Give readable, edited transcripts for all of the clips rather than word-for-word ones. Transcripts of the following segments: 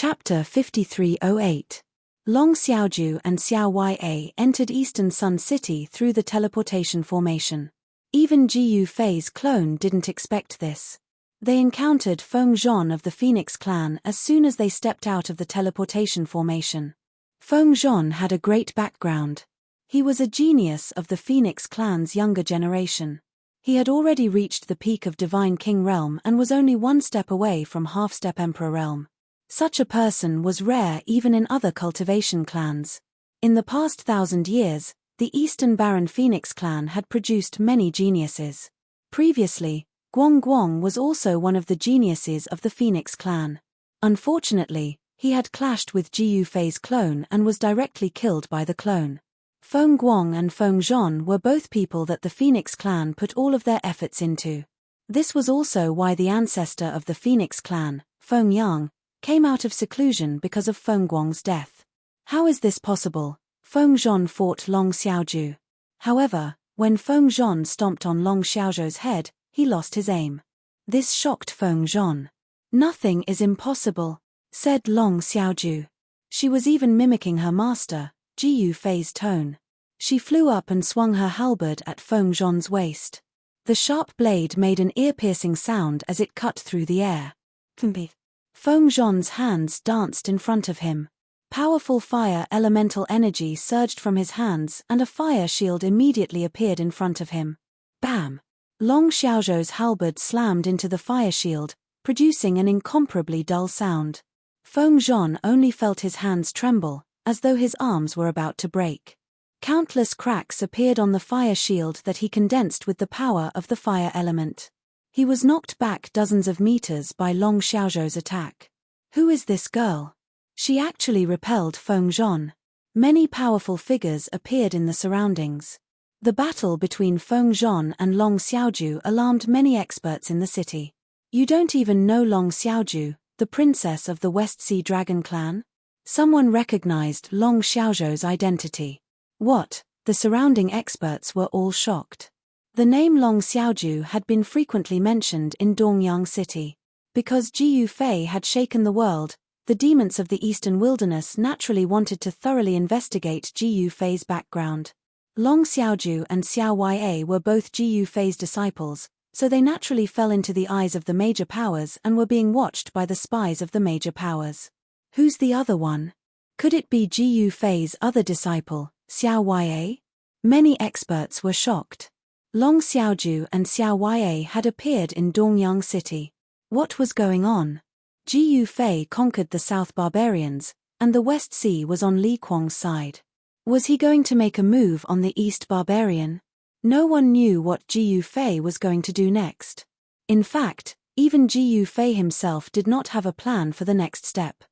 Chapter 5308. Long Xiaoju and Xiao Ya entered Eastern Sun City through the teleportation formation. Even Ji Yu Fei's clone didn't expect this. They encountered Feng Zhon of the Phoenix clan as soon as they stepped out of the teleportation formation. Feng Zhon had a great background. He was a genius of the Phoenix clan's younger generation. He had already reached the peak of Divine King realm and was only one step away from half-step Emperor realm. Such a person was rare even in other cultivation clans. In the past 1,000 years, the Eastern Baron Phoenix clan had produced many geniuses. Previously, Guang Guang was also one of the geniuses of the Phoenix clan. Unfortunately, he had clashed with Ji Yu Fei's clone and was directly killed by the clone. Feng Guang and Feng Zhon were both people that the Phoenix clan put all of their efforts into. This was also why the ancestor of the Phoenix clan, Feng Yang, came out of seclusion because of Feng Guang's death. How is this possible? Feng Zhon fought Long Xiaoju. However, when Feng Zhon stomped on Long Xiaozhou's head, he lost his aim. This shocked Feng Zhon. "Nothing is impossible," said Long Xiaoju. She was even mimicking her master, Ji Yu Fei's tone. She flew up and swung her halberd at Feng Zhon's waist. The sharp blade made an ear-piercing sound as it cut through the air. Feng Zhon's hands danced in front of him. Powerful fire elemental energy surged from his hands and a fire shield immediately appeared in front of him. Bam! Long Xiaozhou's halberd slammed into the fire shield, producing an incomparably dull sound. Feng Zhon only felt his hands tremble, as though his arms were about to break. Countless cracks appeared on the fire shield that he condensed with the power of the fire element. He was knocked back dozens of meters by Long Xiaozhou's attack. Who is this girl? She actually repelled Feng Zhon. Many powerful figures appeared in the surroundings. The battle between Feng Zhon and Long Xiaoju alarmed many experts in the city. You don't even know Long Xiaoju, the princess of the West Sea Dragon clan? Someone recognized Long Xiaozhou's identity. What? The surrounding experts were all shocked. The name Long Xiaoju had been frequently mentioned in Dongyang City. Because Ji Yu Fei had shaken the world, the demons of the Eastern Wilderness naturally wanted to thoroughly investigate Ji Yu Fei's background. Long Xiaoju and Xiao Ya were both Ji Yu Fei's disciples, so they naturally fell into the eyes of the major powers and were being watched by the spies of the major powers. Who's the other one? Could it be Ji Yu Fei's other disciple, Xiao Ya? Many experts were shocked. Long Xiaoju and Xiao Ya had appeared in Dongyang City. What was going on? Ji Yu Fei conquered the South Barbarians, and the West Sea was on Li Kuang's side. Was he going to make a move on the East Barbarian? No one knew what Ji Yu Fei was going to do next. In fact, even Ji Yu Fei himself did not have a plan for the next step.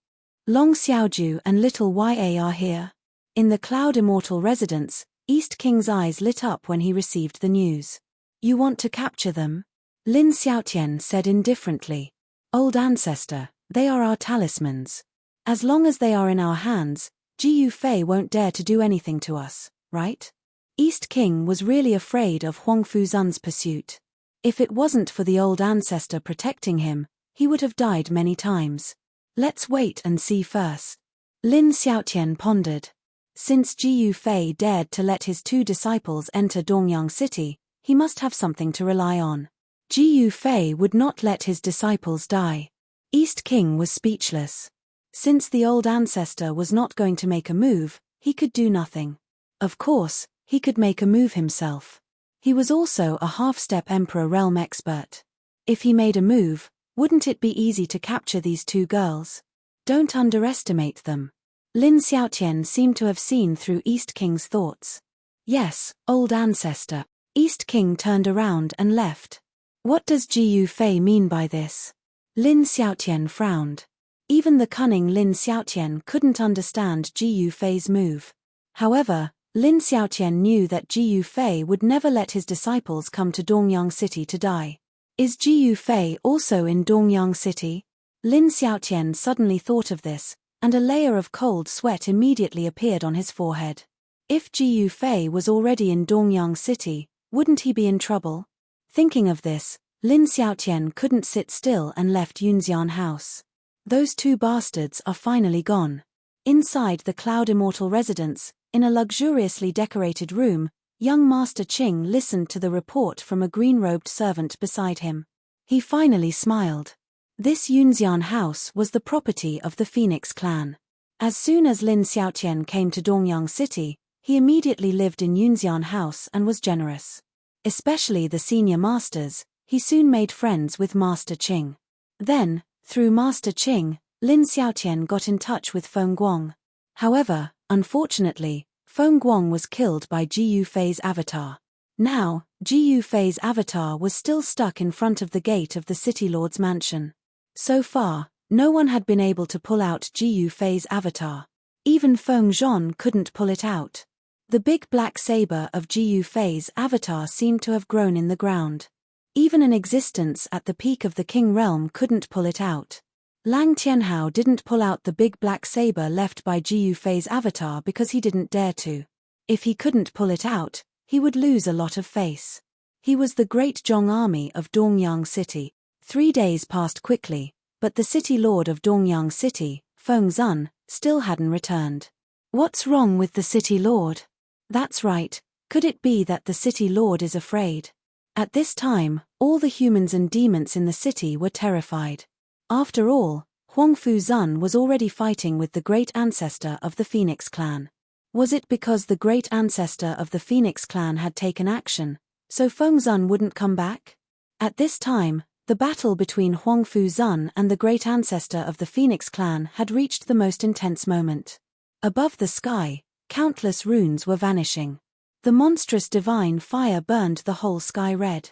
Long Xiaoju and little Ya are here. In the Cloud Immortal residence, East King's eyes lit up when he received the news. You want to capture them? Lin Xiaotian said indifferently. Old ancestor, they are our talismans. As long as they are in our hands, Ji Yu Fei won't dare to do anything to us, right? East King was really afraid of Huang Fuzun's pursuit. If it wasn't for the old ancestor protecting him, he would have died many times. Let's wait and see first. Lin Xiaotian pondered. Since Ji Yu Fei dared to let his two disciples enter Dongyang City, he must have something to rely on. Ji Yu Fei would not let his disciples die. East King was speechless. Since the old ancestor was not going to make a move, he could do nothing. Of course, he could make a move himself. He was also a half-step Emperor realm expert. If he made a move, wouldn't it be easy to capture these two girls? Don't underestimate them. Lin Xiaotian seemed to have seen through East King's thoughts. Yes, old ancestor. East King turned around and left. What does Ji Yu Fei mean by this? Lin Xiaotian frowned. Even the cunning Lin Xiaotian couldn't understand Ji Yu Fei's move. However, Lin Xiaotian knew that Ji Yu Fei would never let his disciples come to Dongyang City to die. Is Ji Yu Fei also in Dongyang City? Lin Xiaotian suddenly thought of this, and a layer of cold sweat immediately appeared on his forehead. If Ji Yu Fei was already in Dongyang City, wouldn't he be in trouble? Thinking of this, Lin Xiaotian couldn't sit still and left Yunxian House. Those two bastards are finally gone. Inside the Cloud Immortal residence, in a luxuriously decorated room, young Master Qing listened to the report from a green-robed servant beside him. He finally smiled. This Yunxian house was the property of the Phoenix clan. As soon as Lin Xiaotian came to Dongyang City, he immediately lived in Yunxian house and was generous. Especially the senior masters, he soon made friends with Master Qing. Then, through Master Qing, Lin Xiaotian got in touch with Feng Guang. However, unfortunately, Feng Guang was killed by Ji Yufei's avatar. Now, Ji Yufei's avatar was still stuck in front of the gate of the City Lord's mansion. So far, no one had been able to pull out Ji Yufei's avatar. Even Feng Zhon couldn't pull it out. The big black saber of Ji Yufei's avatar seemed to have grown in the ground. Even an existence at the peak of the King realm couldn't pull it out. Lang Tianhao didn't pull out the big black saber left by Ji Yufei's avatar because he didn't dare to. If he couldn't pull it out, he would lose a lot of face. He was the great Zhong army of Dongyang City. 3 days passed quickly, but the city lord of Dongyang City, Feng Zun, still hadn't returned. What's wrong with the city lord? That's right, could it be that the city lord is afraid? At this time, all the humans and demons in the city were terrified. After all, Huangfu Zun was already fighting with the great ancestor of the Phoenix clan. Was it because the great ancestor of the Phoenix clan had taken action, so Feng Zun wouldn't come back? At this time, the battle between Huangfu Zun and the great ancestor of the Phoenix clan had reached the most intense moment. Above the sky, countless runes were vanishing. The monstrous divine fire burned the whole sky red.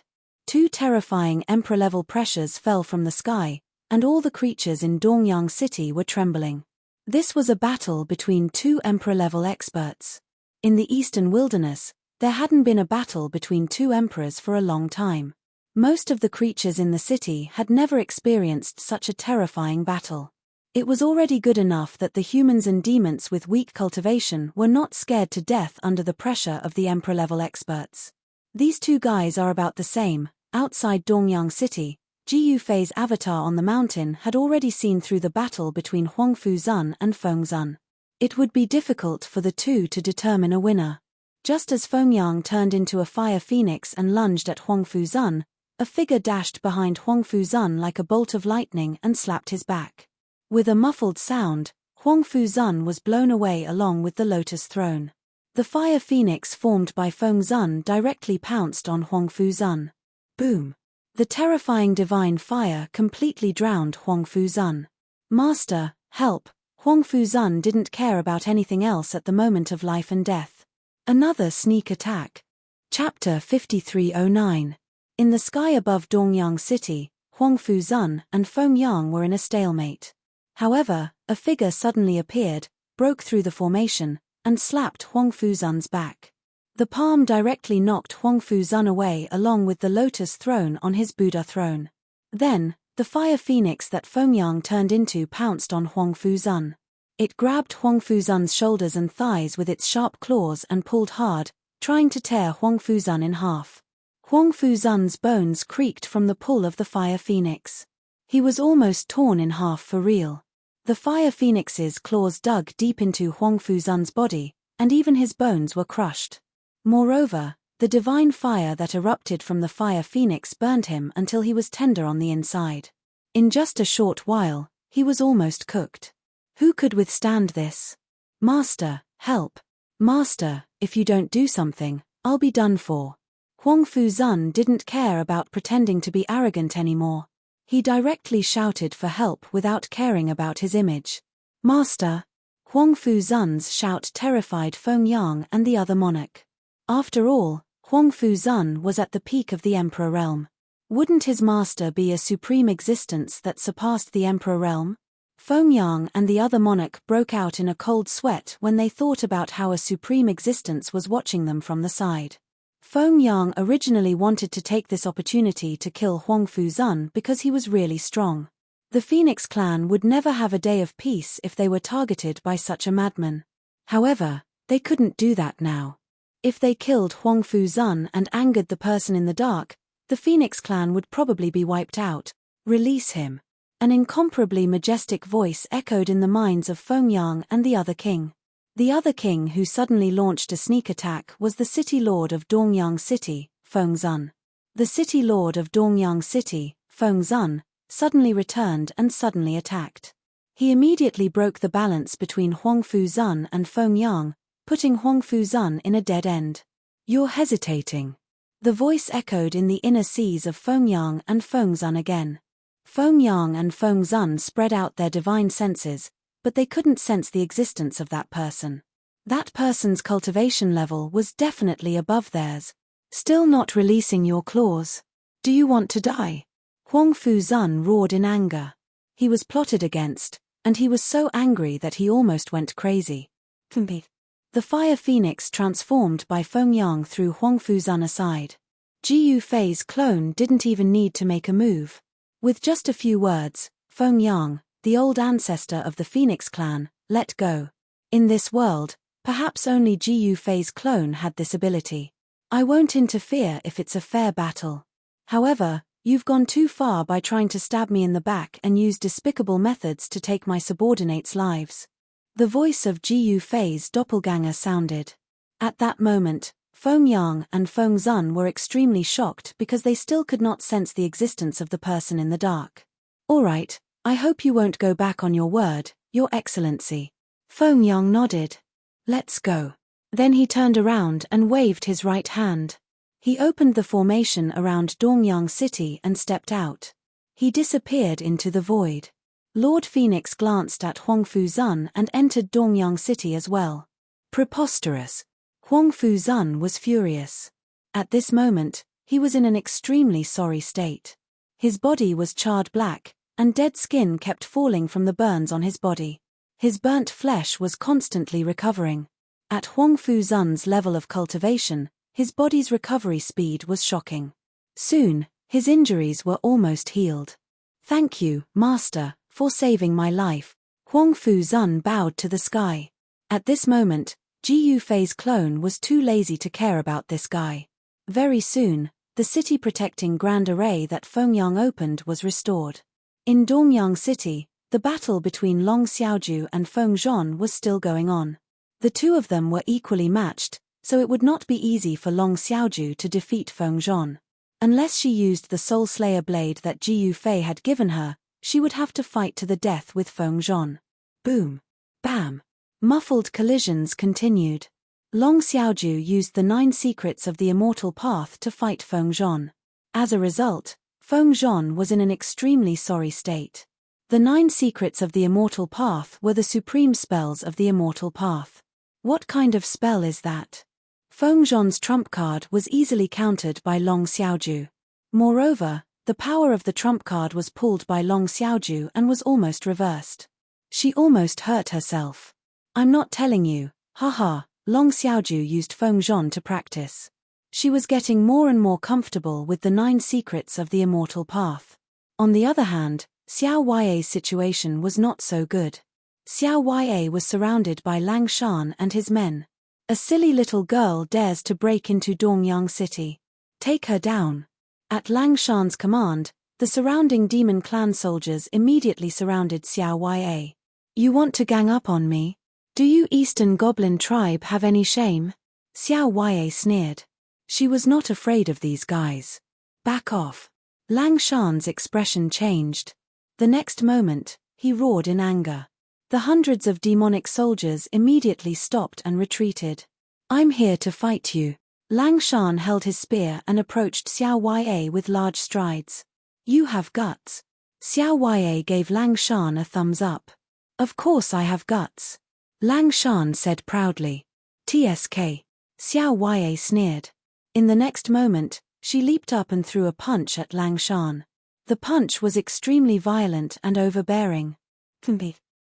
2 terrifying emperor-level pressures fell from the sky, and all the creatures in Dongyang City were trembling. This was a battle between 2 emperor-level experts. In the eastern wilderness, there hadn't been a battle between 2 emperors for a long time. Most of the creatures in the city had never experienced such a terrifying battle. It was already good enough that the humans and demons with weak cultivation were not scared to death under the pressure of the emperor-level experts. These 2 guys are about the same. Outside Dongyang City, Ji Yufei's avatar on the mountain had already seen through the battle between Huangfu Zun and Feng Zun. It would be difficult for the 2 to determine a winner. Just as Feng Yang turned into a fire phoenix and lunged at Huangfu Zun, a figure dashed behind Huangfu Zun like a bolt of lightning and slapped his back. With a muffled sound, Huangfu Zun was blown away along with the lotus throne. The fire phoenix formed by Feng Zun directly pounced on Huangfu Zun. Boom! The terrifying divine fire completely drowned Huangfu Zun. Master, help! Huangfu Zun didn't care about anything else at the moment of life and death. Another sneak attack. Chapter 5309. In the sky above Dongyang City, Huangfu Zun and Feng Yang were in a stalemate. However, a figure suddenly appeared, broke through the formation, and slapped Huangfu Zun's back. The palm directly knocked Huangfu Zun away along with the lotus throne on his Buddha throne. Then, the fire phoenix that Feng Yang turned into pounced on Huangfu Zun. It grabbed Huangfu Zun's shoulders and thighs with its sharp claws and pulled hard, trying to tear Huangfu Zun in half. Huangfu Zun's bones creaked from the pull of the fire phoenix. He was almost torn in half for real. The fire phoenix's claws dug deep into Huangfu Zun's body, and even his bones were crushed. Moreover, the divine fire that erupted from the fire phoenix burned him until he was tender on the inside. In just a short while, he was almost cooked. Who could withstand this? Master, help! Master, if you don't do something, I'll be done for. Huangfu Zun didn't care about pretending to be arrogant anymore. He directly shouted for help without caring about his image. Master! Huangfu Zun's shout terrified Feng Yang and the other monarch. After all, Huangfu Zun was at the peak of the Emperor realm. Wouldn't his master be a supreme existence that surpassed the Emperor realm? Feng Yang and the other monarch broke out in a cold sweat when they thought about how a supreme existence was watching them from the side. Feng Yang originally wanted to take this opportunity to kill Huangfu Zun because he was really strong. The Phoenix clan would never have a day of peace if they were targeted by such a madman. However, they couldn't do that now. If they killed Huangfu Zun and angered the person in the dark, the Phoenix clan would probably be wiped out. Release him. An incomparably majestic voice echoed in the minds of Fengyang and the other king. The other king who suddenly launched a sneak attack was the city lord of Dongyang City, Fengzun. The city lord of Dongyang City, Fengzun, suddenly returned and suddenly attacked. He immediately broke the balance between Huangfu-zun and Fengyang, putting Huangfu-zun in a dead end. "You're hesitating." The voice echoed in the inner seas of Fengyang and Fengzun again. Fengyang and Fengzun spread out their divine senses, but they couldn't sense the existence of that person. That person's cultivation level was definitely above theirs. "Still not releasing your claws? Do you want to die?" Huangfu-zun roared in anger. He was plotted against, and he was so angry that he almost went crazy. The fire phoenix transformed by Fengyang threw Huangfu-zun aside. Ji Yufei's clone didn't even need to make a move. With just a few words, Fengyang, the old ancestor of the Phoenix clan, let go. In this world, perhaps only Ji Yufei's clone had this ability. "I won't interfere if it's a fair battle. However, you've gone too far by trying to stab me in the back and use despicable methods to take my subordinates' lives." The voice of Ji Yufei's doppelganger sounded. At that moment, Fengyang and Fengzun were extremely shocked because they still could not sense the existence of the person in the dark. "All right, I hope you won't go back on your word, Your Excellency." Fengyang nodded. "Let's go." Then he turned around and waved his right hand. He opened the formation around Dongyang City and stepped out. He disappeared into the void. Lord Phoenix glanced at Huangfu-zun and entered Dongyang City as well. Preposterous. Huangfu-zun was furious. At this moment, he was in an extremely sorry state. His body was charred black, and dead skin kept falling from the burns on his body. His burnt flesh was constantly recovering. At Huangfu-zun's level of cultivation, his body's recovery speed was shocking. Soon, his injuries were almost healed. "Thank you, Master, for saving my life." Huangfu-zun bowed to the sky. At this moment, Ji Yufei's clone was too lazy to care about this guy. Very soon, the city-protecting grand array that Fengyang opened was restored. In Dongyang City, the battle between Long Xiaoju and Feng Zhon was still going on. The two of them were equally matched, so it would not be easy for Long Xiaoju to defeat Feng Zhon. Unless she used the Soul Slayer blade that Ji Yufei had given her, she would have to fight to the death with Feng Zhon. Boom. Bam. Muffled collisions continued. Long Xiaoju used the 9 secrets of the Immortal Path to fight Feng Zhon. As a result, Feng Zhon was in an extremely sorry state. The 9 secrets of the Immortal Path were the supreme spells of the Immortal Path. What kind of spell is that? Feng Zhon's trump card was easily countered by Long Xiaoju. Moreover, the power of the trump card was pulled by Long Xiaoju and was almost reversed. She almost hurt herself. "I'm not telling you, haha." Long Xiaoju used Feng Zhon to practice. She was getting more and more comfortable with the 9 secrets of the Immortal Path. On the other hand, Xiao Yai's situation was not so good. Xiao Yai was surrounded by Lang Shan and his men. "A silly little girl dares to break into Dongyang City. Take her down." At Lang Shan's command, the surrounding demon clan soldiers immediately surrounded Xiao Yai. "You want to gang up on me? Do you Eastern Goblin tribe have any shame?" Xiao Yai sneered. She was not afraid of these guys. "Back off." Lang Shan's expression changed. The next moment, he roared in anger. The hundreds of demonic soldiers immediately stopped and retreated. "I'm here to fight you." Lang Shan held his spear and approached Xiao Yai with large strides. "You have guts." Xiao Yai gave Lang Shan a thumbs up. "Of course I have guts," Lang Shan said proudly. "TSK." Xiao Yai sneered. In the next moment, she leaped up and threw a punch at Lang Shan. The punch was extremely violent and overbearing.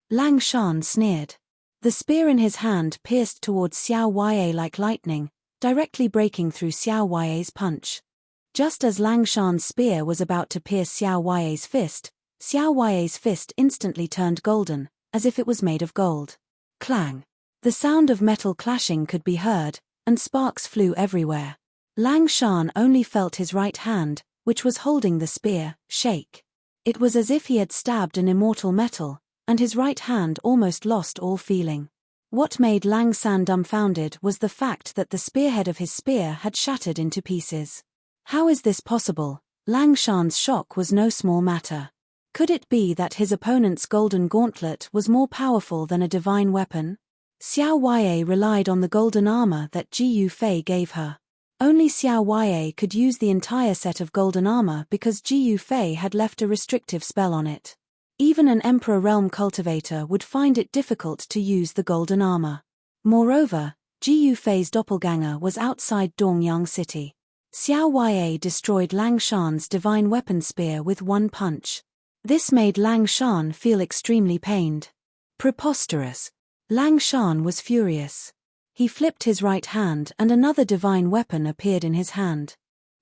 Lang Shan sneered. The spear in his hand pierced towards Xiao Yai like lightning, directly breaking through Xiao Yai's punch. Just as Lang Shan's spear was about to pierce Xiao Yai's fist, Xiao Yai's fist instantly turned golden, as if it was made of gold. Clang! The sound of metal clashing could be heard, and sparks flew everywhere. Lang Shan only felt his right hand, which was holding the spear, shake. It was as if he had stabbed an immortal metal, and his right hand almost lost all feeling. What made Lang San dumbfounded was the fact that the spearhead of his spear had shattered into pieces. How is this possible? Lang Shan's shock was no small matter. Could it be that his opponent's golden gauntlet was more powerful than a divine weapon? Xiao Huai'e relied on the golden armor that Ji Yufei gave her. Only Xiao Huai'e could use the entire set of golden armor because Ji Yufei had left a restrictive spell on it. Even an Emperor Realm cultivator would find it difficult to use the golden armor. Moreover, Ji Yufei's doppelganger was outside Dongyang City. Xiao Huai'e destroyed Lang Shan's divine weapon spear with one punch. This made Lang Shan feel extremely pained. Preposterous. Lang Shan was furious. He flipped his right hand and another divine weapon appeared in his hand.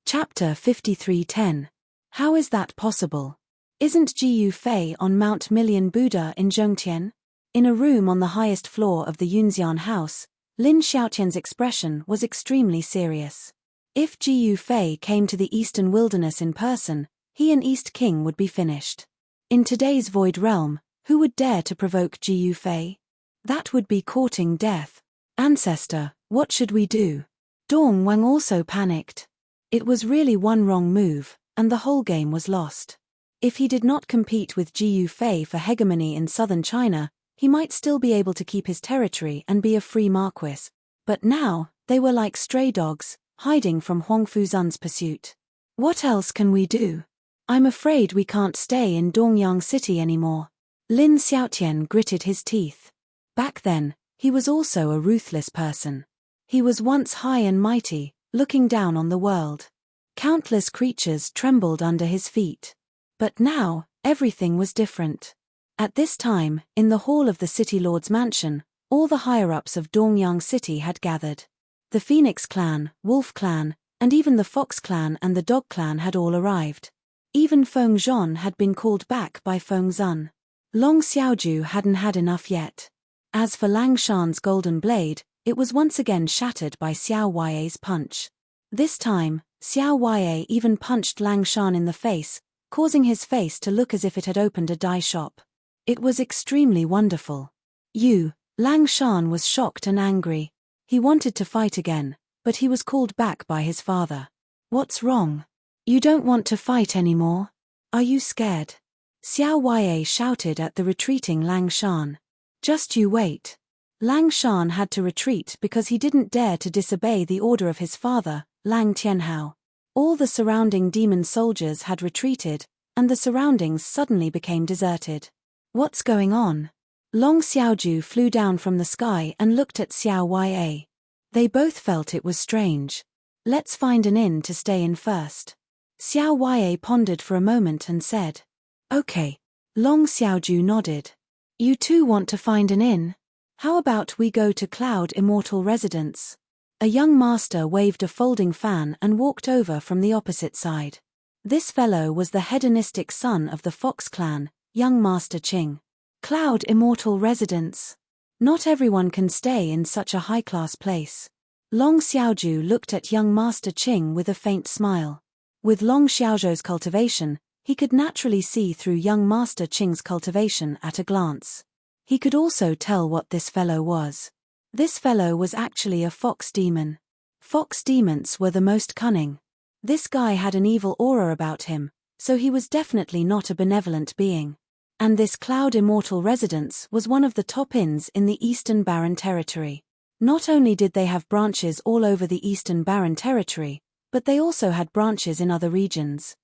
Chapter 53:10. How is that possible? Isn't Ji Yufei on Mount Million Buddha in Zhongtian? In a room on the highest floor of the Yunxian house, Lin Xiaotian's expression was extremely serious. If Ji Yufei came to the Eastern Wilderness in person, he and East King would be finished. In today's Void Realm, who would dare to provoke Ji Yufei? That would be courting death. Ancestor, what should we do? Dong Wang also panicked. It was really one wrong move, and the whole game was lost. If he did not compete with Ji Yufei for hegemony in southern China, he might still be able to keep his territory and be a free marquis. But now, they were like stray dogs, hiding from Huang Fuzun's pursuit. What else can we do? I'm afraid we can't stay in Dongyang City anymore. Lin Xiaotian gritted his teeth. Back then, he was also a ruthless person. He was once high and mighty, looking down on the world. Countless creatures trembled under his feet. But now, everything was different. At this time, in the hall of the City Lord's mansion, all the higher-ups of Dongyang City had gathered. The Phoenix clan, Wolf clan, and even the Fox clan and the Dog clan had all arrived. Even Feng Zhon had been called back by Feng Zun. Long Xiaoju hadn't had enough yet. As for Lang Shan's golden blade, it was once again shattered by Xiao Huai'e's punch. This time, Xiao Huai'e even punched Lang Shan in the face, causing his face to look as if it had opened a dye shop. It was extremely wonderful. Lang Shan was shocked and angry. He wanted to fight again, but he was called back by his father. What's wrong? You don't want to fight anymore? Are you scared? Xiao Huai'e shouted at the retreating Lang Shan. Just you wait. Lang Shan had to retreat because he didn't dare to disobey the order of his father, Lang Tianhao. All the surrounding demon soldiers had retreated, and the surroundings suddenly became deserted. What's going on? Long Xiaoju flew down from the sky and looked at Xiao Huai'e. They both felt it was strange. Let's find an inn to stay in first. Xiao Huai'e pondered for a moment and said, Okay. Long Xiaoju nodded. You too want to find an inn? How about we go to Cloud Immortal Residence? A young master waved a folding fan and walked over from the opposite side. This fellow was the hedonistic son of the Fox clan, young Master Qing. Cloud Immortal Residence. Not everyone can stay in such a high-class place. Long Xiaoju looked at young Master Qing with a faint smile. With Long Xiaozhou's cultivation, he could naturally see through young Master Qing's cultivation at a glance. He could also tell what this fellow was. This fellow was actually a fox demon. Fox demons were the most cunning. This guy had an evil aura about him, so he was definitely not a benevolent being. And this Cloud Immortal Residence was one of the top inns in the Eastern Barren Territory. Not only did they have branches all over the Eastern Barren Territory, but they also had branches in other regions.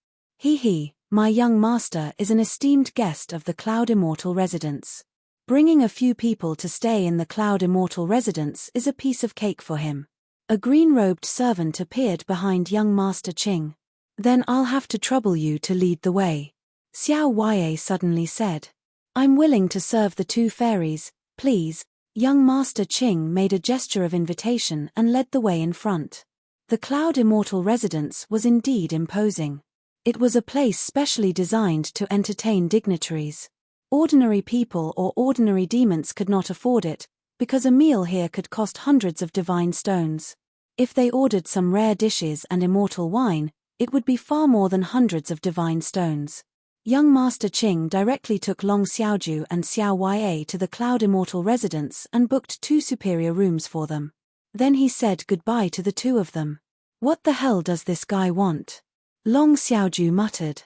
My young master is an esteemed guest of the Cloud Immortal Residence. Bringing a few people to stay in the Cloud Immortal Residence is a piece of cake for him. A green-robed servant appeared behind young Master Qing. Then I'll have to trouble you to lead the way. Xiao Huai'e suddenly said. I'm willing to serve the two fairies, please. Young Master Qing made a gesture of invitation and led the way in front. The Cloud Immortal Residence was indeed imposing. It was a place specially designed to entertain dignitaries. Ordinary people or ordinary demons could not afford it, because a meal here could cost hundreds of divine stones. If they ordered some rare dishes and immortal wine, it would be far more than hundreds of divine stones. Young Master Qing directly took Long Xiaoju and Xiao Ya to the Cloud Immortal residence and booked 2 superior rooms for them. Then he said goodbye to the 2 of them. What the hell does this guy want? Long Xiaoju muttered.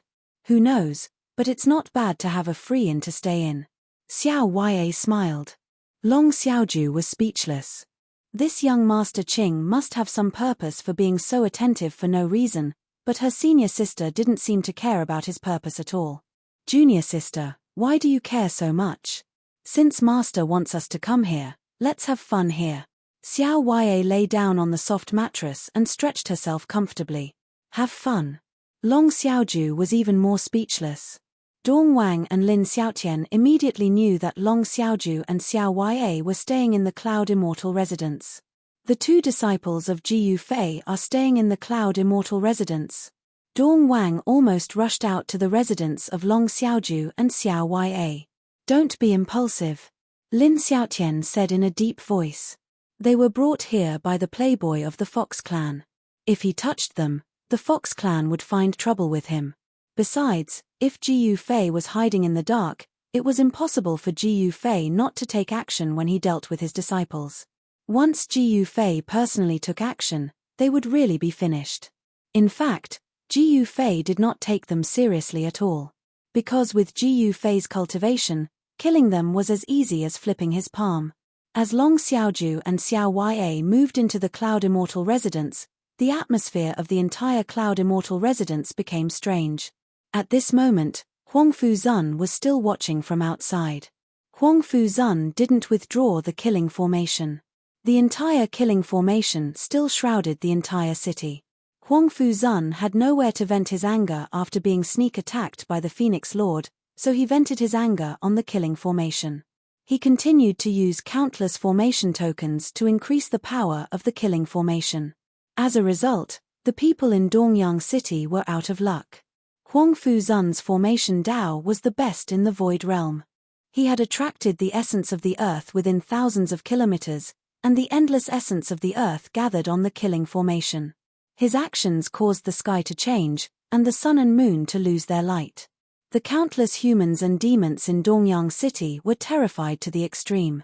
Who knows, but it's not bad to have a free inn to stay in. Xiao Ya smiled. Long Xiaoju was speechless. This young Master Qing must have some purpose for being so attentive for no reason, but her senior sister didn't seem to care about his purpose at all. Junior sister, why do you care so much? Since Master wants us to come here, let's have fun here. Xiao Ya lay down on the soft mattress and stretched herself comfortably. Have fun. Long Xiaoju was even more speechless. Dong Wang and Lin Xiaotian immediately knew that Long Xiaoju and Xiao Ya were staying in the Cloud Immortal residence. The 2 disciples of Ji Yu Fei are staying in the Cloud Immortal residence. Dong Wang almost rushed out to the residence of Long Xiaoju and Xiao Ya. Don't be impulsive, Lin Xiaotian said in a deep voice. They were brought here by the playboy of the Fox clan. If he touched them, the Fox clan would find trouble with him. Besides, if Ji Yu Fei was hiding in the dark, it was impossible for Ji Yu Fei not to take action when he dealt with his disciples. Once Ji Yu Fei personally took action, they would really be finished. In fact, Ji Yu Fei did not take them seriously at all. Because with Ji Yu Fei's cultivation, killing them was as easy as flipping his palm. As Long Xiaoju and Xiao Ya moved into the Cloud Immortal residence, the atmosphere of the entire Cloud Immortal residence became strange. At this moment, Huang Fuzun was still watching from outside. Huang Fuzun didn't withdraw the killing formation. The entire killing formation still shrouded the entire city. Huang Fuzun had nowhere to vent his anger after being sneak attacked by the Phoenix Lord, so he vented his anger on the killing formation. He continued to use countless formation tokens to increase the power of the killing formation. As a result, the people in Dongyang City were out of luck. Huang Fuzun's formation Dao was the best in the Void Realm. He had attracted the essence of the earth within thousands of kilometers, and the endless essence of the earth gathered on the killing formation. His actions caused the sky to change, and the sun and moon to lose their light. The countless humans and demons in Dongyang City were terrified to the extreme.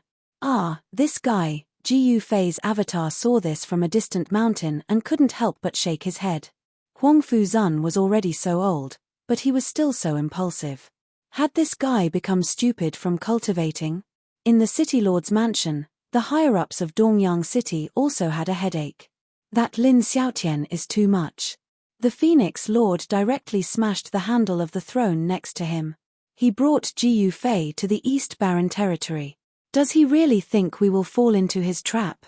This guy, Ji Yu Fei's avatar saw this from a distant mountain and couldn't help but shake his head. Huang Fuzun was already so old, but he was still so impulsive. Had this guy become stupid from cultivating? In the City Lord's mansion, the higher-ups of Dongyang City also had a headache. That Lin Xiaotian is too much. The Phoenix Lord directly smashed the handle of the throne next to him. He brought Ji Yu Fei to the East Baron territory. Does he really think we will fall into his trap?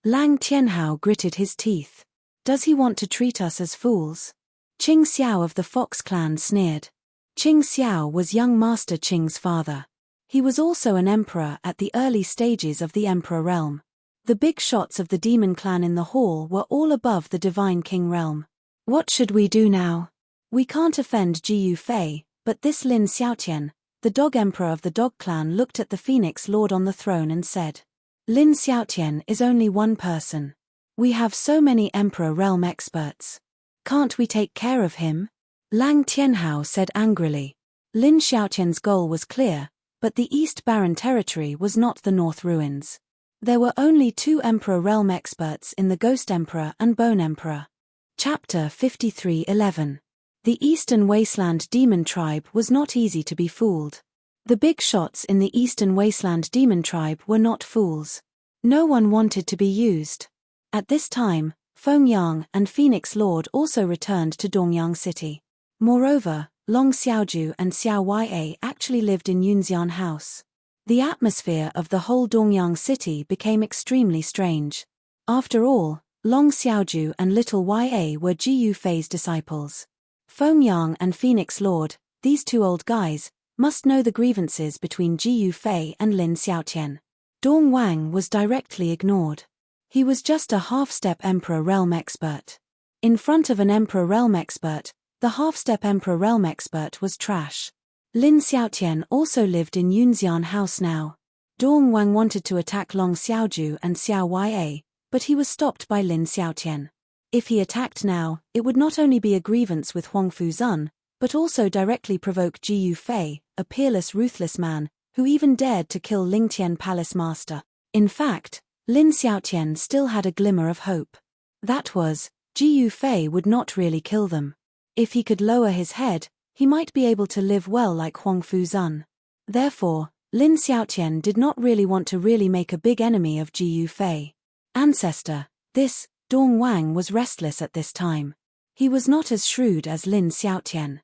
Lang Tianhao gritted his teeth. Does he want to treat us as fools? Qing Xiao of the Fox clan sneered. Qing Xiao was young Master Qing's father. He was also an emperor at the early stages of the emperor realm. The big shots of the demon clan in the hall were all above the divine king realm. What should we do now? We can't offend Ji Yu Fei, but this Lin Xiaotian, the dog emperor of the dog clan, looked at the Phoenix Lord on the throne and said, Lin Xiaotian is only one person. We have so many emperor realm experts. Can't we take care of him? Lang Tianhao said angrily. Lin Xiaotian's goal was clear, but the East Baron territory was not the North Ruins. There were only 2 emperor realm experts in the Ghost Emperor and Bone Emperor. Chapter 53:11. The Eastern Wasteland Demon Tribe was not easy to be fooled. The big shots in the Eastern Wasteland Demon Tribe were not fools. No one wanted to be used. At this time, Feng Yang and Phoenix Lord also returned to Dongyang City. Moreover, Long Xiaoju and Xiao Ya actually lived in Yunxian House. The atmosphere of the whole Dongyang City became extremely strange. After all, Long Xiaoju and Little Ya were Ji Yu Fei's disciples. Feng Yang and Phoenix Lord, these 2 old guys, must know the grievances between Ji Yu Fei and Lin Xiaotian. Dong Wang was directly ignored. He was just a half-step Emperor Realm expert. In front of an Emperor Realm expert, the half-step Emperor Realm expert was trash. Lin Xiaotian also lived in Yunxian House now. Dong Wang wanted to attack Long Xiaoju and Xiao Ya, but he was stopped by Lin Xiaotian. If he attacked now, it would not only be a grievance with Huang Fuzun, but also directly provoke Ji Yufei, a peerless, ruthless man, who even dared to kill Ling Tian palace master. In fact, Lin Xiaotian still had a glimmer of hope. That was, Ji Yufei would not really kill them. If he could lower his head, he might be able to live well like Huang Fuzan. Therefore, Lin Xiaotian did not really want to really make a big enemy of Ji Yufei. Ancestor, this, Dong Wang was restless at this time. He was not as shrewd as Lin Xiaotian.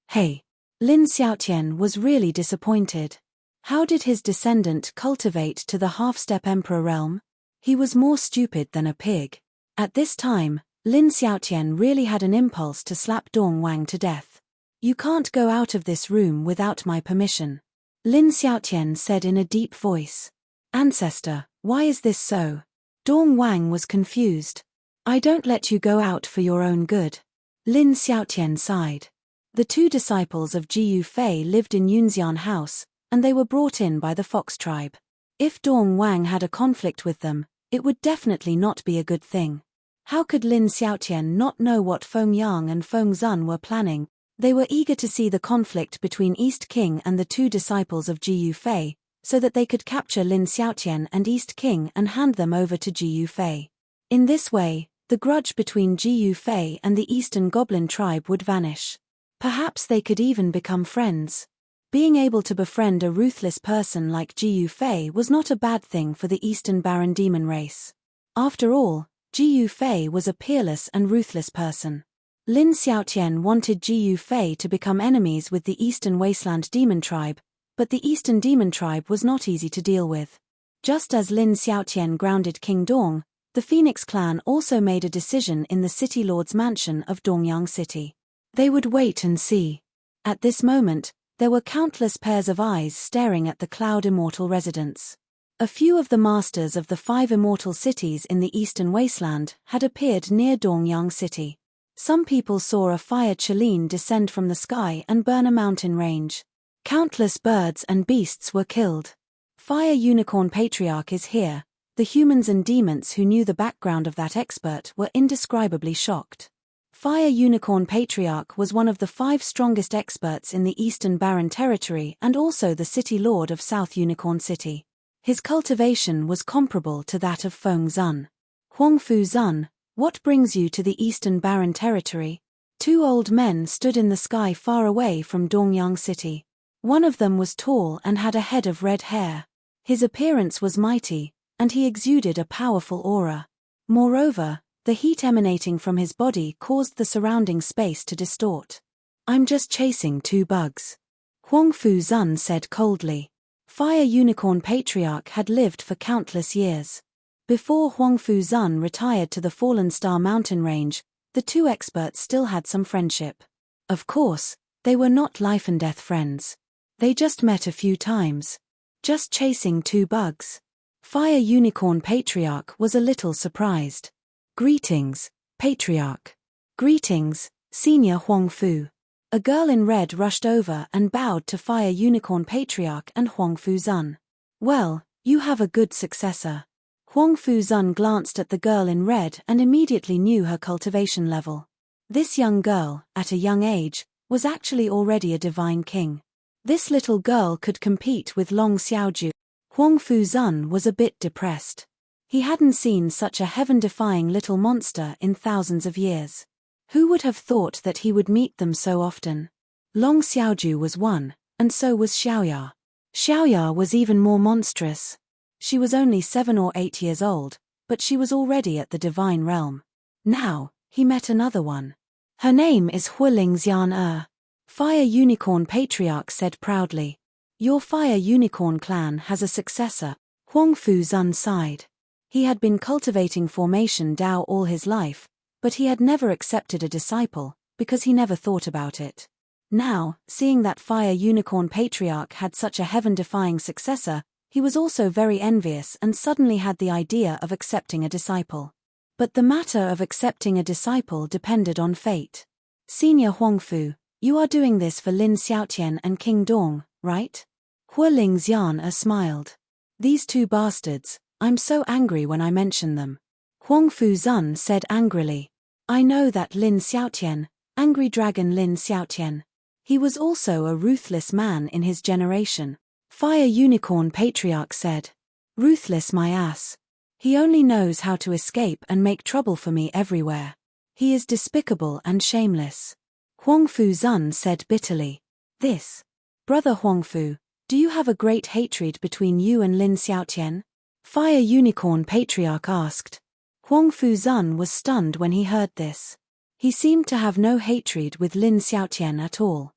Hey. Lin Xiaotian was really disappointed. How did his descendant cultivate to the half-step emperor realm? He was more stupid than a pig. At this time, Lin Xiaotian really had an impulse to slap Dong Wang to death. You can't go out of this room without my permission. Lin Xiaotian said in a deep voice. Ancestor, why is this so? Dong Wang was confused. I don't let you go out for your own good. Lin Xiaotian sighed. The two disciples of Ji Yufei lived in Yunxian House, and they were brought in by the Fox tribe. If Dong Wang had a conflict with them, it would definitely not be a good thing. How could Lin Xiaotian not know what Feng Yang and Feng Zun were planning? They were eager to see the conflict between East King and the two disciples of Ji Yufei, so that they could capture Lin Xiaotian and East King and hand them over to Ji Yufei. In this way, the grudge between Ji Yufei and the Eastern Goblin tribe would vanish. Perhaps they could even become friends. Being able to befriend a ruthless person like Ji Yufei was not a bad thing for the Eastern Baron Demon race. After all, Ji Yufei was a peerless and ruthless person. Lin Xiaotian wanted Ji Yufei to become enemies with the Eastern Wasteland Demon tribe, but the Eastern Demon tribe was not easy to deal with. Just as Lin Xiaotian grounded King Dong, the Phoenix clan also made a decision in the City Lord's mansion of Dongyang City. They would wait and see. At this moment, there were countless pairs of eyes staring at the Cloud Immortal residence. A few of the masters of the 5 immortal cities in the Eastern Wasteland had appeared near Dongyang City. Some people saw a fire Chelin descend from the sky and burn a mountain range. Countless birds and beasts were killed. Fire Unicorn Patriarch is here. The humans and demons who knew the background of that expert were indescribably shocked. Fire Unicorn Patriarch was one of the 5 strongest experts in the Eastern Baron territory and also the City Lord of South Unicorn City. His cultivation was comparable to that of Feng Zun. Huang Fuzan, what brings you to the Eastern Baron territory? 2 old men stood in the sky far away from Dongyang City. One of them was tall and had a head of red hair. His appearance was mighty, and he exuded a powerful aura. Moreover, the heat emanating from his body caused the surrounding space to distort. I'm just chasing 2 bugs. Huang Fuzan said coldly. Fire Unicorn Patriarch had lived for countless years. Before Huang Fuzan retired to the Fallen Star mountain range, the 2 experts still had some friendship. Of course, they were not life and death friends. They just met a few times. Just chasing 2 bugs. Fire Unicorn Patriarch was a little surprised. Greetings, Patriarch. Greetings, Senior Huang Fu. A girl in red rushed over and bowed to Fire Unicorn Patriarch and Huang Fuzan. Well, you have a good successor. Huang Fuzan glanced at the girl in red and immediately knew her cultivation level. This young girl, at a young age, was actually already a divine king. This little girl could compete with Long Xiaoju. Huang Fuzan was a bit depressed. He hadn't seen such a heaven-defying little monster in thousands of years. Who would have thought that he would meet them so often? Long Xiaoju was one, and so was Xiaoya. Xiaoya was even more monstrous. She was only 7 or 8 years old, but she was already at the divine realm. Now, he met another one. Her name is Huiling Xian. Fire Unicorn Patriarch said proudly. Your Fire Unicorn clan has a successor. Huang Fuzan sighed. He had been cultivating Formation Dao all his life, but he had never accepted a disciple, because he never thought about it. Now, seeing that Fire Unicorn Patriarch had such a heaven-defying successor, he was also very envious and suddenly had the idea of accepting a disciple. But the matter of accepting a disciple depended on fate. Senior Huangfu, you are doing this for Lin Xiaotian and King Dong, right? Huiling Xian smiled. These 2 bastards, I'm so angry when I mention them. Huang Fuzan said angrily. I know that Lin Xiaotian, Angry Dragon Lin Xiaotian. He was also a ruthless man in his generation. Fire Unicorn Patriarch said. Ruthless my ass. He only knows how to escape and make trouble for me everywhere. He is despicable and shameless. Huangfu Zun said bitterly. This. Brother Huangfu, do you have a great hatred between you and Lin Xiaotian? Fire Unicorn Patriarch asked. Huangfu Zun was stunned when he heard this. He seemed to have no hatred with Lin Xiaotian at all.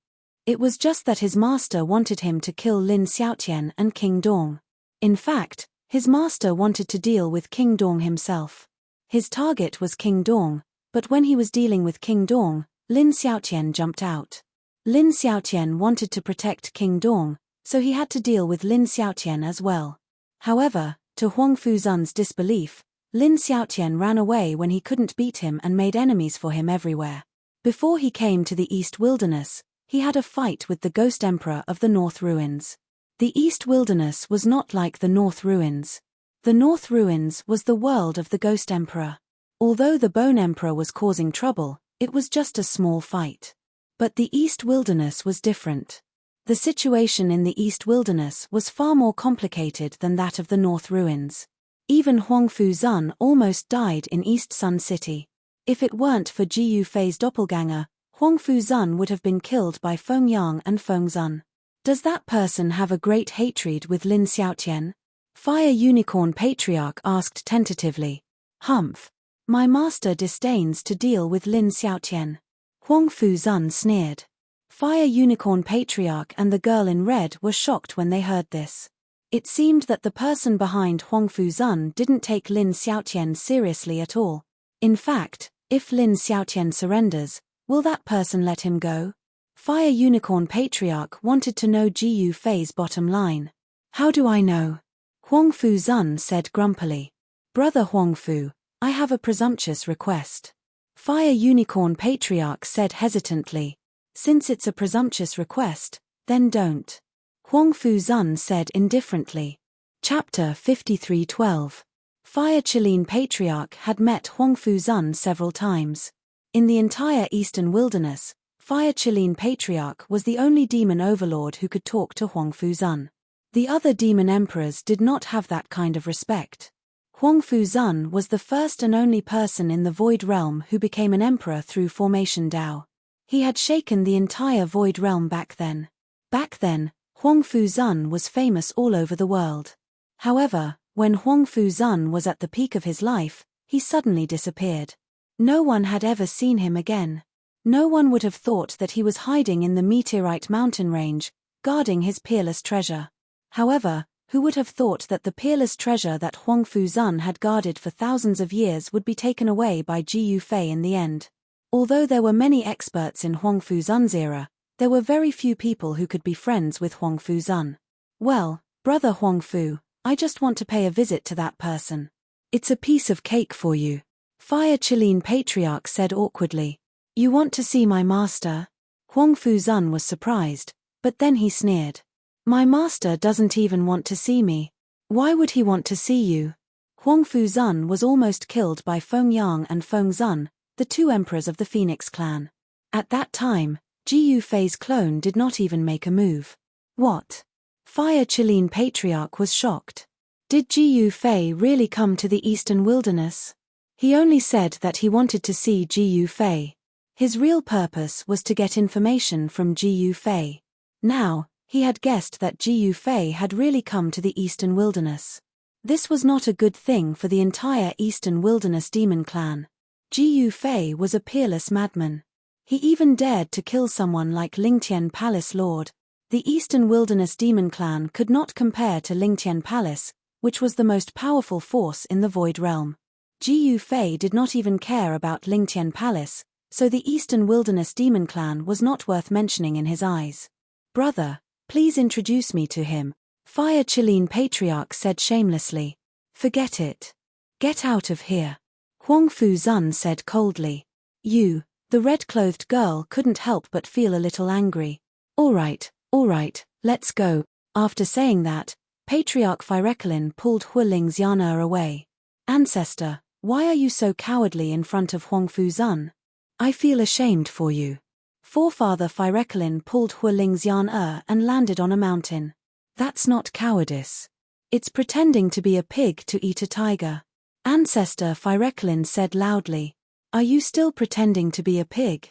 It was just that his master wanted him to kill Lin Xiaotian and King Dong. In fact, his master wanted to deal with King Dong himself. His target was King Dong, but when he was dealing with King Dong, Lin Xiaotian jumped out. Lin Xiaotian wanted to protect King Dong, so he had to deal with Lin Xiaotian as well. However, to Huangfu Zun's disbelief, Lin Xiaotian ran away when he couldn't beat him and made enemies for him everywhere. Before he came to the East Wilderness, he had a fight with the Ghost Emperor of the North Ruins. The East Wilderness was not like the North Ruins. The North Ruins was the world of the Ghost Emperor. Although the Bone Emperor was causing trouble, it was just a small fight. But the East Wilderness was different. The situation in the East Wilderness was far more complicated than that of the North Ruins. Even Huangfu Zun almost died in East Sun City. If it weren't for Ji Yufei's doppelganger, Huangfu Zun would have been killed by Feng Yang and Feng Zun. Does that person have a great hatred with Lin Xiaotian? Fire Unicorn Patriarch asked tentatively. Humph. My master disdains to deal with Lin Xiaotian. Huangfu Zun sneered. Fire Unicorn Patriarch and the girl in red were shocked when they heard this. It seemed that the person behind Huangfu Zun didn't take Lin Xiaotian seriously at all. In fact, if Lin Xiaotian surrenders, will that person let him go? Fire Unicorn Patriarch wanted to know Ji Yufei's bottom line. How do I know? Huangfu Zun said grumpily. Brother Huangfu, I have a presumptuous request. Fire Unicorn Patriarch said hesitantly. Since it's a presumptuous request, then don't. Huangfu Zun said indifferently. Chapter 53:12. Fire Qilin Patriarch had met Huangfu Zun several times. In the entire Eastern Wilderness, Fire Qilin Patriarch was the only demon overlord who could talk to Huangfu Zun. The other demon emperors did not have that kind of respect. Huangfu Zun was the first and only person in the Void Realm who became an emperor through Formation Dao. He had shaken the entire Void Realm back then. Back then, Huangfu Zun was famous all over the world. However, when Huangfu Zun was at the peak of his life, he suddenly disappeared. No one had ever seen him again. No one would have thought that he was hiding in the meteorite mountain range, guarding his peerless treasure. However, who would have thought that the peerless treasure that Huangfu Zun had guarded for thousands of years would be taken away by Ji Yufei in the end? Although there were many experts in Huangfu Zun's era, there were very few people who could be friends with Huangfu Zun. Well, brother Huangfu, I just want to pay a visit to that person. It's a piece of cake for you. Fire Qilin Patriarch said awkwardly. You want to see my master? Huangfu Zun was surprised, but then he sneered. My master doesn't even want to see me. Why would he want to see you? Huangfu Zun was almost killed by Feng Yang and Feng Zun, the two emperors of the Phoenix clan. At that time, Ji Yufei's clone did not even make a move. What? Fire Qilin Patriarch was shocked. Did Ji Yufei really come to the Eastern Wilderness? He only said that he wanted to see Ji Yufei. His real purpose was to get information from Ji Yufei. Now, he had guessed that Ji Yufei had really come to the Eastern Wilderness. This was not a good thing for the entire Eastern Wilderness demon clan. Ji Yufei was a peerless madman. He even dared to kill someone like Lingtian Palace Lord. The Eastern Wilderness demon clan could not compare to Lingtian Palace, which was the most powerful force in the Void Realm. Ji Yufei did not even care about Lingtian Palace, so the Eastern Wilderness demon clan was not worth mentioning in his eyes. Brother, please introduce me to him, Fire Qilin Patriarch said shamelessly. Forget it. Get out of here. Huangfu Zun said coldly. You, the red-clothed girl couldn't help but feel a little angry. All right, let's go. After saying that, Patriarch Fireklin pulled Huiling's Yana away. Ancestor, why are you so cowardly in front of Huangfu Zun? I feel ashamed for you. Forefather Phyrecolin pulled Hualing's Yan and landed on a mountain. That's not cowardice. It's pretending to be a pig to eat a tiger. Ancestor Phyrecolin said loudly. Are you still pretending to be a pig?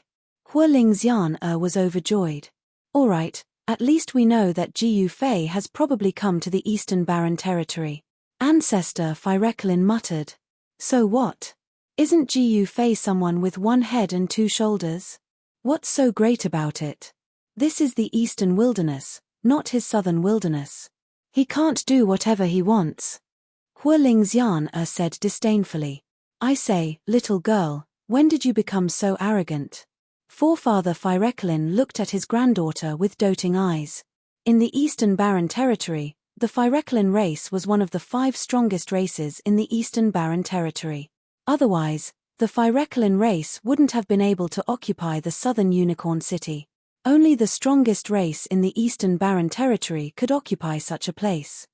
Hualing's Yan was overjoyed. All right, at least we know that Jiyu Fei has probably come to the Eastern Barren Territory. Ancestor Phyrecolin muttered. So what? Isn't Jiyu Fei someone with one head and two shoulders? What's so great about it? This is the Eastern Wilderness, not his Southern Wilderness. He can't do whatever he wants. Hualing's Yan said disdainfully. I say, little girl, when did you become so arrogant? Forefather Phyrecolin looked at his granddaughter with doting eyes. In the Eastern Barren Territory, the Phyrecolin race was one of the 5 strongest races in the Eastern Barren Territory. Otherwise, the Phyrecolin race wouldn't have been able to occupy the southern Unicorn City. Only the strongest race in the Eastern Barren Territory could occupy such a place.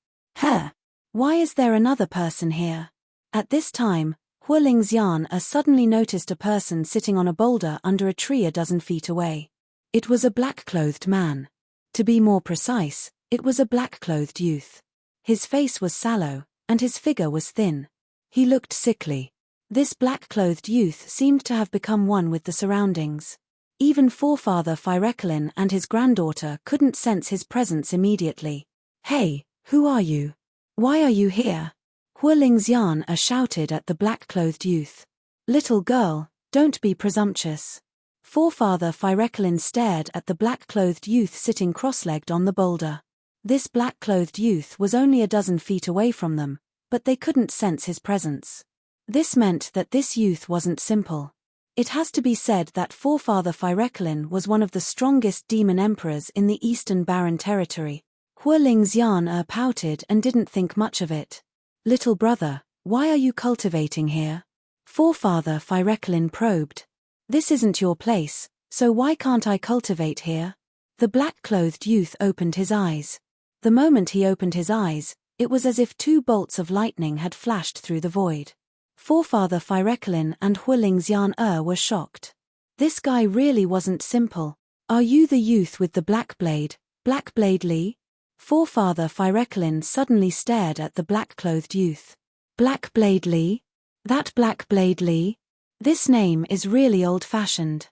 Why is there another person here? At this time, Hualing's Yan suddenly noticed a person sitting on a boulder under a tree a dozen feet away. It was a black-clothed man. To be more precise, it was a black-clothed youth. His face was sallow, and his figure was thin. He looked sickly. This black-clothed youth seemed to have become one with the surroundings. Even Forefather Phyrecolin and his granddaughter couldn't sense his presence immediately. Hey, who are you? Why are you here? Hualing's Yan shouted at the black-clothed youth. Little girl, don't be presumptuous. Forefather Phyrecolin stared at the black-clothed youth sitting cross-legged on the boulder. This black-clothed youth was only a dozen feet away from them, but they couldn't sense his presence. This meant that this youth wasn't simple. It has to be said that Forefather Phyrecolin was one of the strongest demon emperors in the Eastern Barren Territory. Hualing's Yan pouted and didn't think much of it. Little brother, why are you cultivating here? Forefather Phyrecolin probed. This isn't your place, so why can't I cultivate here? The black-clothed youth opened his eyes. The moment he opened his eyes, it was as if 2 bolts of lightning had flashed through the void. Forefather Phyrecolin and Hualing's Yan were shocked. This guy really wasn't simple. Are you the youth with the black blade, Blackblade Li? Forefather Phyrecolin suddenly stared at the black-clothed youth. Blackblade Li? That Blackblade Li? This name is really old-fashioned.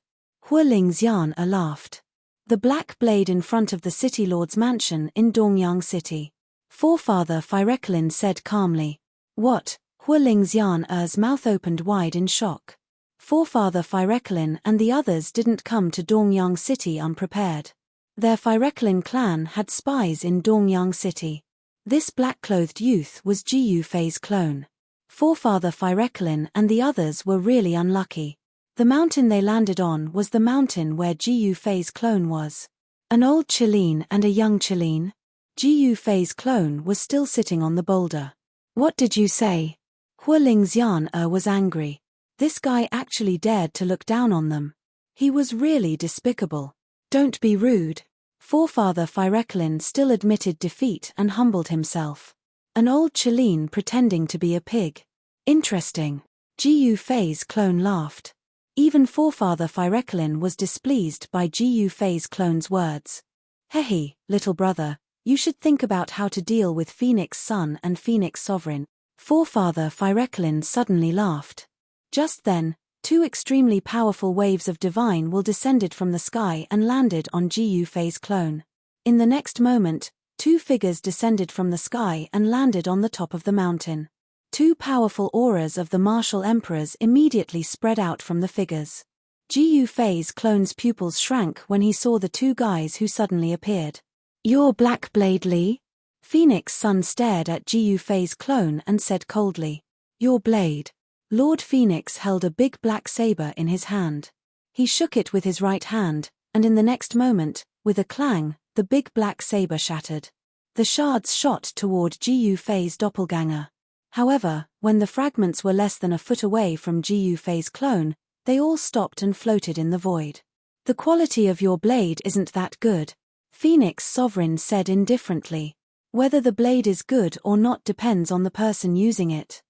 Hualing's Yan laughed. The black blade in front of the city lord's mansion in Dongyang City. Forefather Phyrecolin said calmly. What? Hualing's Yan's mouth opened wide in shock. Forefather Phyrecolin and the others didn't come to Dongyang City unprepared. Their Phyrecolin clan had spies in Dongyang City. This black-clothed youth was Jiyu Fei's clone. Forefather Phyrecolin and the others were really unlucky. The mountain they landed on was the mountain where Jiyu Fei's clone was. An old Qilin and a young Qilin. Jiyu Fei's clone was still sitting on the boulder. What did you say? Hualing's Yan was angry. This guy actually dared to look down on them. He was really despicable. Don't be rude. Forefather Phyrecolin still admitted defeat and humbled himself. An old Qilin pretending to be a pig. Interesting. Jiyu Fei's clone laughed. Even Forefather Phyrecolin was displeased by Jiyu Fei's clone's words. Hey, little brother, you should think about how to deal with Phoenix Sun and Phoenix Sovereign. Forefather Phyrecolin suddenly laughed. Just then, 2 extremely powerful waves of divine will descended from the sky and landed on Jiyu Fei's clone. In the next moment, 2 figures descended from the sky and landed on the top of the mountain. 2 powerful auras of the martial emperors immediately spread out from the figures. Jiyu Fei's clone's pupils shrank when he saw the 2 guys who suddenly appeared. You're Blackblade Li? Phoenix Sun stared at Jiyu Fei's clone and said coldly. Your blade. Lord Phoenix held a big black saber in his hand. He shook it with his right hand, and in the next moment, with a clang, the big black saber shattered. The shards shot toward Jiyu Fei's doppelganger. However, when the fragments were less than a foot away from Jiyu Fei's clone, they all stopped and floated in the void. The quality of your blade isn't that good, Phoenix Sovereign said indifferently. Whether the blade is good or not depends on the person using it.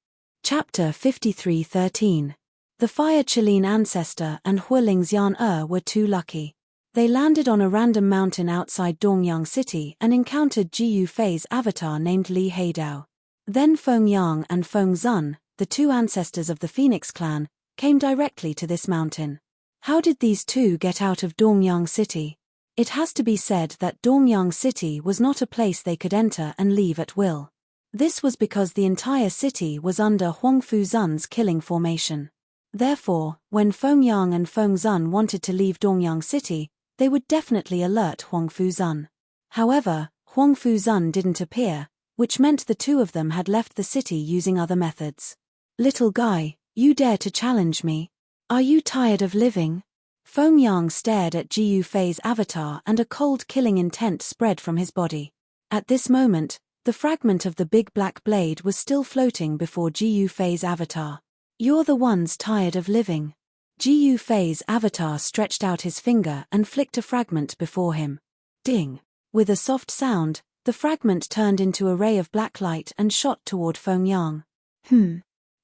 Chapter 53:13. The Fire Chilean ancestor and Huiling Xian were too lucky. They landed on a random mountain outside Dongyang City and encountered Ji Yufei's avatar named Li Heidao. Then Feng Yang and Feng Zun, the two ancestors of the Phoenix clan, came directly to this mountain. How did these two get out of Dongyang City? It has to be said that Dongyang City was not a place they could enter and leave at will. This was because the entire city was under Huangfu Zun's killing formation. Therefore, when Feng Yang and Feng Zun wanted to leave Dongyang City, they would definitely alert Huangfu Zun. However, Huangfu Zun didn't appear, which meant the two of them had left the city using other methods. "Little guy, you dare to challenge me? Are you tired of living?" Feng Yang stared at Ji Yufei's avatar and a cold killing intent spread from his body. At this moment, the fragment of the big black blade was still floating before Ji Yufei's avatar. "You're the ones tired of living." Ji Yufei's avatar stretched out his finger and flicked a fragment before him. Ding! With a soft sound, the fragment turned into a ray of black light and shot toward Feng Yang.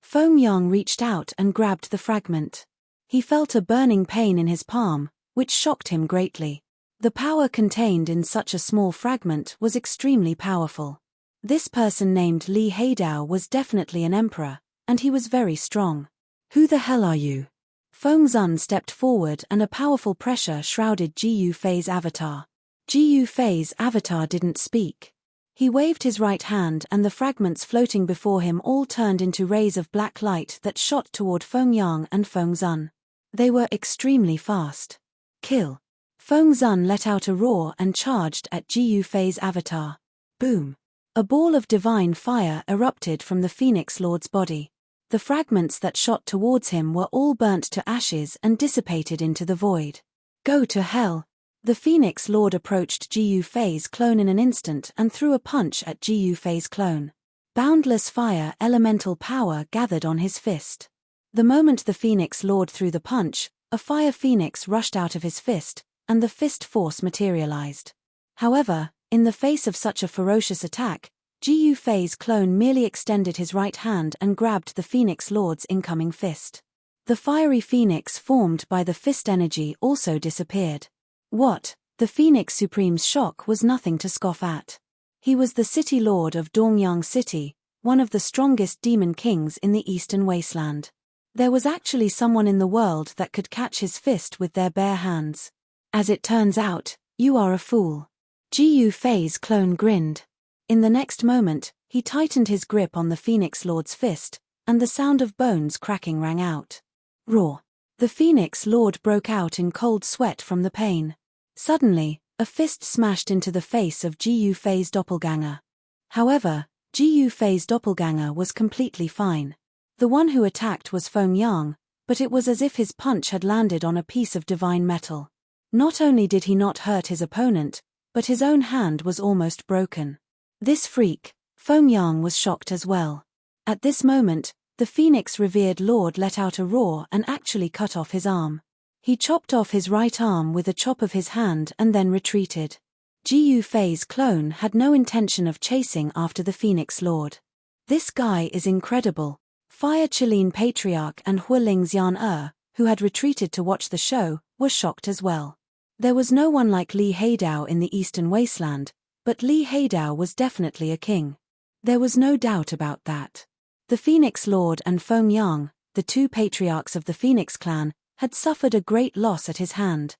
Feng Yang reached out and grabbed the fragment. He felt a burning pain in his palm, which shocked him greatly. The power contained in such a small fragment was extremely powerful. This person named Li Heidao was definitely an emperor, and he was very strong. "Who the hell are you?" Feng Zun stepped forward and a powerful pressure shrouded Ji Yufei's avatar. Ji Yufei's avatar didn't speak. He waved his right hand and the fragments floating before him all turned into rays of black light that shot toward Feng Yang and Feng Zun. They were extremely fast. "Kill!" Feng Zun let out a roar and charged at Ji Yufei's avatar. Boom! A ball of divine fire erupted from the Phoenix Lord's body. The fragments that shot towards him were all burnt to ashes and dissipated into the void. "Go to hell!" The Phoenix Lord approached Ji Yufei's clone in an instant and threw a punch at Ji Yufei's clone. Boundless fire elemental power gathered on his fist. The moment the Phoenix Lord threw the punch, a fire phoenix rushed out of his fist, and the fist force materialized. However, in the face of such a ferocious attack, Ji Yufei's clone merely extended his right hand and grabbed the Phoenix Lord's incoming fist. The fiery phoenix formed by the fist energy also disappeared. What? The Phoenix Supreme's shock was nothing to scoff at. He was the city lord of Dongyang City, one of the strongest demon kings in the Eastern Wasteland. There was actually someone in the world that could catch his fist with their bare hands. "As it turns out, you are a fool." Ji Yufei's clone grinned. In the next moment, he tightened his grip on the Phoenix Lord's fist, and the sound of bones cracking rang out. Roar! The Phoenix Lord broke out in cold sweat from the pain. Suddenly, a fist smashed into the face of Ji Yufei's doppelganger. However, Ji Yufei's doppelganger was completely fine. The one who attacked was Feng Yang, but it was as if his punch had landed on a piece of divine metal. Not only did he not hurt his opponent, but his own hand was almost broken. This freak, Feng Yang, was shocked as well. At this moment, the Phoenix revered Lord let out a roar and actually cut off his arm. He chopped off his right arm with a chop of his hand and then retreated. Ji Yufei's clone had no intention of chasing after the Phoenix Lord. "This guy is incredible." Fire Chilean Patriarch and Huiling Xian, who had retreated to watch the show, were shocked as well. There was no one like Li Heidao in the Eastern Wasteland, but Li Heidao was definitely a king. There was no doubt about that. The Phoenix Lord and Feng Yang, the two patriarchs of the Phoenix clan, had suffered a great loss at his hand.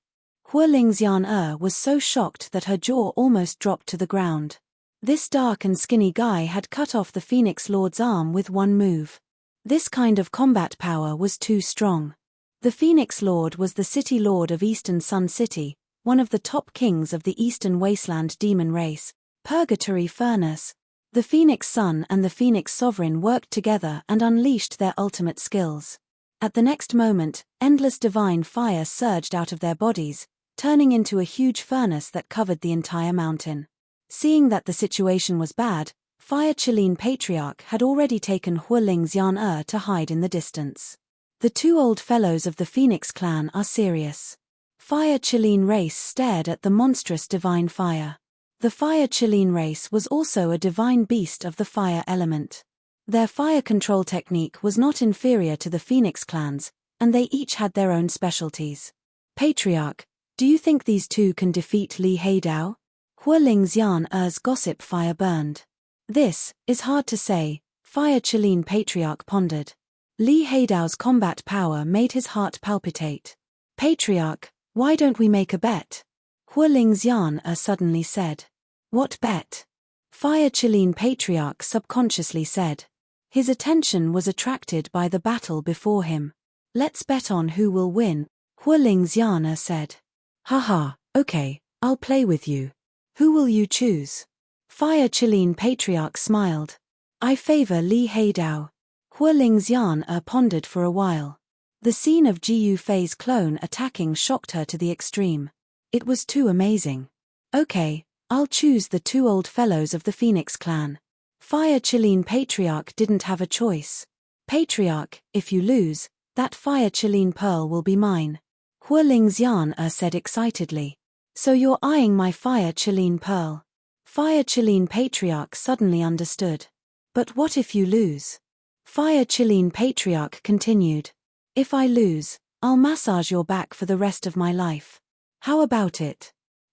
Huiling Xian was so shocked that her jaw almost dropped to the ground. This dark and skinny guy had cut off the Phoenix Lord's arm with one move. This kind of combat power was too strong. The Phoenix Lord was the city lord of Eastern Sun City, one of the top kings of the Eastern Wasteland demon race, Purgatory Furnace. The Phoenix Sun and the Phoenix Sovereign worked together and unleashed their ultimate skills. At the next moment, endless divine fire surged out of their bodies, turning into a huge furnace that covered the entire mountain. Seeing that the situation was bad, Fire Chilean Patriarch had already taken Huiling Xian to hide in the distance. The two old fellows of the Phoenix clan are serious. Fire Chilean race stared at the monstrous divine fire. The Fire Chilean race was also a divine beast of the fire element. Their fire control technique was not inferior to the Phoenix clan's, and they each had their own specialties. Patriarch, do you think these two can defeat Li Heidao? Hualing Xian gossip fire burned. This is hard to say, Fire Qilin Patriarch pondered. Li Heidao's combat power made his heart palpitate. Patriarch, why don't we make a bet? Hualing Xian suddenly said. What bet? Fire Qilin Patriarch subconsciously said. His attention was attracted by the battle before him. Let's bet on who will win, Hualing Xian said. Haha, okay, I'll play with you. Who will you choose? Fire Qilin Patriarch smiled. I favor Li Heidao. Hualing Xian pondered for a while. The scene of Jiyu Fei's clone attacking shocked her to the extreme. It was too amazing. Okay, I'll choose the two old fellows of the Phoenix clan. Fire Qilin Patriarch didn't have a choice. Patriarch, if you lose, that Fire Qilin pearl will be mine. Hualing Xian said excitedly. So you're eyeing my Fire Qilin pearl? Fire Qilin Patriarch suddenly understood. But what if you lose? Fire Qilin Patriarch continued. If I lose, I'll massage your back for the rest of my life. How about it?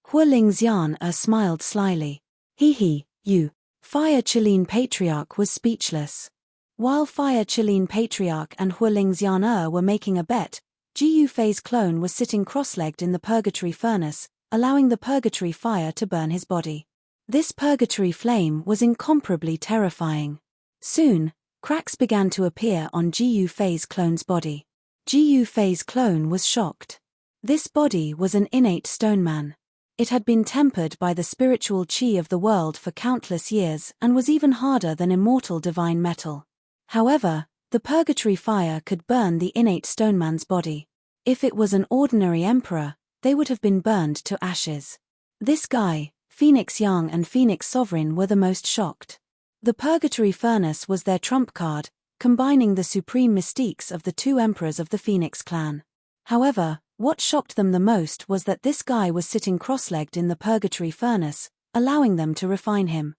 Hualing Xian smiled slyly. Hee, you. Fire Qilin Patriarch was speechless. While Fire Qilin Patriarch and Hualing Xian were making a bet, Jiyu Fei's clone was sitting cross-legged in the purgatory furnace, allowing the purgatory fire to burn his body. This purgatory flame was incomparably terrifying. Soon, cracks began to appear on Jiyu Fei's clone's body. Jiyu Fei's clone was shocked. This body was an innate stone man. It had been tempered by the spiritual qi of the world for countless years and was even harder than immortal divine metal. However, the purgatory fire could burn the innate stone man's body. If it was an ordinary emperor, they would have been burned to ashes. This guy, Phoenix Young and Phoenix Sovereign, were the most shocked. The purgatory furnace was their trump card, combining the supreme mystiques of the two emperors of the Phoenix clan. However, what shocked them the most was that this guy was sitting cross-legged in the purgatory furnace, allowing them to refine him.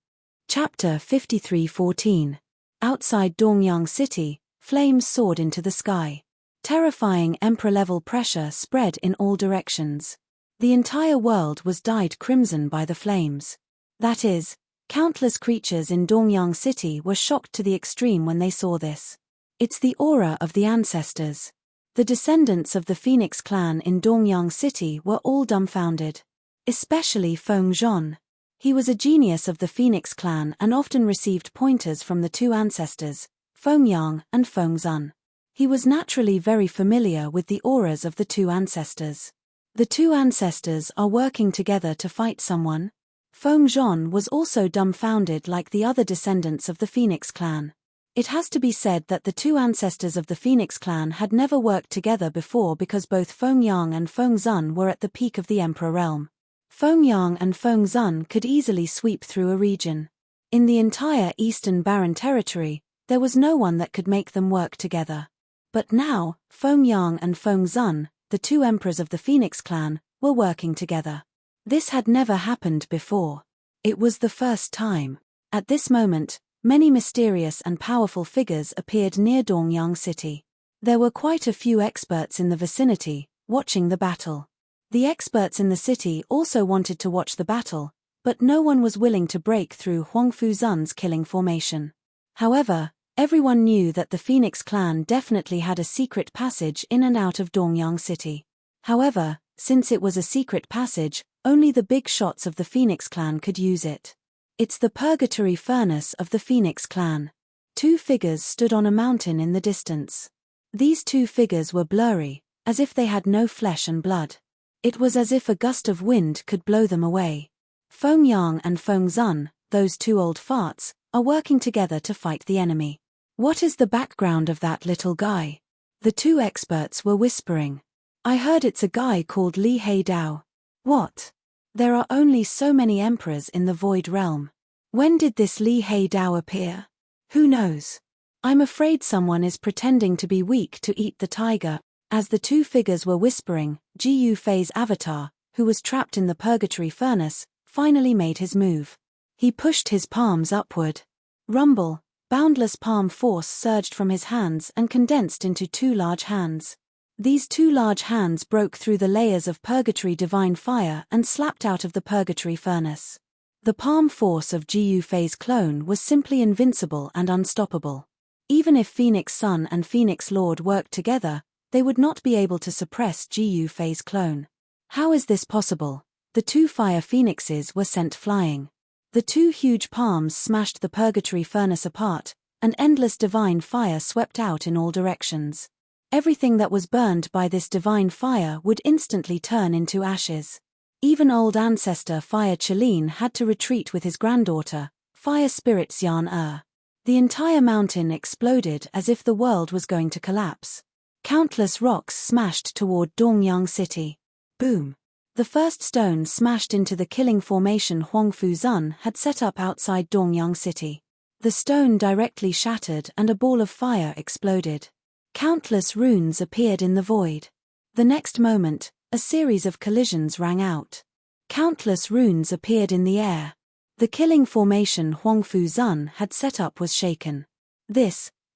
Chapter 53:14. Outside Dongyang City, flames soared into the sky. Terrifying emperor-level pressure spread in all directions. The entire world was dyed crimson by the flames. That is, countless creatures in Dongyang City were shocked to the extreme when they saw this. It's the aura of the ancestors. The descendants of the Phoenix clan in Dongyang City were all dumbfounded. Especially Feng Zhon. He was a genius of the Phoenix clan and often received pointers from the two ancestors, Feng Yang and Feng Zun. He was naturally very familiar with the auras of the two ancestors. The two ancestors are working together to fight someone. Feng Zhon was also dumbfounded like the other descendants of the Phoenix clan. It has to be said that the two ancestors of the Phoenix clan had never worked together before because both Feng Yang and Feng Zun were at the peak of the Emperor realm. Feng Yang and Feng Zun could easily sweep through a region. In the entire Eastern Barren Territory, there was no one that could make them work together. But now, Feng Yang and Feng Zun, the two emperors of the Phoenix clan, were working together. This had never happened before. It was the first time. At this moment, many mysterious and powerful figures appeared near Dongyang City. There were quite a few experts in the vicinity, watching the battle. The experts in the city also wanted to watch the battle, but no one was willing to break through Huangfu Zun's killing formation. However, everyone knew that the Phoenix clan definitely had a secret passage in and out of Dongyang City. However, since it was a secret passage, only the big shots of the Phoenix clan could use it. It's the purgatory furnace of the Phoenix clan. Two figures stood on a mountain in the distance. These two figures were blurry, as if they had no flesh and blood. It was as if a gust of wind could blow them away. Feng Yang and Feng Zun, those two old farts, are working together to fight the enemy. What is the background of that little guy? The two experts were whispering. I heard it's a guy called Li Heidao. What? There are only so many emperors in the Void Realm. When did this Li Heidao appear? Who knows? I'm afraid someone is pretending to be weak to eat the tiger. As the two figures were whispering, Jiyu Fei's avatar, who was trapped in the purgatory furnace, finally made his move. He pushed his palms upward. Rumble, boundless palm force surged from his hands and condensed into two large hands. These two large hands broke through the layers of purgatory divine fire and slapped out of the purgatory furnace. The palm force of Ji Yufei's clone was simply invincible and unstoppable. Even if Phoenix Sun and Phoenix Lord worked together, they would not be able to suppress Ji Yufei's clone. How is this possible? The two fire phoenixes were sent flying. The two huge palms smashed the purgatory furnace apart, and endless divine fire swept out in all directions. Everything that was burned by this divine fire would instantly turn into ashes. Even old ancestor Fire Qilin had to retreat with his granddaughter, Fire Spirit Xian. The entire mountain exploded as if the world was going to collapse. Countless rocks smashed toward Dongyang City. Boom! The first stone smashed into the killing formation Huangfu Zun had set up outside Dongyang City. The stone directly shattered and a ball of fire exploded. Countless runes appeared in the void. The next moment, a series of collisions rang out. Countless runes appeared in the air. The killing formation Huangfu Zun had set up was shaken.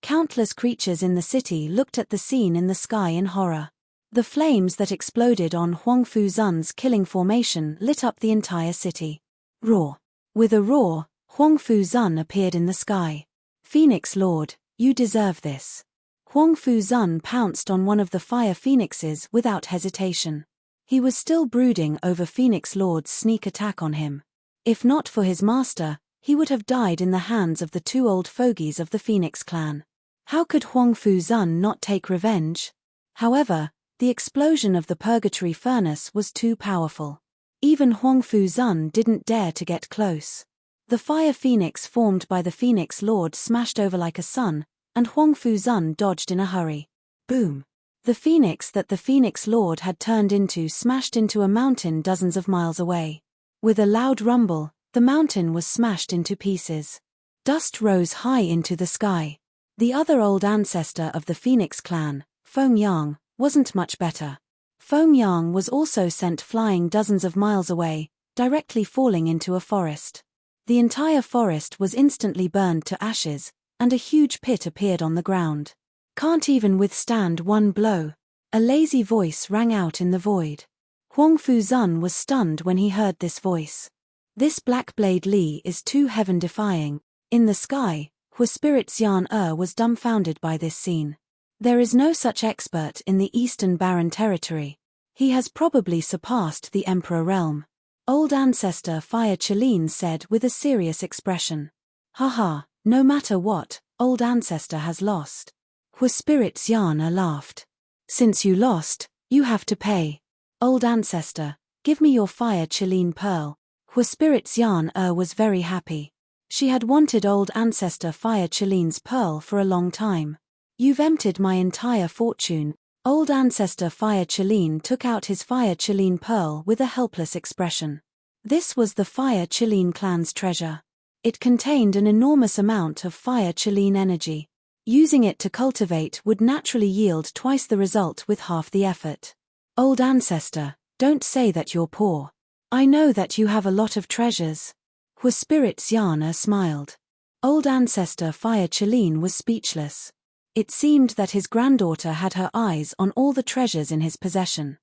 Countless creatures in the city looked at the scene in the sky in horror. The flames that exploded on Huangfu Zun's killing formation lit up the entire city. Roar! With a roar, Huangfu Zun appeared in the sky. Phoenix Lord, you deserve this. Huangfu Zun pounced on one of the fire phoenixes without hesitation. He was still brooding over Phoenix Lord's sneak attack on him. If not for his master, he would have died in the hands of the two old fogies of the Phoenix clan. How could Huangfu Zun not take revenge? However, the explosion of the purgatory furnace was too powerful. Even Huangfu Zun didn't dare to get close. The fire phoenix formed by the Phoenix Lord smashed over like a sun, and Huangfu Zun dodged in a hurry. Boom! The phoenix that the Phoenix Lord had turned into smashed into a mountain dozens of miles away. With a loud rumble, the mountain was smashed into pieces. Dust rose high into the sky. The other old ancestor of the Phoenix clan, Feng Yang, wasn't much better. Feng Yang was also sent flying dozens of miles away, directly falling into a forest. The entire forest was instantly burned to ashes, and a huge pit appeared on the ground. Can't even withstand one blow. A lazy voice rang out in the void. Huangfu Zun was stunned when he heard this voice. This Black Blade Li is too heaven-defying. In the sky, Hu Spirit Xian was dumbfounded by this scene. There is no such expert in the Eastern Barren Territory. He has probably surpassed the Emperor realm. Old ancestor Fire Qilin said with a serious expression. Haha, no matter what, old ancestor has lost. Hu Spirit Xian laughed. Since you lost, you have to pay. Old ancestor, give me your Fire Qilin pearl. Hu Spirit Xian was very happy. She had wanted old ancestor Fire Qilin's pearl for a long time. You've emptied my entire fortune. Old ancestor Fire Qilin took out his Fire Qilin pearl with a helpless expression. This was the Fire Qilin clan's treasure. It contained an enormous amount of Fire Qilin energy. Using it to cultivate would naturally yield twice the result with half the effort. Old ancestor, don't say that you're poor. I know that you have a lot of treasures. Hu Spirit Xian smiled. Old ancestor Fire Qilin was speechless. It seemed that his granddaughter had her eyes on all the treasures in his possession.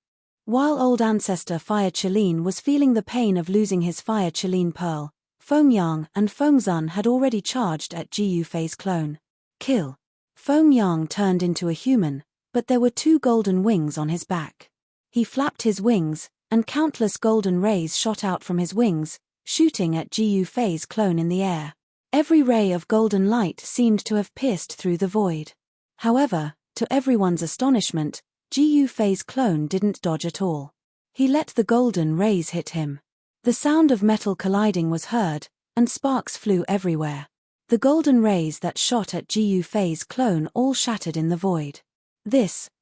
While old ancestor Fire Qilin was feeling the pain of losing his Fire Qilin pearl, Feng Yang and Feng Zun had already charged at Ji Yufei's clone. Kill. Feng Yang turned into a human, but there were two golden wings on his back. He flapped his wings, and countless golden rays shot out from his wings, shooting at Ji Yufei's clone in the air. Every ray of golden light seemed to have pierced through the void. However, to everyone's astonishment, Ji Yufei's clone didn't dodge at all. He let the golden rays hit him. The sound of metal colliding was heard, and sparks flew everywhere. The golden rays that shot at Ji Yufei's clone all shattered in the void.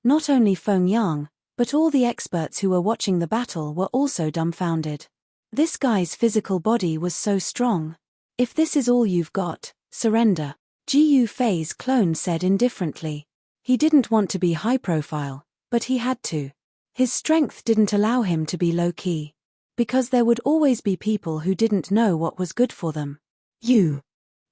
Not only Feng Yang, but all the experts who were watching the battle were also dumbfounded. This guy's physical body was so strong. If this is all you've got, surrender. Ji Yufei's clone said indifferently. He didn't want to be high profile, but he had to. His strength didn't allow him to be low-key. Because there would always be people who didn't know what was good for them.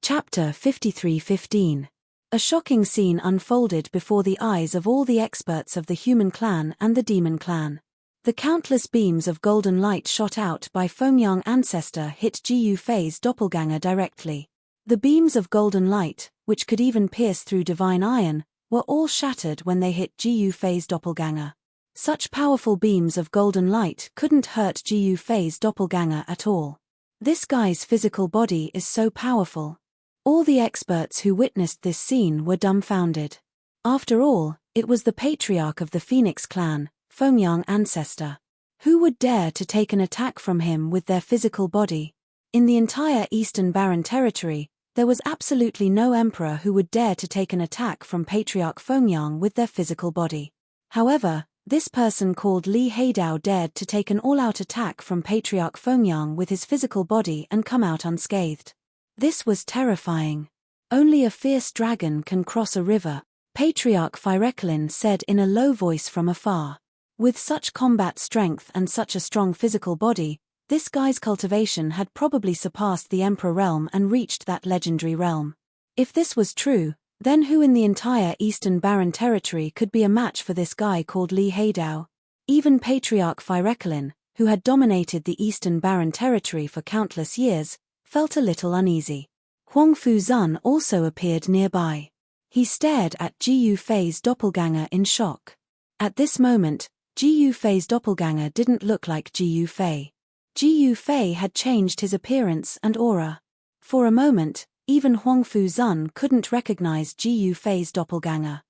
Chapter 53:15. A shocking scene unfolded before the eyes of all the experts of the human clan and the demon clan. The countless beams of golden light shot out by Fengyang ancestor hit Ji Yufei's doppelganger directly. The beams of golden light, which could even pierce through divine iron, were all shattered when they hit Ji Yufei's doppelganger. Such powerful beams of golden light couldn't hurt Ji Yufei's doppelganger at all. This guy's physical body is so powerful. All the experts who witnessed this scene were dumbfounded. After all, it was the patriarch of the Phoenix clan, Fengyang ancestor. Who would dare to take an attack from him with their physical body? In the entire Eastern Barren territory, there was absolutely no emperor who would dare to take an attack from Patriarch Fengyang with their physical body. However, this person called Li Heidao dared to take an all-out attack from Patriarch Fengyang with his physical body and come out unscathed. This was terrifying. Only a fierce dragon can cross a river, Patriarch Fireklin said in a low voice from afar. With such combat strength and such a strong physical body, this guy's cultivation had probably surpassed the Emperor realm and reached that legendary realm. If this was true, then who in the entire Eastern Barren territory could be a match for this guy called Li Heidao? Even Patriarch Fireklin, who had dominated the Eastern Barren territory for countless years, felt a little uneasy. Huang Fuzun also appeared nearby. He stared at Ji Yufei's doppelganger in shock. At this moment, Ji Yufei's doppelganger didn't look like Ji Yufei. Ji Yufei had changed his appearance and aura. For a moment, even Huang Fuzun couldn't recognize Ji Yufei's doppelganger.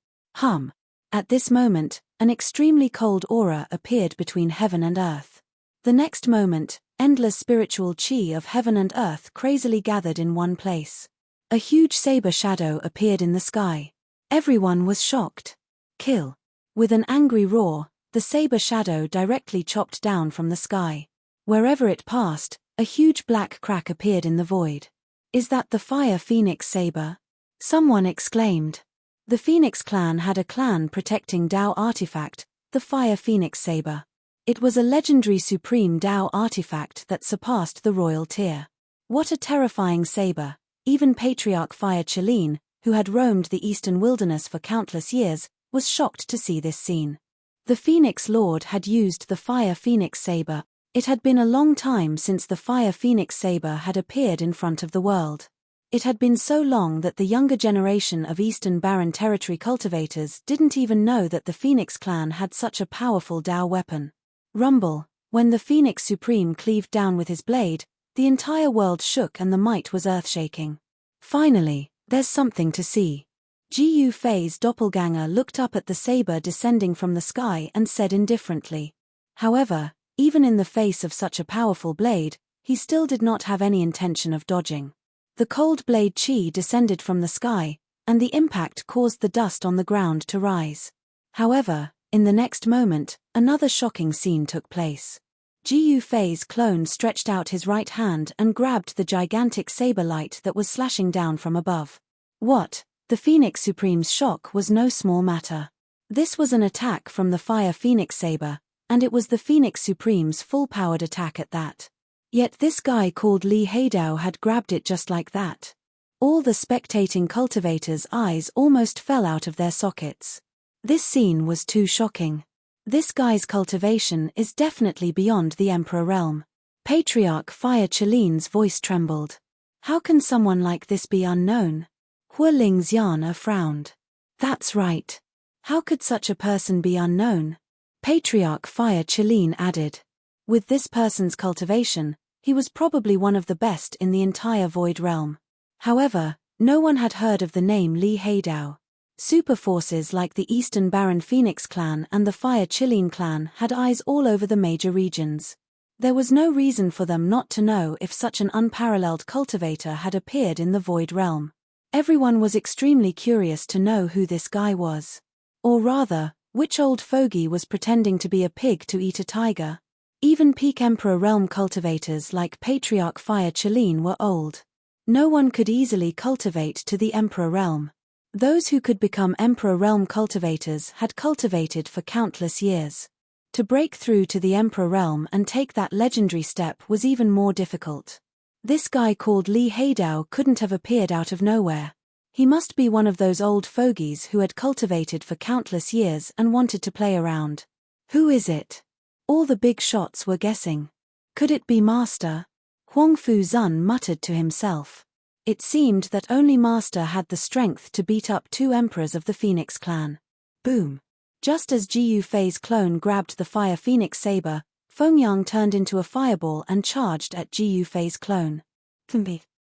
At this moment, an extremely cold aura appeared between heaven and earth. The next moment, endless spiritual chi of heaven and earth crazily gathered in one place. A huge saber shadow appeared in the sky. Everyone was shocked. Kill. With an angry roar, the saber shadow directly chopped down from the sky. Wherever it passed, a huge black crack appeared in the void. Is that the Fire Phoenix saber? Someone exclaimed. The Phoenix clan had a clan protecting Dao artifact, the Fire Phoenix saber. It was a legendary supreme Dao artifact that surpassed the royal tier. What a terrifying saber! Even Patriarch Fire Chelin, who had roamed the eastern wilderness for countless years, was shocked to see this scene. The Phoenix Lord had used the Fire Phoenix saber. It had been a long time since the Fire Phoenix saber had appeared in front of the world. It had been so long that the younger generation of Eastern Barren territory cultivators didn't even know that the Phoenix clan had such a powerful Dao weapon. Rumble. When the Phoenix Supreme cleaved down with his blade, the entire world shook and the might was earth-shaking. Finally, there's something to see. Ji Yufei's doppelganger looked up at the saber descending from the sky and said indifferently. However, even in the face of such a powerful blade, he still did not have any intention of dodging. The cold blade chi descended from the sky, and the impact caused the dust on the ground to rise. However, in the next moment, another shocking scene took place. Ji Yufei's clone stretched out his right hand and grabbed the gigantic saber light that was slashing down from above. What? The Phoenix Supreme's shock was no small matter. This was an attack from the Fire Phoenix saber, and it was the Phoenix Supreme's full-powered attack at that. Yet this guy called Li Heidao had grabbed it just like that. All the spectating cultivators' eyes almost fell out of their sockets. This scene was too shocking. This guy's cultivation is definitely beyond the Emperor realm. Patriarch Fire Chelin's voice trembled. How can someone like this be unknown? Hualing Xiana frowned. That's right. How could such a person be unknown? Patriarch Fire Chelin added. With this person's cultivation, he was probably one of the best in the entire Void realm. However, no one had heard of the name Li Heidao. Super forces like the Eastern Barren Phoenix clan and the Fire Chelin clan had eyes all over the major regions. There was no reason for them not to know if such an unparalleled cultivator had appeared in the Void realm. Everyone was extremely curious to know who this guy was. Or rather, which old fogey was pretending to be a pig to eat a tiger? Even peak Emperor realm cultivators like Patriarch Fire Chelin were old. No one could easily cultivate to the Emperor realm. Those who could become Emperor realm cultivators had cultivated for countless years. To break through to the Emperor realm and take that legendary step was even more difficult. This guy called Li Heidao couldn't have appeared out of nowhere. He must be one of those old fogies who had cultivated for countless years and wanted to play around. Who is it? All the big shots were guessing. Could it be Master? Huang Fu Zun muttered to himself. It seemed that only Master had the strength to beat up 2 emperors of the Phoenix clan. Boom! Just as Ji Yufei's clone grabbed the Fire Phoenix saber, Feng Yang turned into a fireball and charged at Ji Yufei's clone.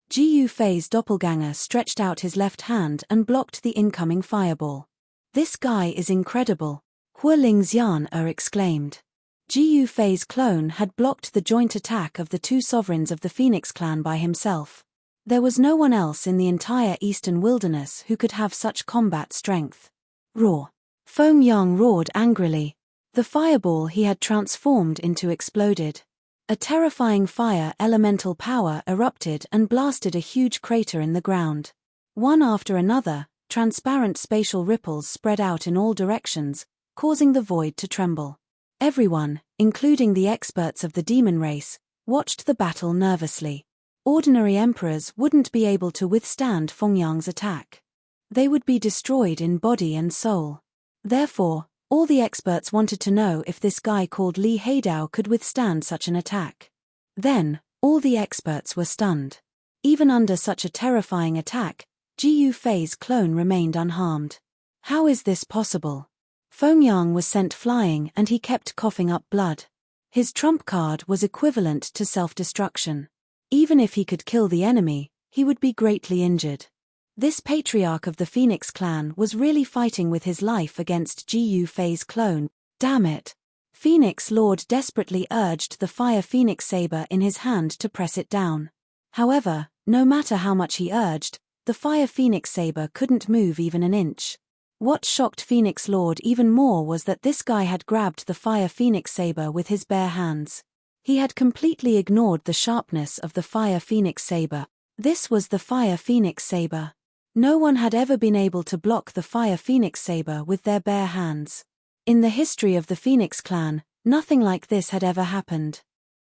Ji Yufei's doppelganger stretched out his left hand and blocked the incoming fireball. This guy is incredible, Hua Lingxian exclaimed. Ji Yufei's clone had blocked the joint attack of the 2 sovereigns of the Phoenix clan by himself. There was no one else in the entire eastern wilderness who could have such combat strength. Roar! Feng Yang roared angrily. The fireball he had transformed into exploded. A terrifying fire elemental power erupted and blasted a huge crater in the ground. One after another, transparent spatial ripples spread out in all directions, causing the void to tremble. Everyone, including the experts of the demon race, watched the battle nervously. Ordinary emperors wouldn't be able to withstand Feng Yang's attack. They would be destroyed in body and soul. Therefore, all the experts wanted to know if this guy called Li Heidao could withstand such an attack. Then, all the experts were stunned. Even under such a terrifying attack, Ji Yufei's clone remained unharmed. How is this possible? Feng Yang was sent flying and he kept coughing up blood. His trump card was equivalent to self-destruction. Even if he could kill the enemy, he would be greatly injured. This patriarch of the Phoenix clan was really fighting with his life against Ji Yufei's clone. Damn it! Phoenix Lord desperately urged the Fire Phoenix saber in his hand to press it down. However, no matter how much he urged, the Fire Phoenix saber couldn't move even an inch. What shocked Phoenix Lord even more was that this guy had grabbed the Fire Phoenix saber with his bare hands. He had completely ignored the sharpness of the Fire Phoenix saber. This was the Fire Phoenix saber. No one had ever been able to block the Fire Phoenix saber with their bare hands. In the history of the Phoenix clan, nothing like this had ever happened.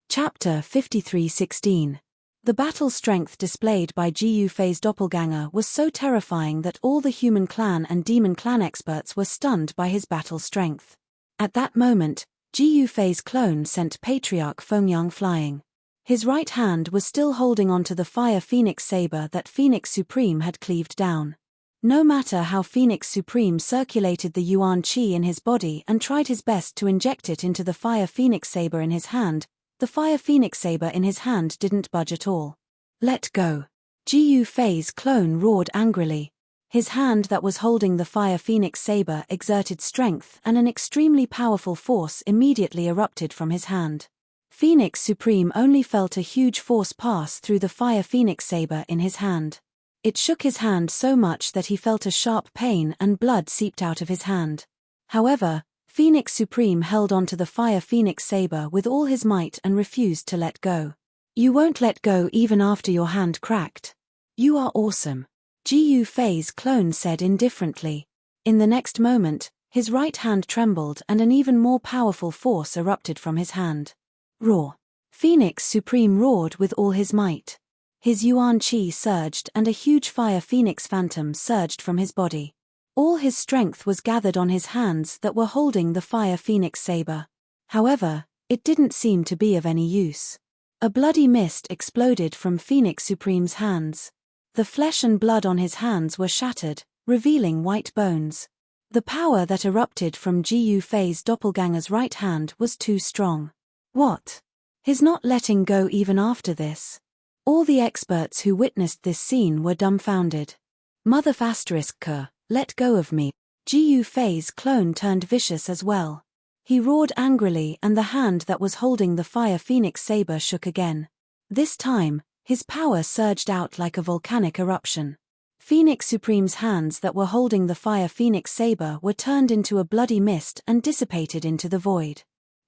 Chapter 53:16. The battle strength displayed by Ji Yufei's doppelganger was so terrifying that all the human clan and demon clan experts were stunned by his battle strength. At that moment, Ji Yufei's clone sent Patriarch Feng Yang flying. His right hand was still holding onto the Fire Phoenix saber that Phoenix Supreme had cleaved down. No matter how Phoenix Supreme circulated the Yuan Qi in his body and tried his best to inject it into the Fire Phoenix saber in his hand, the Fire Phoenix saber in his hand didn't budge at all. Let go! Ji Yufei's clone roared angrily. His hand that was holding the Fire Phoenix saber exerted strength and an extremely powerful force immediately erupted from his hand. Phoenix Supreme only felt a huge force pass through the Fire Phoenix saber in his hand. It shook his hand so much that he felt a sharp pain and blood seeped out of his hand. However, Phoenix Supreme held onto the Fire Phoenix saber with all his might and refused to let go. You won't let go even after your hand cracked. You are awesome, Ji Yufei's clone said indifferently. In the next moment, his right hand trembled and an even more powerful force erupted from his hand. Roar! Phoenix Supreme roared with all his might. His Yuan Qi surged and a huge Fire Phoenix phantom surged from his body. All his strength was gathered on his hands that were holding the Fire Phoenix saber. However, it didn't seem to be of any use. A bloody mist exploded from Phoenix Supreme's hands. The flesh and blood on his hands were shattered, revealing white bones. The power that erupted from Ji Yufei's doppelganger's right hand was too strong. What? His not letting go even after this? All the experts who witnessed this scene were dumbfounded. Mother **, let go of me. Ji Yufei's clone turned vicious as well. He roared angrily and the hand that was holding the Fire Phoenix saber shook again. This time, his power surged out like a volcanic eruption. Phoenix Supreme's hands that were holding the Fire Phoenix saber were turned into a bloody mist and dissipated into the void.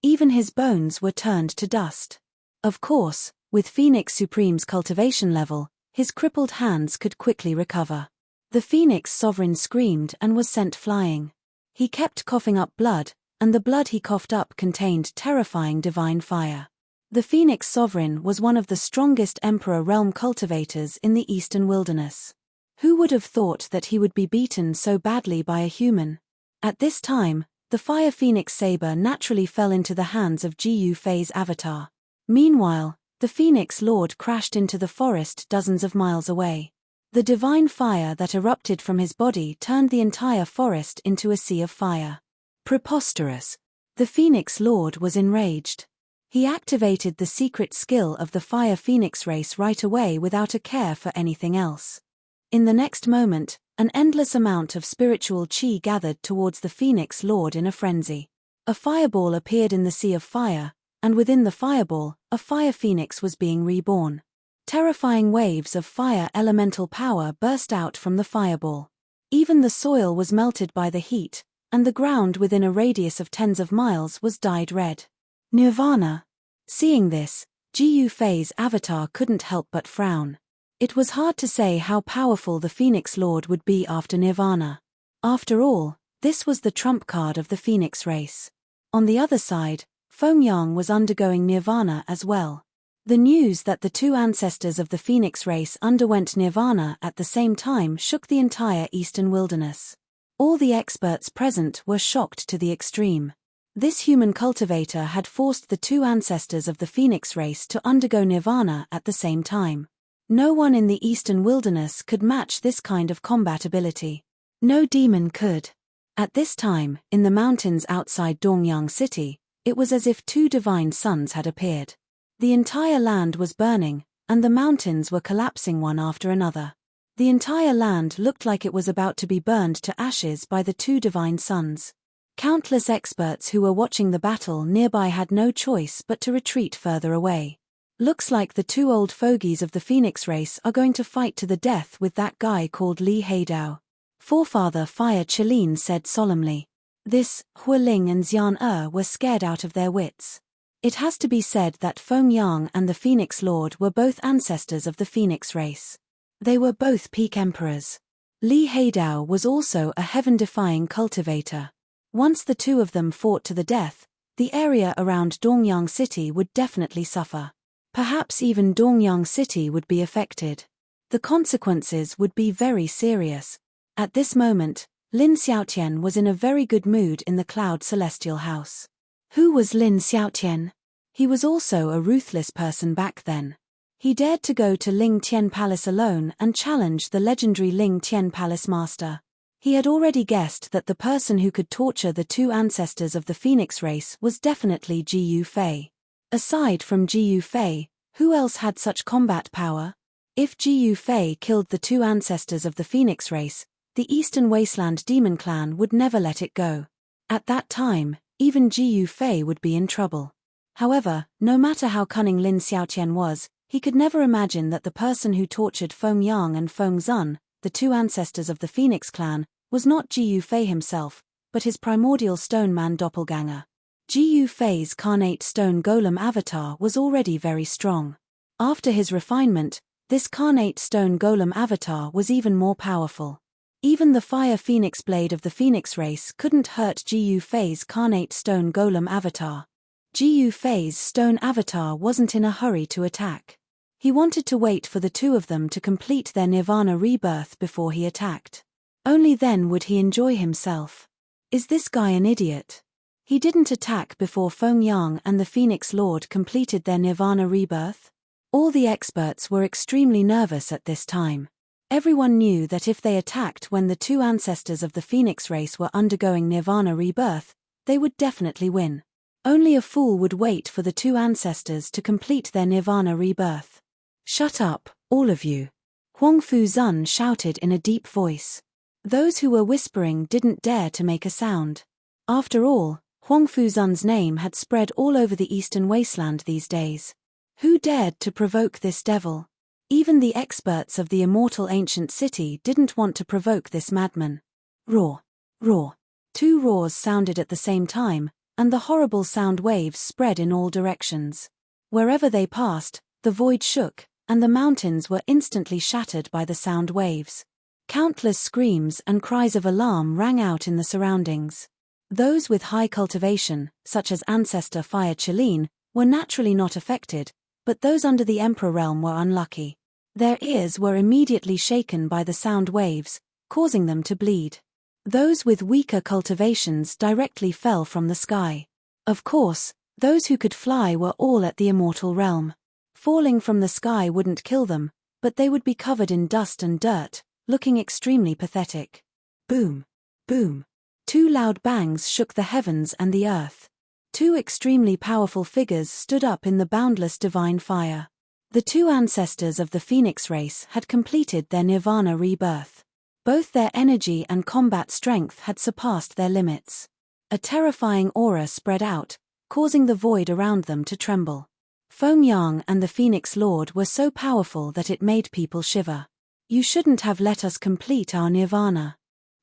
Even his bones were turned to dust. Of course, with Phoenix Supreme's cultivation level, his crippled hands could quickly recover. The Phoenix Sovereign screamed and was sent flying. He kept coughing up blood, and the blood he coughed up contained terrifying divine fire. The Phoenix Sovereign was one of the strongest Emperor realm cultivators in the Eastern Wilderness. Who would have thought that he would be beaten so badly by a human? At this time, the Fire Phoenix saber naturally fell into the hands of Jiyu Fei's avatar. Meanwhile, the Phoenix Lord crashed into the forest dozens of miles away. The divine fire that erupted from his body turned the entire forest into a sea of fire. Preposterous. The Phoenix Lord was enraged. He activated the secret skill of the Fire Phoenix race right away without a care for anything else. In the next moment, an endless amount of spiritual chi gathered towards the Phoenix Lord in a frenzy. A fireball appeared in the sea of fire, and within the fireball, a fire phoenix was being reborn. Terrifying waves of fire elemental power burst out from the fireball. Even the soil was melted by the heat, and the ground within a radius of tens of miles was dyed red. Nirvana. Seeing this, Jiyu Fei's avatar couldn't help but frown. It was hard to say how powerful the Phoenix Lord would be after Nirvana. After all, this was the trump card of the Phoenix race. On the other side, Feng Yang was undergoing Nirvana as well. The news that the two ancestors of the Phoenix race underwent Nirvana at the same time shook the entire eastern wilderness. All the experts present were shocked to the extreme. This human cultivator had forced the two ancestors of the Phoenix race to undergo Nirvana at the same time. No one in the eastern wilderness could match this kind of combat ability. No demon could. At this time, in the mountains outside Dongyang City, it was as if two divine suns had appeared. The entire land was burning, and the mountains were collapsing one after another. The entire land looked like it was about to be burned to ashes by the two divine suns. Countless experts who were watching the battle nearby had no choice but to retreat further away. Looks like the two old fogies of the Phoenix race are going to fight to the death with that guy called Li Heidao. Forefather Fire Qilin said solemnly. This, Hua Ling and Xian were scared out of their wits. It has to be said that Feng Yang and the Phoenix Lord were both ancestors of the Phoenix race. They were both peak emperors. Li Heidao was also a heaven-defying cultivator. Once the two of them fought to the death, the area around Dongyang City would definitely suffer. Perhaps even Dongyang City would be affected. The consequences would be very serious. At this moment, Lin Xiaotian was in a very good mood in the Cloud Celestial House. Who was Lin Xiaotian? He was also a ruthless person back then. He dared to go to Ling Tian Palace alone and challenge the legendary Ling Tian Palace Master. He had already guessed that the person who could torture the two ancestors of the Phoenix race was definitely Jiyu Fei. Aside from Jiyu Fei, who else had such combat power? If Jiyu Fei killed the two ancestors of the Phoenix race, the Eastern Wasteland Demon Clan would never let it go. At that time, even Jiyu Fei would be in trouble. However, no matter how cunning Lin Xiaotian was, he could never imagine that the person who tortured Feng Yang and Feng Zun, the two ancestors of the Phoenix clan, was not Jiyu Fei himself, but his primordial stone man doppelganger. Jiyu Fei's carnate stone golem avatar was already very strong. After his refinement, this carnate stone golem avatar was even more powerful. Even the Fire Phoenix blade of the Phoenix race couldn't hurt Jiyu Fei's carnate stone golem avatar. Jiyu Fei's stone avatar wasn't in a hurry to attack. He wanted to wait for the two of them to complete their Nirvana rebirth before he attacked. Only then would he enjoy himself. Is this guy an idiot? He didn't attack before Feng Yang and the Phoenix Lord completed their Nirvana rebirth. All the experts were extremely nervous at this time. Everyone knew that if they attacked when the two ancestors of the Phoenix race were undergoing Nirvana rebirth, they would definitely win. Only a fool would wait for the two ancestors to complete their Nirvana rebirth. Shut up, all of you. Huangfu Zun shouted in a deep voice. Those who were whispering didn't dare to make a sound. After all, Huangfu Zun's name had spread all over the Eastern Wasteland these days. Who dared to provoke this devil? Even the experts of the immortal ancient city didn't want to provoke this madman. Roar! Roar! Two roars sounded at the same time, and the horrible sound waves spread in all directions. Wherever they passed, the void shook, and the mountains were instantly shattered by the sound waves. Countless screams and cries of alarm rang out in the surroundings. Those with high cultivation, such as Ancestor Fire Qilin, were naturally not affected, but those under the Emperor realm were unlucky. Their ears were immediately shaken by the sound waves, causing them to bleed. Those with weaker cultivations directly fell from the sky. Of course, those who could fly were all at the immortal realm. Falling from the sky wouldn't kill them, but they would be covered in dust and dirt, looking extremely pathetic. Boom! Boom! Two loud bangs shook the heavens and the earth. Two extremely powerful figures stood up in the boundless divine fire. The two ancestors of the Phoenix race had completed their nirvana rebirth. Both their energy and combat strength had surpassed their limits. A terrifying aura spread out, causing the void around them to tremble. Feng Yang and the Phoenix Lord were so powerful that it made people shiver. You shouldn't have let us complete our nirvana.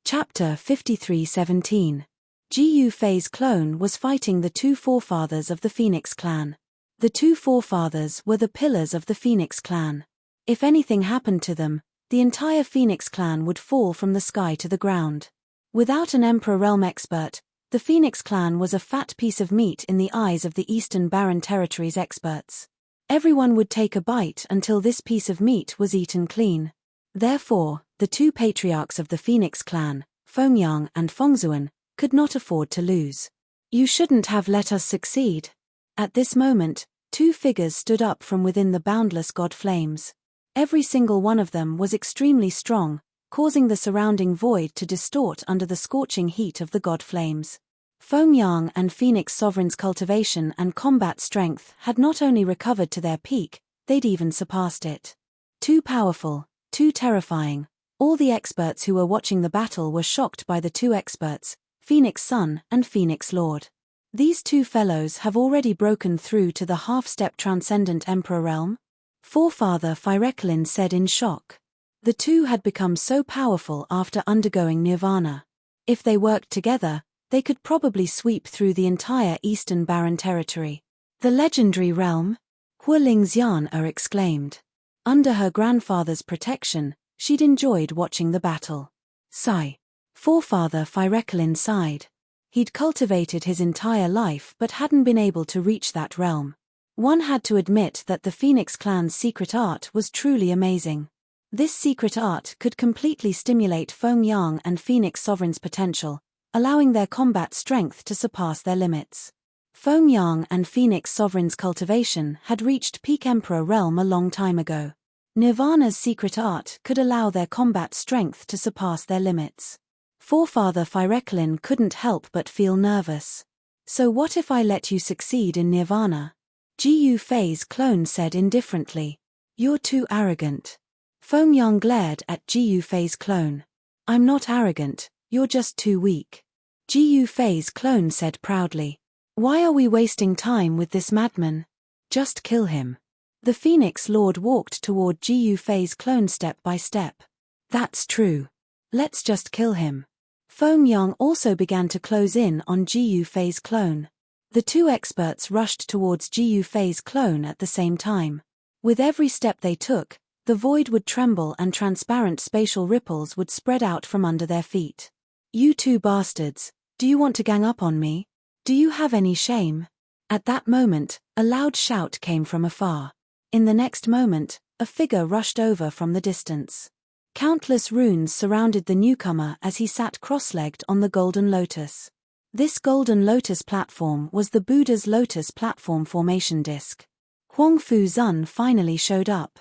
Chapter 53:17. Ji Fei's clone was fighting the two forefathers of the Phoenix clan. The two forefathers were the pillars of the Phoenix clan. If anything happened to them, the entire Phoenix clan would fall from the sky to the ground. Without an Emperor Realm expert, the Phoenix clan was a fat piece of meat in the eyes of the Eastern Barren Territories experts. Everyone would take a bite until this piece of meat was eaten clean. Therefore, the two patriarchs of the Phoenix clan, Feng Yang and Fengzuan, could not afford to lose. You shouldn't have let us succeed. At this moment, two figures stood up from within the boundless god flames. Every single one of them was extremely strong, causing the surrounding void to distort under the scorching heat of the god flames. Feng Yang and Phoenix Sovereign's cultivation and combat strength had not only recovered to their peak, they'd even surpassed it. Too powerful, too terrifying. All the experts who were watching the battle were shocked by the two experts, Phoenix Sun and Phoenix Lord. These two fellows have already broken through to the half-step transcendent Emperor realm? Forefather Phyreklin said in shock. The two had become so powerful after undergoing nirvana. If they worked together, they could probably sweep through the entire Eastern Barren Territory. The legendary realm? Hualing Xian exclaimed. Under her grandfather's protection, she'd enjoyed watching the battle. Sigh. Forefather Phyreklin sighed. He'd cultivated his entire life but hadn't been able to reach that realm. One had to admit that the Phoenix clan's secret art was truly amazing. This secret art could completely stimulate Feng Yang and Phoenix Sovereign's potential, allowing their combat strength to surpass their limits. Feng Yang and Phoenix Sovereign's cultivation had reached peak Emperor realm a long time ago. Nirvana's secret art could allow their combat strength to surpass their limits. Forefather Phyreklin couldn't help but feel nervous. So what if I let you succeed in nirvana? Ji Fei's clone said indifferently. You're too arrogant. Feng Yang glared at Ji Fei's clone. I'm not arrogant, you're just too weak. Ji Fei's clone said proudly. Why are we wasting time with this madman? Just kill him. The Phoenix Lord walked toward Ji Fei's clone step by step. That's true. Let's just kill him. Feng Yang also began to close in on Ji Fei's clone. The two experts rushed towards Ji Fei's clone at the same time. With every step they took, the void would tremble and transparent spatial ripples would spread out from under their feet. You two bastards, do you want to gang up on me? Do you have any shame? At that moment, a loud shout came from afar. In the next moment, a figure rushed over from the distance. Countless runes surrounded the newcomer as he sat cross-legged on the Golden Lotus. This Golden Lotus platform was the Buddha's Lotus platform formation disc. Huangfu Zun finally showed up.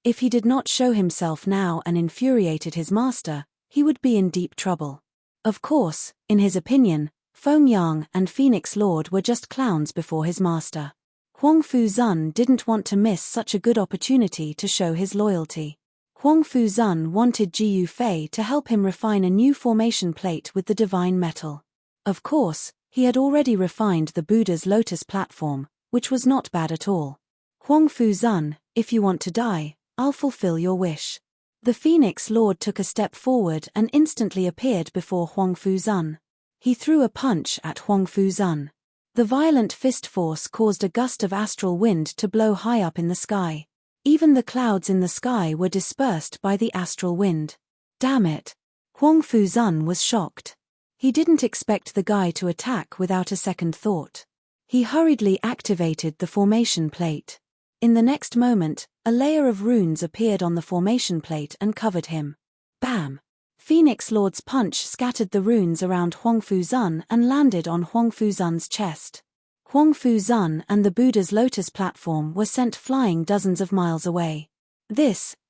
If he did not show himself now and infuriated his master, he would be in deep trouble. Of course, in his opinion, Feng Yang and Phoenix Lord were just clowns before his master. Huangfu Zun didn't want to miss such a good opportunity to show his loyalty. Huangfu Zun wanted Ji Fei to help him refine a new formation plate with the divine metal. Of course, he had already refined the Buddha's Lotus platform, which was not bad at all. Huangfu Zun, if you want to die, I'll fulfill your wish. The Phoenix Lord took a step forward and instantly appeared before Huangfu Zun. He threw a punch at Huangfu Zun. The violent fist force caused a gust of astral wind to blow high up in the sky. Even the clouds in the sky were dispersed by the astral wind. Damn it! Huangfu Zun was shocked. He didn't expect the guy to attack without a second thought. He hurriedly activated the formation plate. In the next moment, a layer of runes appeared on the formation plate and covered him. Bam! Phoenix Lord's punch scattered the runes around Huang Fuzun and landed on Huang Fuzun's chest. Huang Fuzun and the Buddha's lotus platform were sent flying dozens of miles away.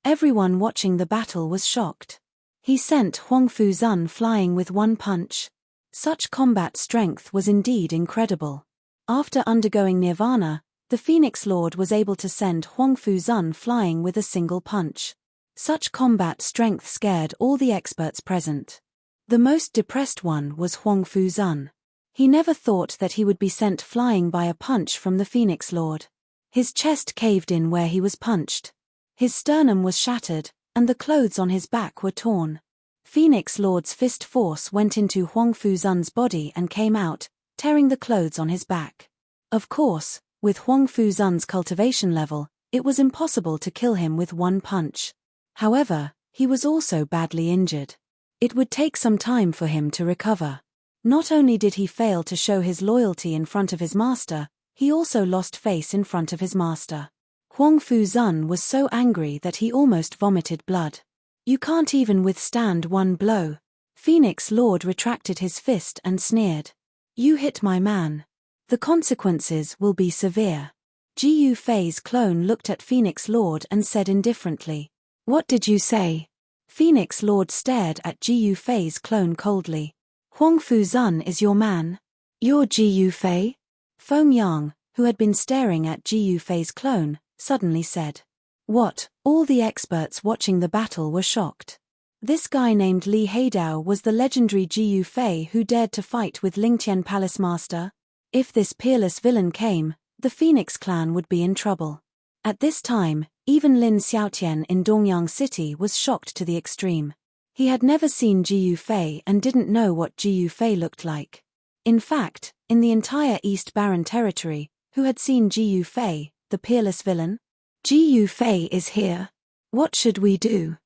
Everyone watching the battle was shocked. He sent Huang Fuzun flying with one punch. Such combat strength was indeed incredible. After undergoing nirvana, the Phoenix Lord was able to send Huang Fuzun flying with a single punch. Such combat strength scared all the experts present. The most depressed one was Huang Fuzun. He never thought that he would be sent flying by a punch from the Phoenix Lord. His chest caved in where he was punched. His sternum was shattered, and the clothes on his back were torn. Phoenix Lord's fist force went into Huang Fuzun's body and came out, tearing the clothes on his back. Of course, with Huang Fuzun's cultivation level, it was impossible to kill him with one punch. However, he was also badly injured. It would take some time for him to recover. Not only did he fail to show his loyalty in front of his master, he also lost face in front of his master. Huang Fuzun was so angry that he almost vomited blood. You can't even withstand one blow. Phoenix Lord retracted his fist and sneered. You hit my man. The consequences will be severe. Ji Yufei's clone looked at Phoenix Lord and said indifferently, What did you say? Phoenix Lord stared at Ji Yufei's clone coldly. Huang Fuzun is your man? You're Ji Yufei? Feng Yang, who had been staring at Ji Yufei's clone, suddenly said. What? All the experts watching the battle were shocked. This guy named Li Heidao was the legendary Ji Yufei who dared to fight with Lingtian Palace Master. If this peerless villain came, the Phoenix clan would be in trouble. At this time, even Lin Xiaotian in Dongyang City was shocked to the extreme. He had never seen Ji Yufei and didn't know what Ji Yufei looked like. In fact, in the entire East Baron territory, who had seen Ji Yufei, the peerless villain? Ji Yufei is here. What should we do?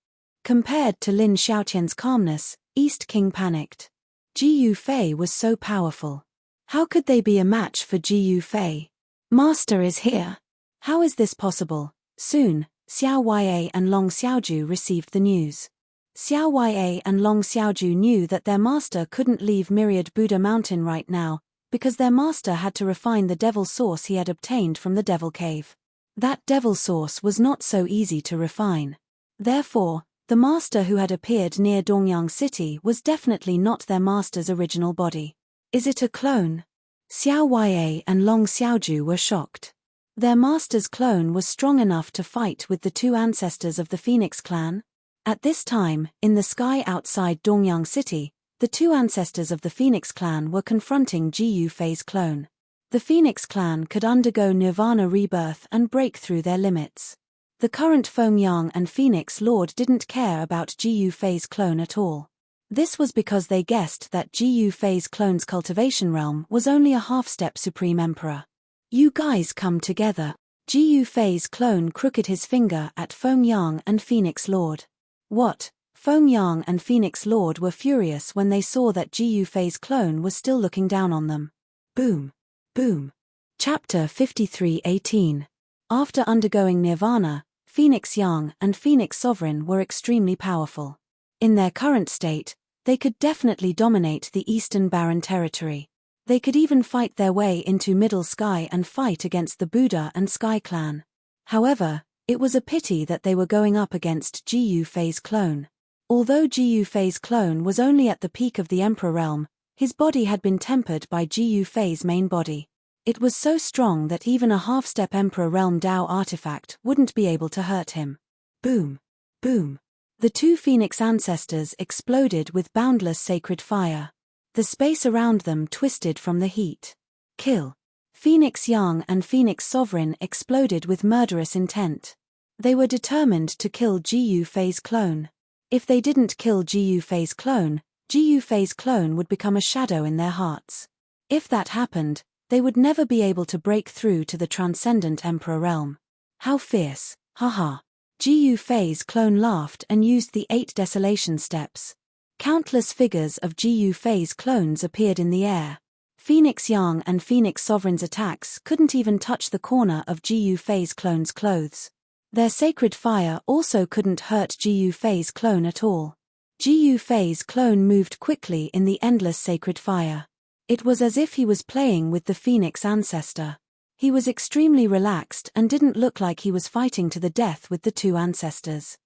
Compared to Lin Xiaotian's calmness, East King panicked. Ji Yufei was so powerful. How could they be a match for Ji Yufei? Master is here. How is this possible? Soon, Xiao Ya and Long Xiaoju received the news. Xiao Ya and Long Xiaoju knew that their master couldn't leave Myriad Buddha Mountain right now, because their master had to refine the devil source he had obtained from the devil cave. That devil source was not so easy to refine. Therefore, the master who had appeared near Dongyang City was definitely not their master's original body. Is it a clone? Xiao Ya and Long Xiaoju were shocked. Their master's clone was strong enough to fight with the two ancestors of the Phoenix clan. At this time, in the sky outside Dongyang City, the two ancestors of the Phoenix clan were confronting Ji Yufei's clone. The Phoenix clan could undergo nirvana rebirth and break through their limits. The current Feng Yang and Phoenix Lord didn't care about Ji Yufei's clone at all. This was because they guessed that Ji Yufei's clone's cultivation realm was only a half-step Supreme Emperor. You guys come together. Ji Yufei's clone crooked his finger at Feng Yang and Phoenix Lord. What? Feng Yang and Phoenix Lord were furious when they saw that Ji Yufei's clone was still looking down on them. Boom. Boom. Chapter 53:18. After undergoing nirvana, Phoenix Yang and Phoenix Sovereign were extremely powerful. In their current state, they could definitely dominate the Eastern Baron territory. They could even fight their way into Middle Sky and fight against the Buddha and Sky clan. However, it was a pity that they were going up against Ji Yufei's clone. Although Ji Yufei's clone was only at the peak of the Emperor realm, his body had been tempered by Ji Yufei's main body. It was so strong that even a half-step Emperor realm Dao artifact wouldn't be able to hurt him. Boom. Boom. The two Phoenix ancestors exploded with boundless sacred fire. The space around them twisted from the heat. Kill. Phoenix Yang and Phoenix Sovereign exploded with murderous intent. They were determined to kill Ji Yufei's clone. If they didn't kill Ji Yufei's clone, Ji Yufei's clone would become a shadow in their hearts. If that happened, they would never be able to break through to the transcendent Emperor realm. How fierce, haha. Ji Yufei's clone laughed and used the 8 desolation steps. Countless figures of Ji Yufei's clones appeared in the air. Phoenix Yang and Phoenix Sovereign's attacks couldn't even touch the corner of Ji Fei's clone's clothes. Their sacred fire also couldn't hurt Ji Fei's clone at all. Ji Fei's clone moved quickly in the endless sacred fire. It was as if he was playing with the Phoenix ancestor. He was extremely relaxed and didn't look like he was fighting to the death with the two ancestors.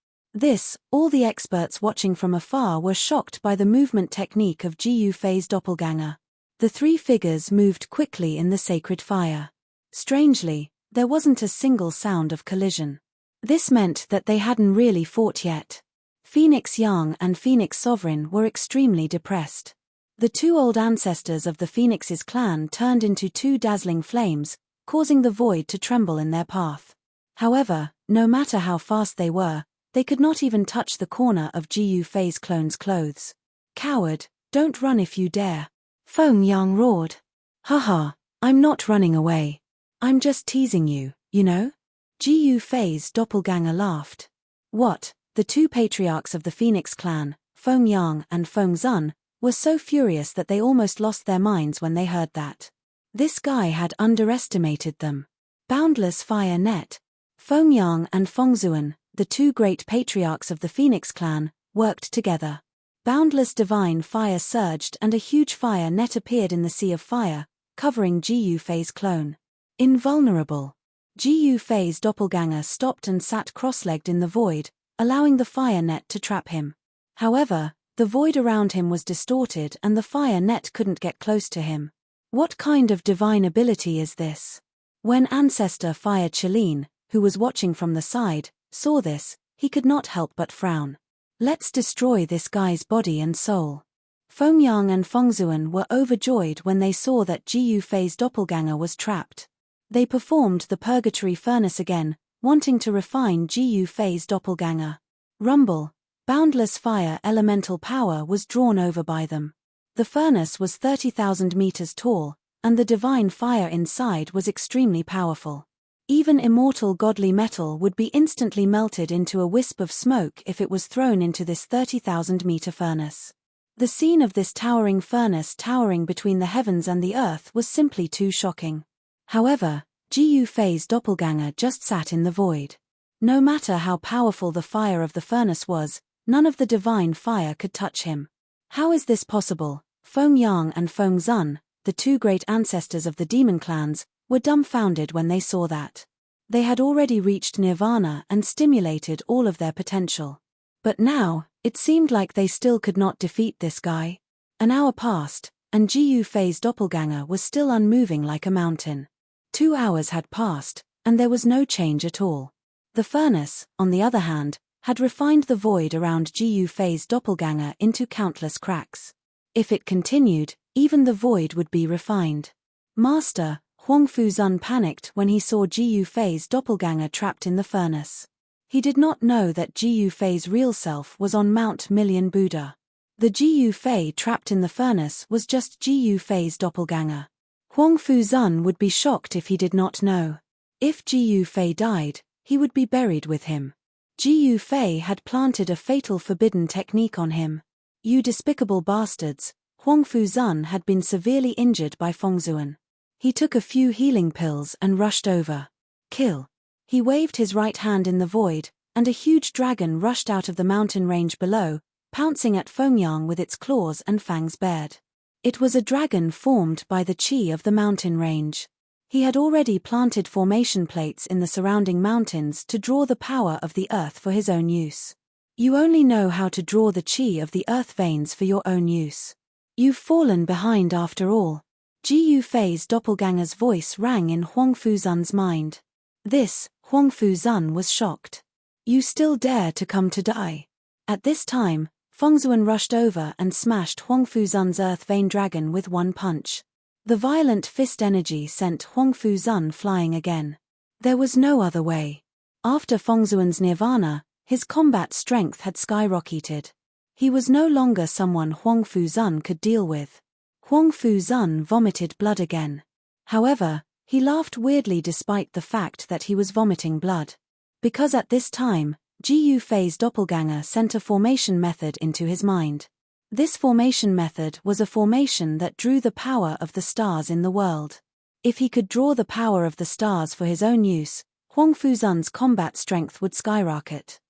All the experts watching from afar were shocked by the movement technique of Ji Fei's doppelganger. The three figures moved quickly in the sacred fire. Strangely, there wasn't a single sound of collision. This meant that they hadn't really fought yet. Phoenix Yang and Phoenix Sovereign were extremely depressed. The two old ancestors of the Phoenix's clan turned into two dazzling flames, causing the void to tremble in their path. However, no matter how fast they were, they could not even touch the corner of Ji Fei's clone's clothes. "Coward, don't run if you dare," Feng Yang roared. "Haha, I'm not running away. I'm just teasing you, you know?" Ji Fei's doppelganger laughed. What? The two patriarchs of the Phoenix clan, Feng Yang and Feng Zun, were so furious that they almost lost their minds when they heard that. This guy had underestimated them. Boundless fire net. Feng Yang and Feng Zun, the two great patriarchs of the Phoenix clan, worked together. Boundless divine fire surged and a huge fire net appeared in the sea of fire, covering Ji Fei's clone. Invulnerable. Ji Fei's doppelganger stopped and sat cross-legged in the void, allowing the fire net to trap him. However, the void around him was distorted and the fire net couldn't get close to him. What kind of divine ability is this? When Ancestor Fire Chelin, who was watching from the side, saw this, he could not help but frown. Let's destroy this guy's body and soul. Feng Yang and Feng Zun were overjoyed when they saw that Ji Fei's doppelganger was trapped. They performed the purgatory furnace again, wanting to refine Ji Fei's doppelganger. Rumble. Boundless fire elemental power was drawn over by them. The furnace was 30,000 meters tall, and the divine fire inside was extremely powerful. Even immortal godly metal would be instantly melted into a wisp of smoke if it was thrown into this 30,000-meter furnace. The scene of this towering furnace towering between the heavens and the earth was simply too shocking. However, Ji Fei's doppelganger just sat in the void. No matter how powerful the fire of the furnace was, none of the divine fire could touch him. How is this possible? Feng Yang and Feng Zun, the two great ancestors of the demon clans, were dumbfounded when they saw that. They had already reached nirvana and stimulated all of their potential. But now, it seemed like they still could not defeat this guy. An hour passed, and Ji Fei's doppelganger was still unmoving like a mountain. 2 hours had passed, and there was no change at all. The furnace, on the other hand, had refined the void around Ji Fei's doppelganger into countless cracks. If it continued, even the void would be refined. Master, Huangfu Zun panicked when he saw Ji Fei's doppelganger trapped in the furnace. He did not know that Ji Fei's real self was on Mount Million Buddha. The Ji Fei trapped in the furnace was just Ji Fei's doppelganger. Huangfu Zun would be shocked if he did not know. If Ji Fei died, he would be buried with him. Ji Fei had planted a fatal forbidden technique on him. You despicable bastards, Huangfu Zun had been severely injured by Feng Zun. He took a few healing pills and rushed over. Kill. He waved his right hand in the void, and a huge dragon rushed out of the mountain range below, pouncing at Feng Yang with its claws and fangs bared. It was a dragon formed by the qi of the mountain range. He had already planted formation plates in the surrounding mountains to draw the power of the earth for his own use. You only know how to draw the qi of the earth veins for your own use. You've fallen behind after all. Ji Fei's doppelganger's voice rang in Huangfu Zun's mind. Huangfu Zun was shocked. You still dare to come to die? At this time, Feng Zun rushed over and smashed Huangfu Zun's earth vein dragon with one punch. The violent fist energy sent Huangfu Zun flying again. There was no other way. After Feng Zun's nirvana, his combat strength had skyrocketed. He was no longer someone Huangfu Zun could deal with. Huangfu Zun vomited blood again. However, he laughed weirdly despite the fact that he was vomiting blood. Because at this time, Ji Fei's doppelganger sent a formation method into his mind. This formation method was a formation that drew the power of the stars in the world. If he could draw the power of the stars for his own use, Huang Fuzun's combat strength would skyrocket.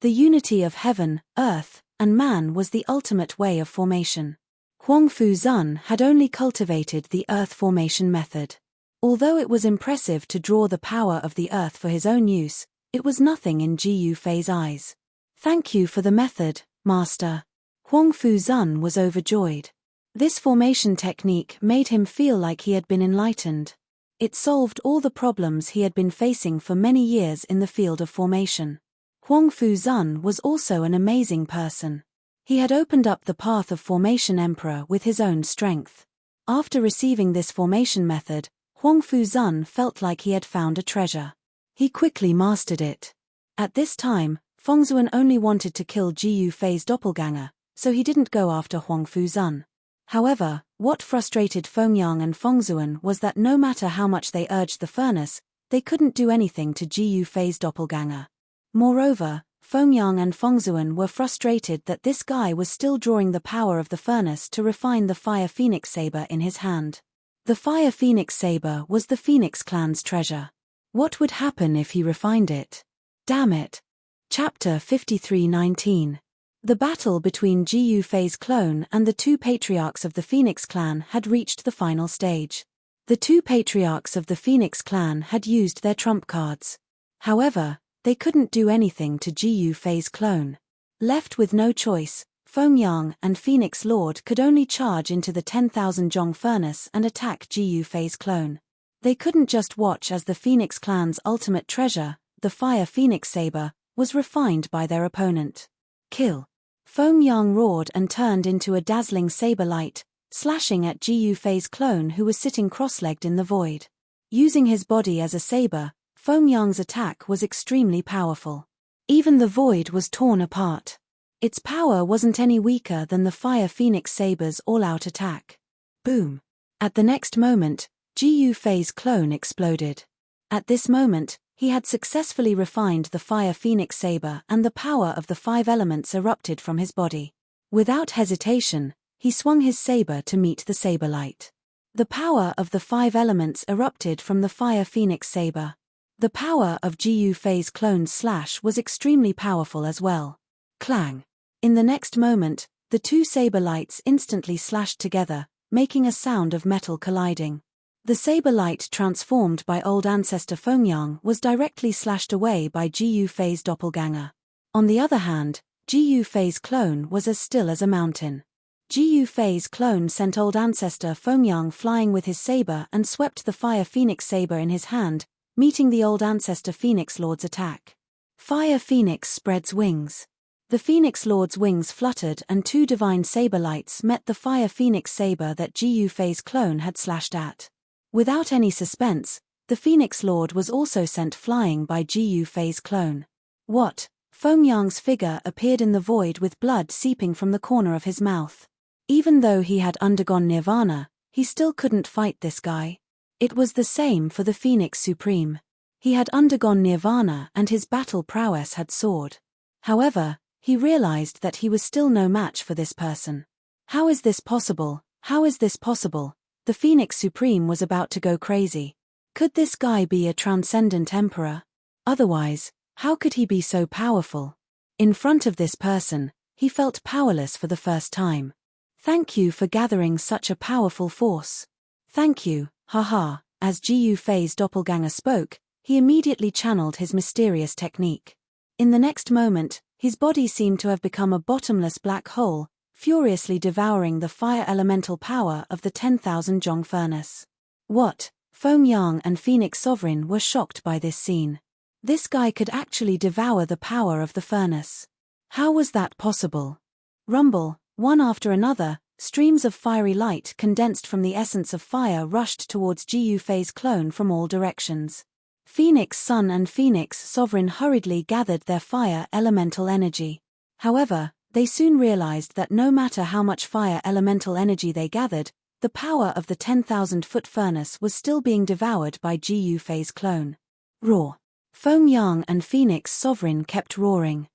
The unity of heaven, earth, and man was the ultimate way of formation. Huang Fuzun had only cultivated the earth formation method. Although it was impressive to draw the power of the earth for his own use, it was nothing in Ji Yufei's eyes. "Thank you for the method, Master." Huang Fuzun was overjoyed. This formation technique made him feel like he had been enlightened. It solved all the problems he had been facing for many years in the field of formation. Huang Fuzun was also an amazing person. He had opened up the path of Formation Emperor with his own strength. After receiving this formation method, Huang Fuzun felt like he had found a treasure. He quickly mastered it. At this time, Fengzuan only wanted to kill Ji Yufei's doppelganger, so he didn't go after Huang Fuzun. However, what frustrated Fengyang and Fengzuan was that no matter how much they urged the furnace, they couldn't do anything to Ji Yufei's doppelganger. Moreover, Fengyang and Fengzuan were frustrated that this guy was still drawing the power of the furnace to refine the Fire Phoenix Saber in his hand. The Fire Phoenix Saber was the Phoenix clan's treasure. What would happen if he refined it? Damn it! Chapter 53:19. The battle between Ji Yufei's clone and the two patriarchs of the Phoenix clan had reached the final stage. The two patriarchs of the Phoenix clan had used their trump cards. However, they couldn't do anything to Ji Yufei's clone. Left with no choice, Fengyang and Phoenix Lord could only charge into the 10,000 Zhong furnace and attack Ji Yufei's clone. They couldn't just watch as the Phoenix clan's ultimate treasure, the Fire Phoenix Saber, was refined by their opponent. Kill! Fengyang roared and turned into a dazzling saber light, slashing at Ji Yufei's clone who was sitting cross-legged in the void. Using his body as a saber, Fengyang's attack was extremely powerful. Even the void was torn apart. Its power wasn't any weaker than the Fire Phoenix Saber's all-out attack. Boom! At the next moment, Ji Yufei's clone exploded. At this moment, he had successfully refined the Fire Phoenix Saber and the power of the five elements erupted from his body. Without hesitation, he swung his saber to meet the saber light. The power of the five elements erupted from the Fire Phoenix Saber. The power of Ji Yufei's clone's slash was extremely powerful as well. Clang! In the next moment, the two saber lights instantly slashed together, making a sound of metal colliding. The saber light transformed by old ancestor Fengyang was directly slashed away by Ji Yufei's doppelganger. On the other hand, Ji Yufei's clone was as still as a mountain. Ji Yufei's clone sent old ancestor Fengyang flying with his saber and swept the Fire Phoenix Saber in his hand, meeting the old ancestor Phoenix Lord's attack. Fire Phoenix spreads wings. The Phoenix Lord's wings fluttered and two divine saber lights met the Fire Phoenix Saber that Ji Yufei's clone had slashed at. Without any suspense, the Phoenix Lord was also sent flying by Ji Yufei's clone. What? Fengyang's figure appeared in the void with blood seeping from the corner of his mouth. Even though he had undergone nirvana, he still couldn't fight this guy. It was the same for the Phoenix Supreme. He had undergone nirvana and his battle prowess had soared. However, he realized that he was still no match for this person. How is this possible? How is this possible? The Phoenix Supreme was about to go crazy. Could this guy be a transcendent emperor? Otherwise, how could he be so powerful? In front of this person, he felt powerless for the first time. Thank you for gathering such a powerful force. Thank you, haha. As Ji Yufei's doppelganger spoke, he immediately channeled his mysterious technique. In the next moment, his body seemed to have become a bottomless black hole, furiously devouring the fire elemental power of the 10,000 Zhong furnace. What? Fengyang and Phoenix Sovereign were shocked by this scene. This guy could actually devour the power of the furnace. How was that possible? Rumble, one after another, streams of fiery light condensed from the essence of fire rushed towards Ji Yufei's clone from all directions. Phoenix Sun and Phoenix Sovereign hurriedly gathered their fire elemental energy. However, they soon realized that no matter how much fire elemental energy they gathered, the power of the 10,000-foot furnace was still being devoured by Ji Yufei's clone. Roar! Fengyang and Phoenix Sovereign kept roaring.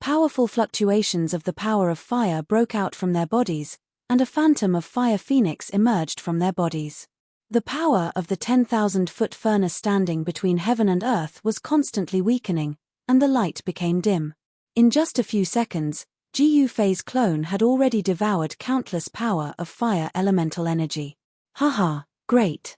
Powerful fluctuations of the power of fire broke out from their bodies, and a phantom of fire phoenix emerged from their bodies. The power of the 10,000-foot furnace standing between heaven and earth was constantly weakening, and the light became dim. In just a few seconds, Gu Fei's clone had already devoured countless power of fire elemental energy. Haha, great.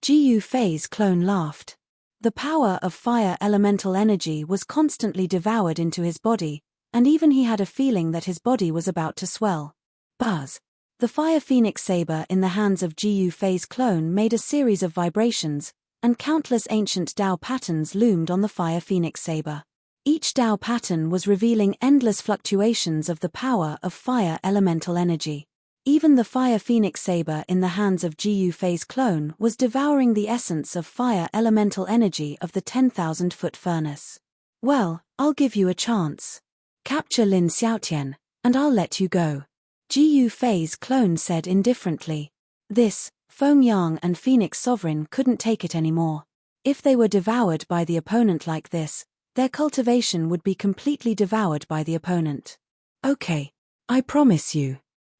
Gu Fei's clone laughed. The power of fire elemental energy was constantly devoured into his body, and even he had a feeling that his body was about to swell. Buzz. The fire phoenix saber in the hands of Gu Fei's clone made a series of vibrations, and countless ancient Dao patterns loomed on the fire phoenix saber. Each Dao pattern was revealing endless fluctuations of the power of fire elemental energy. Even the fire phoenix saber in the hands of Gu Fei's clone was devouring the essence of fire elemental energy of the 10,000-foot furnace. Well, I'll give you a chance. Capture Lin Xiaotian, and I'll let you go. Gu Fei's clone said indifferently. This, Feng Yang and Phoenix Sovereign couldn't take it anymore. If they were devoured by the opponent like this, their cultivation would be completely devoured by the opponent. Okay. I promise you.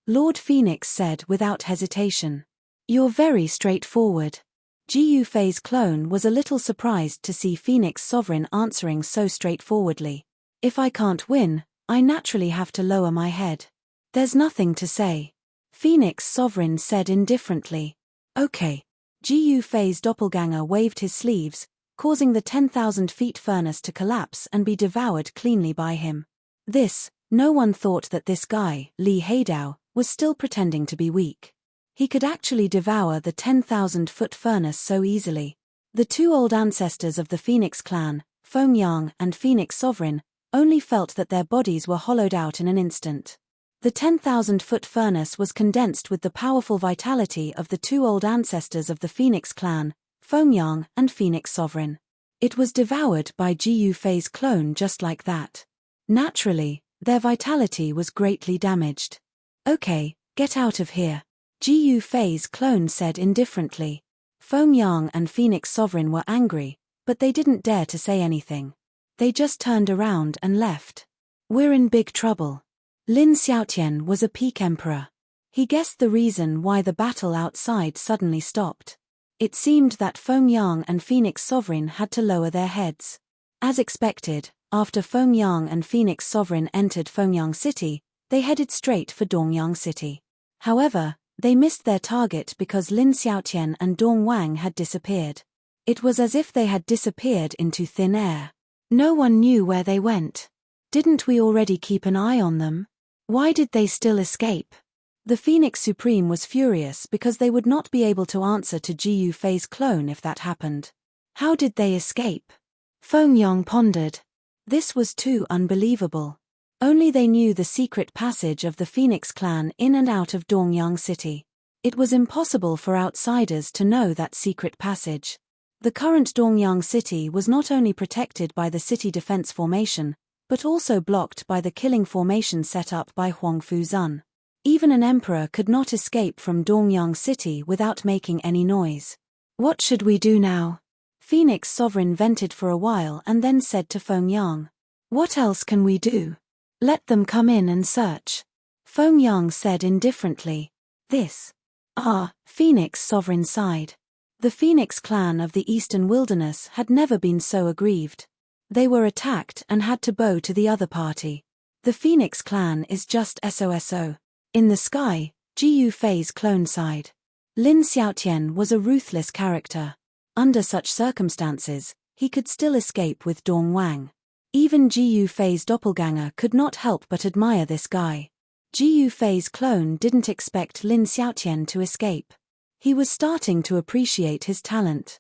Lord Phoenix said without hesitation. You're very straightforward. Gu Fei's clone was a little surprised to see Phoenix Sovereign answering so straightforwardly. If I can't win, I naturally have to lower my head. There's nothing to say. Phoenix Sovereign said indifferently. Okay. Gu Fei's doppelganger waved his sleeves, causing the 10,000-feet furnace to collapse and be devoured cleanly by him. No one thought that this guy, Li Heidao, was still pretending to be weak. He could actually devour the 10,000-foot furnace so easily. The two old ancestors of the Phoenix clan, Feng Yang and Phoenix Sovereign, only felt that their bodies were hollowed out in an instant. The 10,000-foot furnace was condensed with the powerful vitality of the two old ancestors of the Phoenix clan, Feng Yang and Phoenix Sovereign. It was devoured by Gu Fei's clone just like that. Naturally, their vitality was greatly damaged. Okay, get out of here. Gu Fei's clone said indifferently. Feng Yang and Phoenix Sovereign were angry, but they didn't dare to say anything. They just turned around and left. We're in big trouble. Lin Xiaotian was a peak emperor. He guessed the reason why the battle outside suddenly stopped. It seemed that Feng Yang and Phoenix Sovereign had to lower their heads. As expected, after Feng Yang and Phoenix Sovereign entered Fengyang City, they headed straight for Dongyang City. However, they missed their target because Lin Xiaotian and Dong Wang had disappeared. It was as if they had disappeared into thin air. No one knew where they went. Didn't we already keep an eye on them? Why did they still escape? The Phoenix Supreme was furious because they would not be able to answer to Gu Fei's clone if that happened. How did they escape? Fengyang pondered. This was too unbelievable. Only they knew the secret passage of the Phoenix clan in and out of Dongyang City. It was impossible for outsiders to know that secret passage. The current Dongyang City was not only protected by the city defense formation, but also blocked by the killing formation set up by Huangfu Zun. Even an emperor could not escape from Dongyang City without making any noise. What should we do now? Phoenix Sovereign vented for a while and then said to Fengyang. What else can we do? Let them come in and search. Fengyang said indifferently. Phoenix Sovereign sighed. The Phoenix clan of the Eastern Wilderness had never been so aggrieved. They were attacked and had to bow to the other party. The Phoenix clan is just SOSO. In the sky, Gu Fei's clone sighed. Lin Xiaotian was a ruthless character. Under such circumstances, he could still escape with Dong Wang. Even Gu Fei's doppelganger could not help but admire this guy. Gu Fei's clone didn't expect Lin Xiaotian to escape. He was starting to appreciate his talent.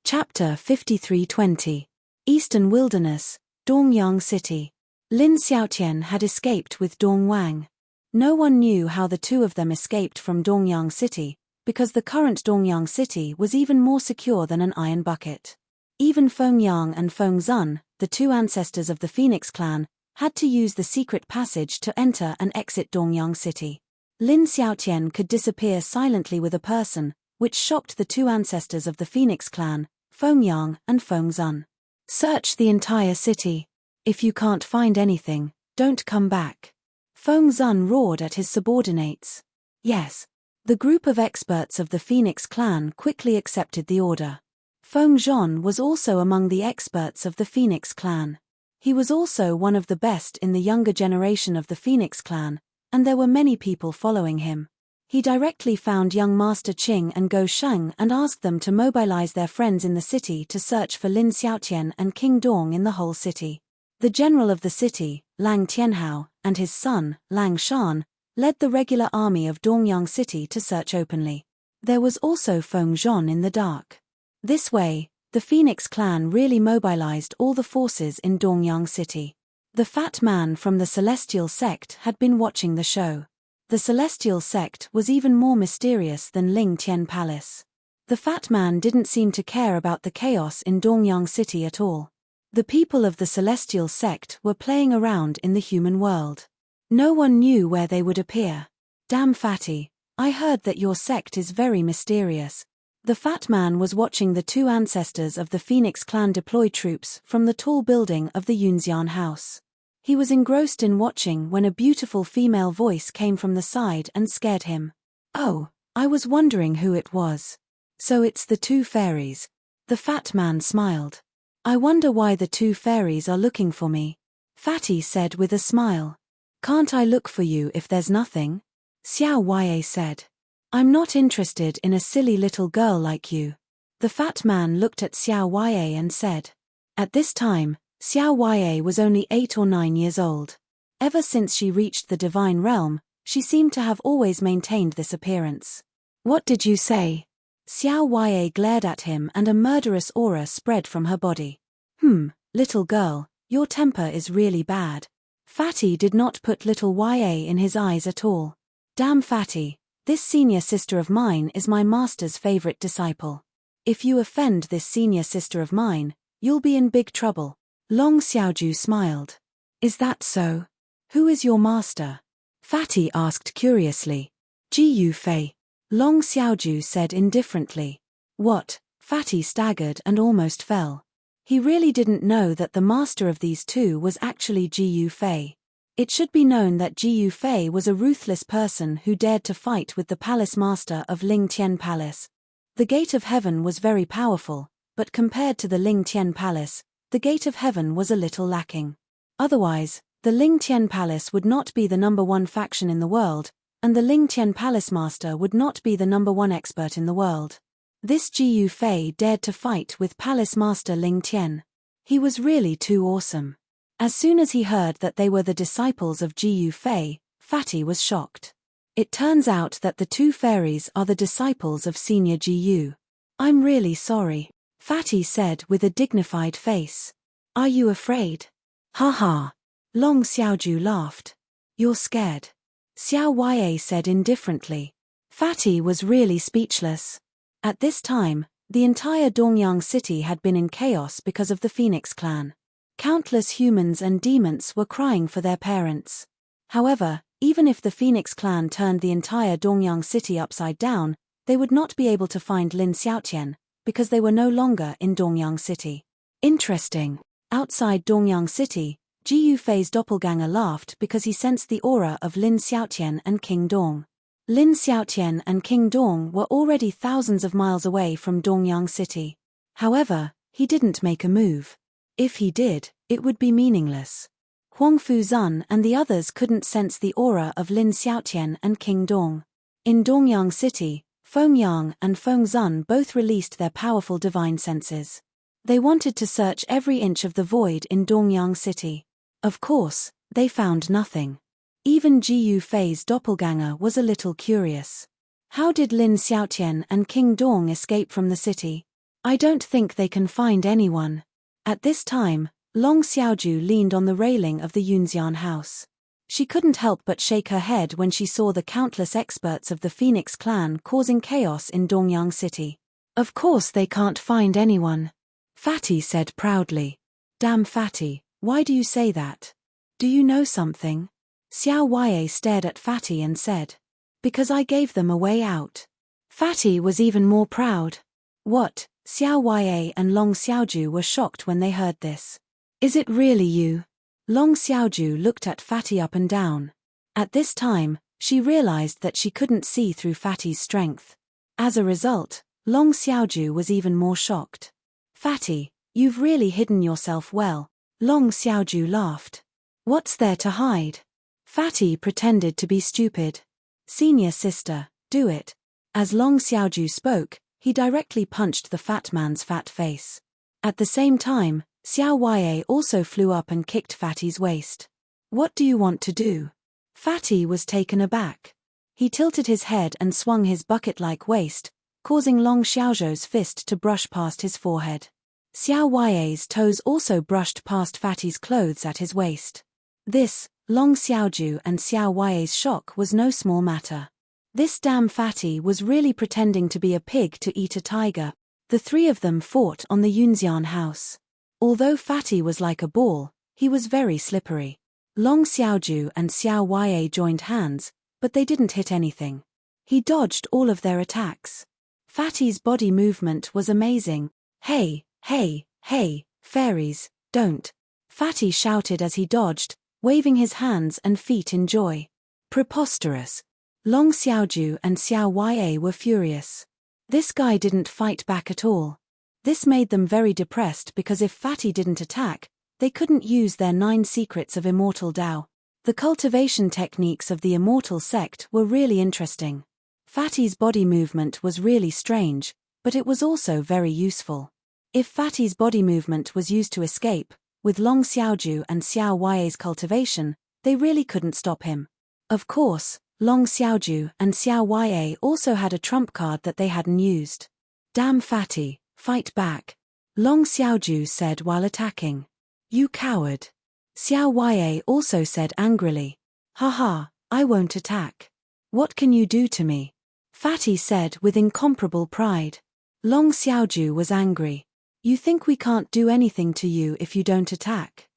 Chapter 5320. Eastern Wilderness, Dongyang City. Lin Xiaotian had escaped with Dong Wang. No one knew how the two of them escaped from Dongyang City, because the current Dongyang City was even more secure than an iron bucket. Even Feng Yang and Feng Zun, the two ancestors of the Phoenix clan, had to use the secret passage to enter and exit Dongyang City. Lin Xiaotian could disappear silently with a person, which shocked the two ancestors of the Phoenix clan, Feng Yang and Feng Zun. Search the entire city. If you can't find anything, Don't come back. Feng Zun roared at his subordinates. Yes. The group of experts of the Phoenix clan quickly accepted the order. Feng Zhon was also among the experts of the Phoenix clan. He was also one of the best in the younger generation of the Phoenix clan, and there were many people following him. He directly found young Master Qing and Go Sheng and asked them to mobilize their friends in the city to search for Lin Xiaotian and King Dong in the whole city. The general of the city, Lang Tianhao, and his son, Lang Shan, led the regular army of Dongyang City to search openly. There was also Feng Zhon in the dark. This way, the Phoenix clan really mobilized all the forces in Dongyang City. The fat man from the Celestial sect had been watching the show. The Celestial sect was even more mysterious than Ling Tian Palace. The fat man didn't seem to care about the chaos in Dongyang City at all. The people of the Celestial sect were playing around in the human world. No one knew where they would appear. Damn fatty, I heard that your sect is very mysterious. The fat man was watching the two ancestors of the Phoenix clan deploy troops from the tall building of the Yunxian house. He was engrossed in watching when a beautiful female voice came from the side and scared him. Oh, I was wondering who it was. So it's the two fairies. The fat man smiled. I wonder why the two fairies are looking for me. Fatty said with a smile. Can't I look for you if there's nothing? Xiao Ye said. I'm not interested in a silly little girl like you. The fat man looked at Xiao Ye and said. At this time, Xiao Ye was only 8 or 9 years old. Ever since she reached the divine realm, she seemed to have always maintained this appearance. What did you say? Xiao Ye glared at him and a murderous aura spread from her body. Little girl, your temper is really bad. Fatty did not put little YA in his eyes at all. Damn Fatty, this senior sister of mine is my master's favorite disciple. If you offend this senior sister of mine, you'll be in big trouble. Long Xiaoju smiled. Is that so? Who is your master? Fatty asked curiously. Ji Fei. Long Xiaoju said indifferently. What? Fatty staggered and almost fell. He really didn't know that the master of these two was actually Ji Fei. It should be known that Ji Fei was a ruthless person who dared to fight with the palace master of Ling Tian Palace. The Gate of Heaven was very powerful, but compared to the Ling Tian Palace, the Gate of Heaven was a little lacking. Otherwise, the Ling Tian Palace would not be the #1 faction in the world, and the Ling Tian Palace master would not be the #1 expert in the world. This Ji Fei dared to fight with Palace Master Ling Tian. He was really too awesome. As soon as he heard that they were the disciples of Ji Fei, Fatty was shocked. It turns out that the two fairies are the disciples of Senior Ji. I'm really sorry, Fatty said with a dignified face. Are you afraid? Ha ha. Long Xiaoju laughed. You're scared. Xiao Ye said indifferently. Fatty was really speechless. At this time, the entire Dongyang city had been in chaos because of the Phoenix clan. Countless humans and demons were crying for their parents. However, even if the Phoenix clan turned the entire Dongyang city upside down, they would not be able to find Lin Xiaotian, because they were no longer in Dongyang city. Interesting. Outside Dongyang city, Ji Fei's doppelganger laughed because he sensed the aura of Lin Xiaotian and King Dong. Lin Xiaotian and King Dong were already thousands of miles away from Dongyang city. However, he didn't make a move. If he did, it would be meaningless. Huang Fuzun and the others couldn't sense the aura of Lin Xiaotian and King Dong. In Dongyang city, Feng Yang and Feng Zun both released their powerful divine senses. They wanted to search every inch of the void in Dongyang city. Of course, they found nothing. Even Ji Fei's doppelganger was a little curious. How did Lin Xiaotian and King Dong escape from the city? I don't think they can find anyone. At this time, Long Xiaoju leaned on the railing of the Yunxian house. She couldn't help but shake her head when she saw the countless experts of the Phoenix clan causing chaos in Dongyang city. Of course they can't find anyone. Fatty said proudly. Damn Fatty, why do you say that? Do you know something? Xiao Ye stared at Fatty and said. Because I gave them a way out. Fatty was even more proud. What? Xiao Ye and Long Xiaoju were shocked when they heard this. Is it really you? Long Xiaoju looked at Fatty up and down. At this time, she realized that she couldn't see through Fatty's strength. As a result, Long Xiaoju was even more shocked. Fatty, you've really hidden yourself well. Long Xiaoju laughed. What's there to hide? Fatty pretended to be stupid. Senior sister, do it. As Long Xiaoju spoke, he directly punched the fat man's fat face. At the same time, Xiao Ye also flew up and kicked Fatty's waist. What do you want to do? Fatty was taken aback. He tilted his head and swung his bucket-like waist, causing Long Xiaoju's fist to brush past his forehead. Xiao Ye's toes also brushed past Fatty's clothes at his waist. This, Long Xiaoju and Xiao Ye's shock was no small matter. This damn Fatty was really pretending to be a pig to eat a tiger. The three of them fought on the Yunxian house. Although Fatty was like a ball, he was very slippery. Long Xiaoju and Xiao Ye joined hands, but they didn't hit anything. He dodged all of their attacks. Fatty's body movement was amazing. Hey, hey, hey, fairies, don't. Fatty shouted as he dodged, waving his hands and feet in joy. Preposterous. Long Xiaoju and Xiao Ye were furious. This guy didn't fight back at all. This made them very depressed because if Fatty didn't attack, they couldn't use their 9 secrets of immortal Dao. The cultivation techniques of the immortal sect were really interesting. Fatty's body movement was really strange, but it was also very useful. If Fatty's body movement was used to escape, with Long Xiaoju and Xiao Ye's cultivation, they really couldn't stop him. Of course, Long Xiaoju and Xiao Ye also had a trump card that they hadn't used. Damn Fatty, fight back. Long Xiaoju said while attacking. You coward. Xiao Ye also said angrily. Haha, I won't attack. What can you do to me? Fatty said with incomparable pride. Long Xiaoju was angry. You think we can't do anything to you if you don't attack?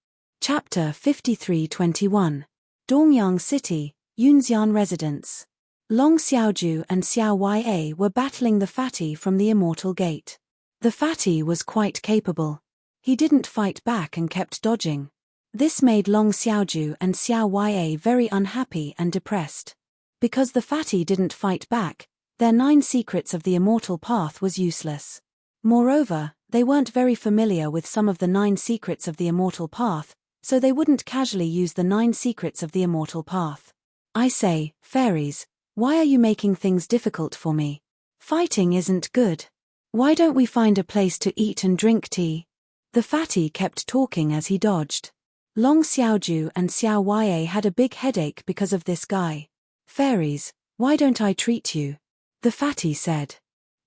Chapter 53-21. Dongyang City, Yunxian Residence. Long Xiaoju and Xiao Ye were battling the Fatty from the Immortal Gate. The Fatty was quite capable. He didn't fight back and kept dodging. This made Long Xiaoju and Xiao Ye very unhappy and depressed. Because the Fatty didn't fight back, their 9 secrets of the Immortal Path was useless. Moreover, they weren't very familiar with some of the 9 secrets of the Immortal Path, so they wouldn't casually use the 9 secrets of the Immortal Path. I say, fairies, why are you making things difficult for me? Fighting isn't good. Why don't we find a place to eat and drink tea? The Fatty kept talking as he dodged. Long Xiaoju and Xiao Ye had a big headache because of this guy. Fairies, why don't I treat you? The Fatty said.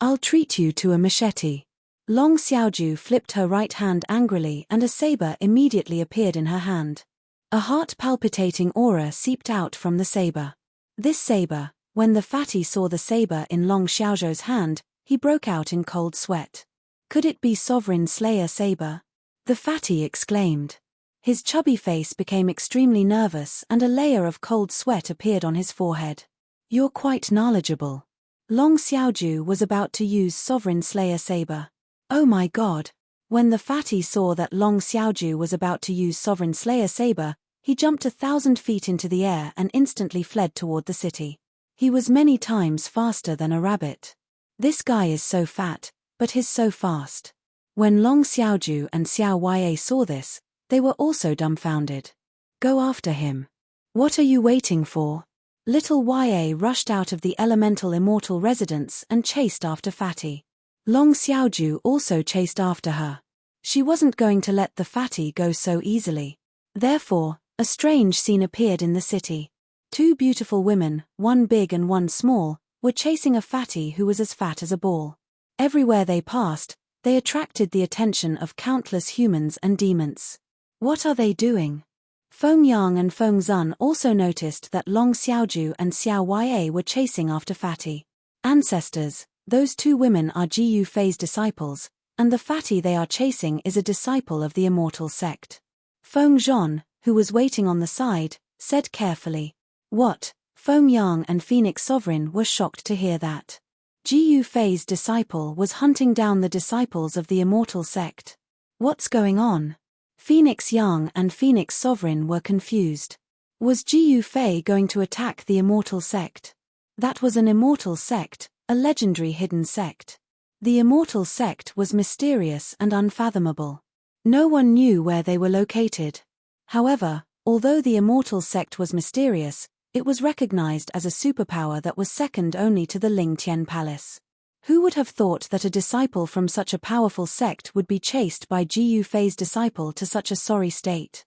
I'll treat you to a machete. Long Xiaoju flipped her right hand angrily and a saber immediately appeared in her hand. A heart-palpitating aura seeped out from the saber. This saber, when the Fatty saw the saber in Long Xiaoju's hand, he broke out in cold sweat. Could it be Sovereign Slayer saber? The Fatty exclaimed. His chubby face became extremely nervous and a layer of cold sweat appeared on his forehead. You're quite knowledgeable. Long Xiaoju was about to use Sovereign Slayer saber. Oh my god. When the Fatty saw that Long Xiaoju was about to use Sovereign Slayer saber, he jumped 1,000 feet into the air and instantly fled toward the city. He was many times faster than a rabbit. This guy is so fat, but he's so fast. When Long Xiaoju and Xiao Ye saw this, they were also dumbfounded. Go after him. What are you waiting for? Little Ya rushed out of the elemental immortal residence and chased after Fatty. Long Xiaoju also chased after her. She wasn't going to let the Fatty go so easily. Therefore, a strange scene appeared in the city. 2 beautiful women, one big and one small, were chasing a Fatty who was as fat as a ball. Everywhere they passed, they attracted the attention of countless humans and demons. What are they doing? Feng Yang and Feng Zun also noticed that Long Xiaoju and Xiao Ye were chasing after Fatty. Ancestors, those 2 women are Jiyu Fei's disciples, and the Fatty they are chasing is a disciple of the Immortal Sect. Feng Zhon, who was waiting on the side, said carefully. What? Feng Yang and Phoenix Sovereign were shocked to hear that. Jiyu Fei's disciple was hunting down the disciples of the Immortal Sect. What's going on? Phoenix Yang and Phoenix Sovereign were confused. Was Ji Yufei going to attack the Immortal Sect? That was an immortal sect, a legendary hidden sect. The Immortal Sect was mysterious and unfathomable. No one knew where they were located. However, although the Immortal Sect was mysterious, it was recognized as a superpower that was second only to the Ling Tian Palace. Who would have thought that a disciple from such a powerful sect would be chased by Ji Yufei's disciple to such a sorry state?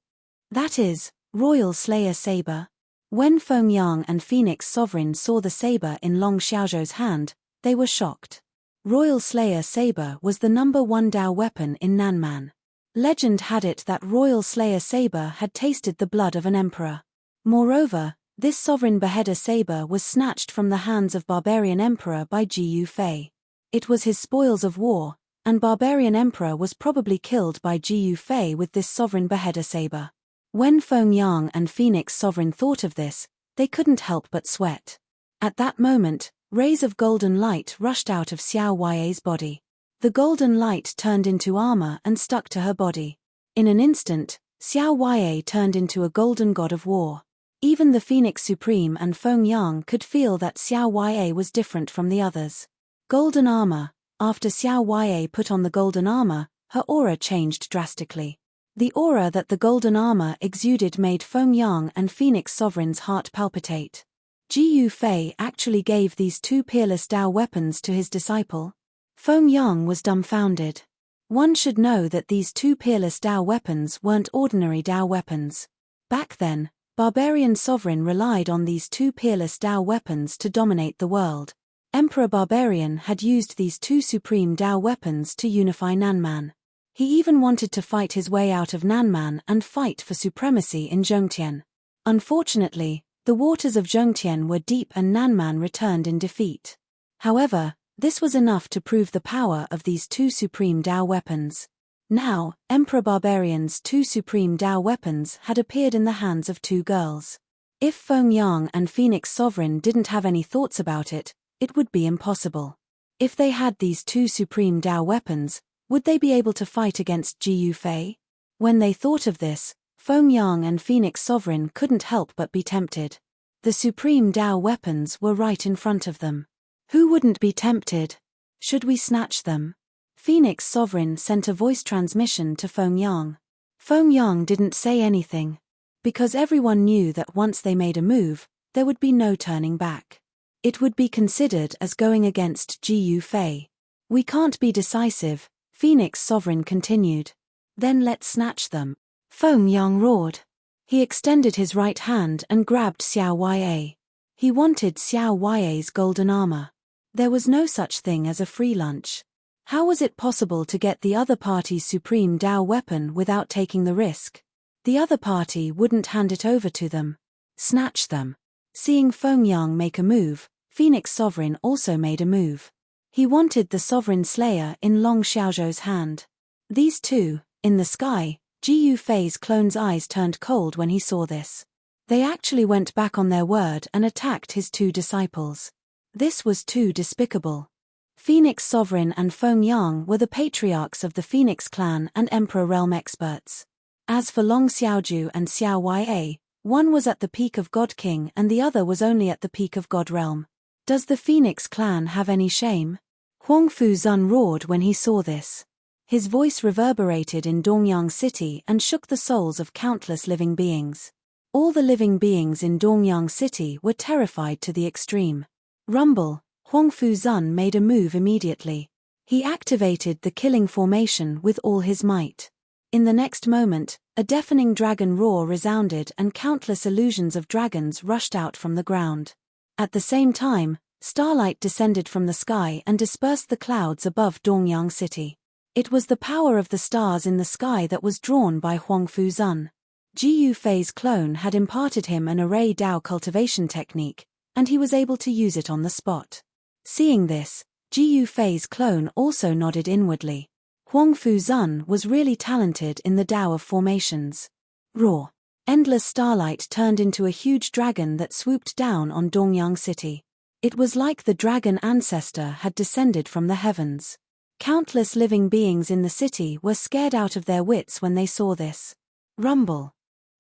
That is, Royal Slayer Saber. When Feng Yang and Phoenix Sovereign saw the saber in Long Xiaozhou's hand, they were shocked. Royal Slayer Saber was the #1 Dao weapon in Nanman. Legend had it that Royal Slayer Saber had tasted the blood of an emperor. Moreover, this sovereign beheader saber was snatched from the hands of barbarian emperor by Ji Yufei. It was his spoils of war, and barbarian emperor was probably killed by Ji Yufei with this sovereign beheader saber. When Feng Yang and Phoenix Sovereign thought of this, they couldn't help but sweat. At that moment, rays of golden light rushed out of Xiao Yai's body. The golden light turned into armor and stuck to her body. In an instant, Xiao Yai turned into a golden god of war. Even the Phoenix Supreme and Feng Yang could feel that Xiao Yai was different from the others. Golden armor. After Xiao Yai put on the golden armor, her aura changed drastically. The aura that the golden armor exuded made Feng Yang and Phoenix Sovereign's heart palpitate. Ji Yufei actually gave these two peerless Dao weapons to his disciple? Feng Yang was dumbfounded. One should know that these two peerless Dao weapons weren't ordinary Dao weapons. Back then, Barbarian Sovereign relied on these two peerless Dao weapons to dominate the world. Emperor Barbarian had used these two supreme Dao weapons to unify Nanman. He even wanted to fight his way out of Nanman and fight for supremacy in Zhongtian. Unfortunately, the waters of Zhongtian were deep and Nanman returned in defeat. However, this was enough to prove the power of these two supreme Dao weapons. Now, Emperor Barbarian's two supreme Dao weapons had appeared in the hands of two girls. If Feng Yang and Phoenix Sovereign didn't have any thoughts about it, it would be impossible. If they had these two supreme Dao weapons, would they be able to fight against Ji Yufei? When they thought of this, Feng Yang and Phoenix Sovereign couldn't help but be tempted. The supreme Dao weapons were right in front of them. Who wouldn't be tempted? Should we snatch them? Phoenix Sovereign sent a voice transmission to Feng Yang. Feng Yang didn't say anything. Because everyone knew that once they made a move, there would be no turning back. It would be considered as going against Ji Yufei. We can't be decisive, Phoenix Sovereign continued. Then let's snatch them. Feng Yang roared. He extended his right hand and grabbed Xiao Yai. He wanted Xiao Yai's golden armor. There was no such thing as a free lunch. How was it possible to get the other party's supreme Dao weapon without taking the risk? The other party wouldn't hand it over to them. Snatch them. Seeing Feng Yang make a move, Phoenix Sovereign also made a move. He wanted the Sovereign Slayer in Long Xiaozhou's hand. These two, in the sky, Ji Yufei's clone's eyes turned cold when he saw this. They actually went back on their word and attacked his two disciples. This was too despicable. Phoenix Sovereign and Feng Yang were the patriarchs of the Phoenix clan and Emperor Realm experts. As for Long Xiaozhou and Xiao Yai, one was at the peak of God King and the other was only at the peak of God Realm. Does the Phoenix clan have any shame? Huang Fuzun roared when he saw this. His voice reverberated in Dongyang City and shook the souls of countless living beings. All the living beings in Dongyang City were terrified to the extreme. Rumble, Huang Fuzun made a move immediately. He activated the killing formation with all his might. In the next moment, a deafening dragon roar resounded and countless illusions of dragons rushed out from the ground. At the same time, starlight descended from the sky and dispersed the clouds above Dongyang City. It was the power of the stars in the sky that was drawn by Huang Fuzun. Ji Yufei's clone had imparted him an array Dao cultivation technique, and he was able to use it on the spot. Seeing this, Ji Yufei's clone also nodded inwardly. Huang Fuzun was really talented in the Dao of formations. Roar. Endless starlight turned into a huge dragon that swooped down on Dongyang City. It was like the dragon ancestor had descended from the heavens. Countless living beings in the city were scared out of their wits when they saw this. Rumble.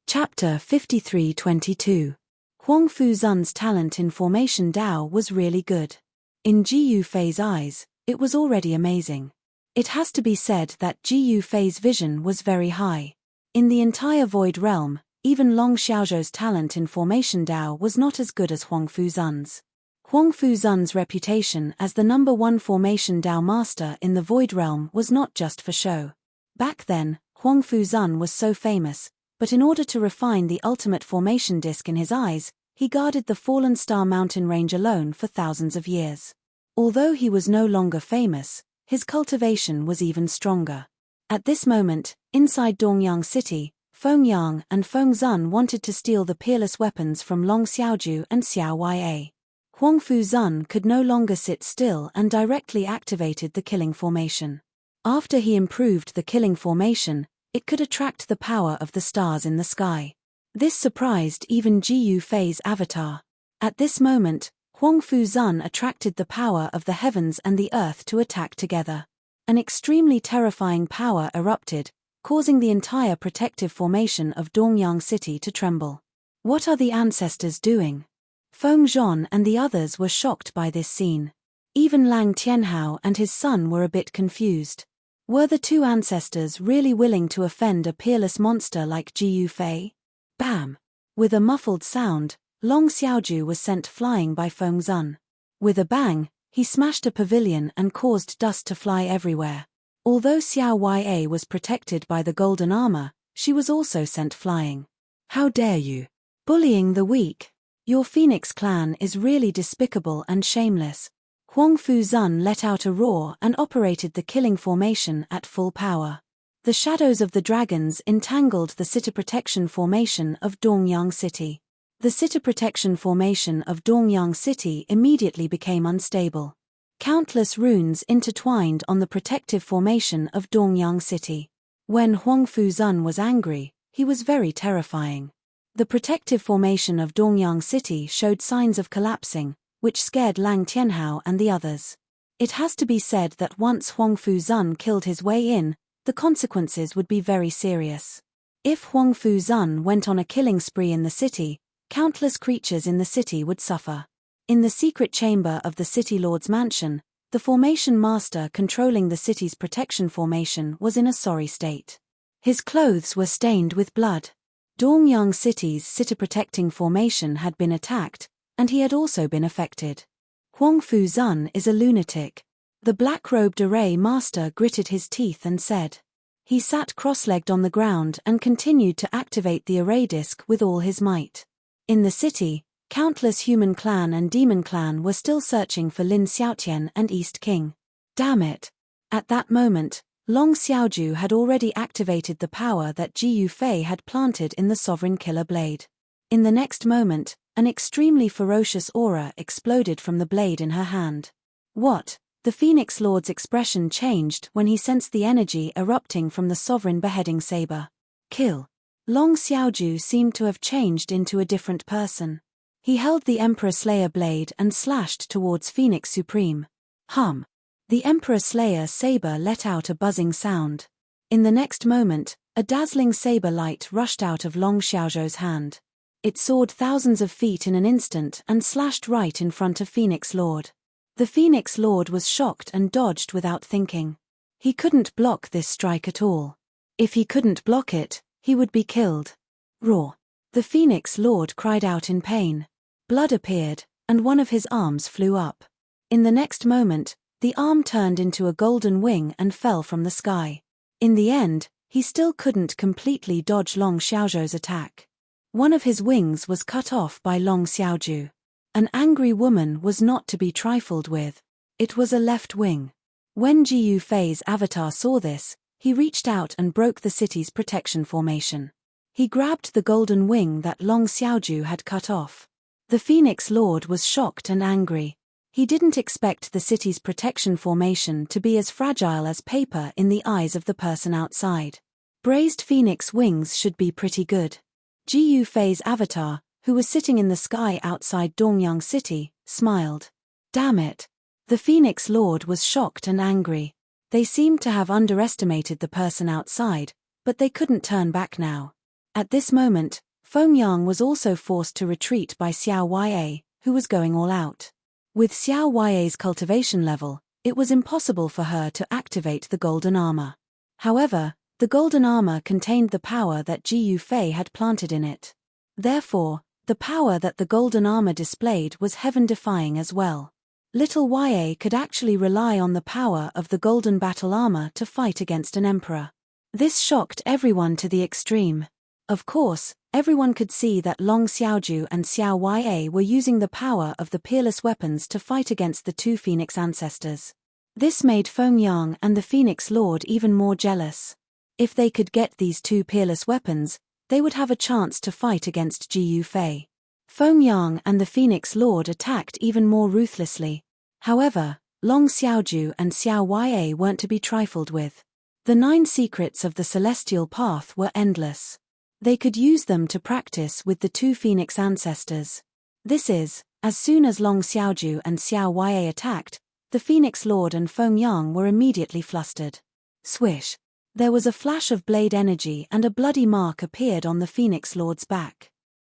Chapter 53-22. Huang Fuzun's talent in formation Dao was really good. In Ji Yufei's eyes, it was already amazing. It has to be said that Ji Yufei's vision was very high. In the entire Void Realm, even Long Xiaozhou's talent in formation Dao was not as good as Huang Fuzun's. Huang Fuzun's reputation as the #1 formation Dao master in the Void Realm was not just for show. Back then, Huang Fuzun was so famous, but in order to refine the ultimate formation disc in his eyes, he guarded the Fallen Star mountain range alone for thousands of years. Although he was no longer famous, his cultivation was even stronger. At this moment, inside Dongyang City, Feng Yang and Feng Zun wanted to steal the peerless weapons from Long Xiaoju and Xiao Ya. Huang Fuzun could no longer sit still and directly activated the killing formation. After he improved the killing formation, it could attract the power of the stars in the sky. This surprised even Ji Yufei's avatar. At this moment, Huang Fuzun attracted the power of the heavens and the earth to attack together. An extremely terrifying power erupted, causing the entire protective formation of Dongyang City to tremble. What are the ancestors doing? Feng Zhon and the others were shocked by this scene. Even Lang Tianhao and his son were a bit confused. Were the two ancestors really willing to offend a peerless monster like Ji Yufei? Bam! With a muffled sound, Long Xiaoju was sent flying by Feng Zun. With a bang, he smashed a pavilion and caused dust to fly everywhere. Although Xiao Ya was protected by the golden armor, she was also sent flying. How dare you! Bullying the weak! Your Phoenix clan is really despicable and shameless. Huang Fuzun let out a roar and operated the killing formation at full power. The shadows of the dragons entangled the City Protection formation of Dongyang City. The City Protection formation of Dongyang City immediately became unstable. Countless runes intertwined on the protective formation of Dongyang City. When Huang Fuzun was angry, he was very terrifying. The protective formation of Dongyang City showed signs of collapsing, which scared Lang Tianhao and the others. It has to be said that once Huang Fuzun killed his way in, the consequences would be very serious. If Huang Fuzun went on a killing spree in the city, countless creatures in the city would suffer. In the secret chamber of the City Lord's mansion, the formation master controlling the city's protection formation was in a sorry state. His clothes were stained with blood. Dongyang City's city-protecting formation had been attacked, and he had also been affected. Huang Fuzun is a lunatic. The black-robed array master gritted his teeth and said. He sat cross-legged on the ground and continued to activate the array disc with all his might. In the city, countless human clan and demon clan were still searching for Lin Xiaotian and East King. Damn it! At that moment, Long Xiaoju had already activated the power that Ji Yufei had planted in the Sovereign Killer Blade. In the next moment, an extremely ferocious aura exploded from the blade in her hand. What? The Phoenix Lord's expression changed when he sensed the energy erupting from the Sovereign Beheading Saber. Kill. Long Xiaoju seemed to have changed into a different person. He held the Emperor Slayer blade and slashed towards Phoenix Supreme. Hum. The Emperor Slayer saber let out a buzzing sound. In the next moment, a dazzling saber light rushed out of Long Xiaozhou's hand. It soared thousands of feet in an instant and slashed right in front of Phoenix Lord. The Phoenix Lord was shocked and dodged without thinking. He couldn't block this strike at all. If he couldn't block it, he would be killed. Roar. The Phoenix Lord cried out in pain. Blood appeared, and one of his arms flew up. In the next moment, the arm turned into a golden wing and fell from the sky. In the end, he still couldn't completely dodge Long Xiaozhou's attack. One of his wings was cut off by Long Xiaoju. An angry woman was not to be trifled with. It was a left wing. When Ji Yufei's avatar saw this, he reached out and broke the city's protection formation. He grabbed the golden wing that Long Xiaoju had cut off. The Phoenix Lord was shocked and angry. He didn't expect the city's protection formation to be as fragile as paper in the eyes of the person outside. Braised phoenix wings should be pretty good. Ji Yufei's avatar, who was sitting in the sky outside Dongyang City, smiled. Damn it! The Phoenix Lord was shocked and angry. They seemed to have underestimated the person outside, but they couldn't turn back now. At this moment, Feng Yang was also forced to retreat by Xiao Ya, who was going all out. With Xiao Ya's cultivation level, it was impossible for her to activate the golden armor. However, the golden armor contained the power that Ji Yufei had planted in it. Therefore, the power that the golden armor displayed was heaven-defying as well. Little Ya could actually rely on the power of the golden battle armor to fight against an emperor. This shocked everyone to the extreme. Of course, everyone could see that Long Xiaoju and Xiao Ya were using the power of the peerless weapons to fight against the two Phoenix ancestors. This made Feng Yang and the Phoenix Lord even more jealous. If they could get these two peerless weapons, they would have a chance to fight against Ji Yufei. Feng Yang and the Phoenix Lord attacked even more ruthlessly. However, Long Xiaoju and Xiao Ya weren't to be trifled with. The 9 secrets of the celestial path were endless. They could use them to practice with the two Phoenix ancestors. This is, as soon as Long Xiaoju and Xiao Ya attacked, the Phoenix Lord and Feng Yang were immediately flustered. Swish! There was a flash of blade energy and a bloody mark appeared on the Phoenix Lord's back.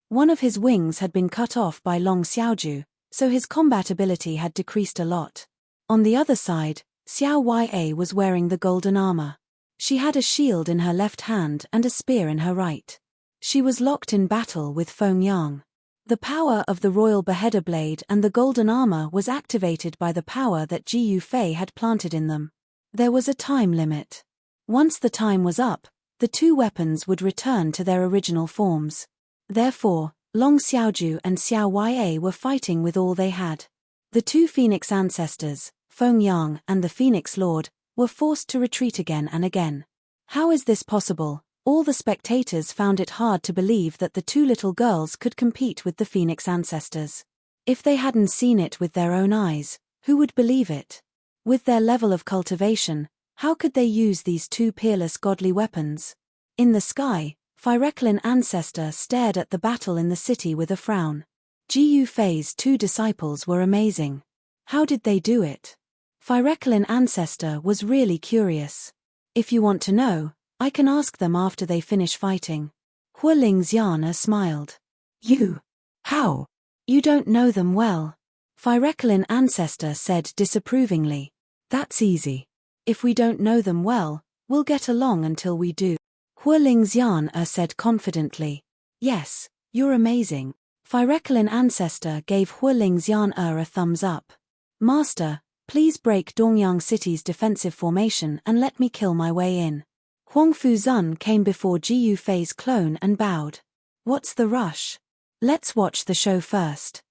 One of his wings had been cut off by Long Xiaoju, so his combat ability had decreased a lot. On the other side, Xiao Ya was wearing the golden armor. She had a shield in her left hand and a spear in her right. She was locked in battle with Feng Yang. The power of the royal beheader blade and the golden armor was activated by the power that Ji Yufei had planted in them. There was a time limit. Once the time was up, the two weapons would return to their original forms. Therefore, Long Xiaoju and Xiao Ya were fighting with all they had. The two Phoenix ancestors, Feng Yang and the Phoenix Lord, were forced to retreat again and again. How is this possible? All the spectators found it hard to believe that the two little girls could compete with the Phoenix ancestors. If they hadn't seen it with their own eyes, who would believe it? With their level of cultivation, how could they use these two peerless godly weapons? In the sky, Phyrecolin ancestor stared at the battle in the city with a frown. Ji Yufei's two disciples were amazing. How did they do it? Phyrecolin ancestor was really curious. If you want to know, I can ask them after they finish fighting. Hualing Xiana smiled. You? How? You don't know them well. Phyrecolin ancestor said disapprovingly. That's easy. If we don't know them well, we'll get along until we do. Hualing Xiana said confidently. Yes, you're amazing. Phyrecolin ancestor gave Hualing Xiana a thumbs up. Master, please break Dongyang City's defensive formation and let me kill my way in. Huangfu Zun came before Ji Yufei's clone and bowed. What's the rush? Let's watch the show first.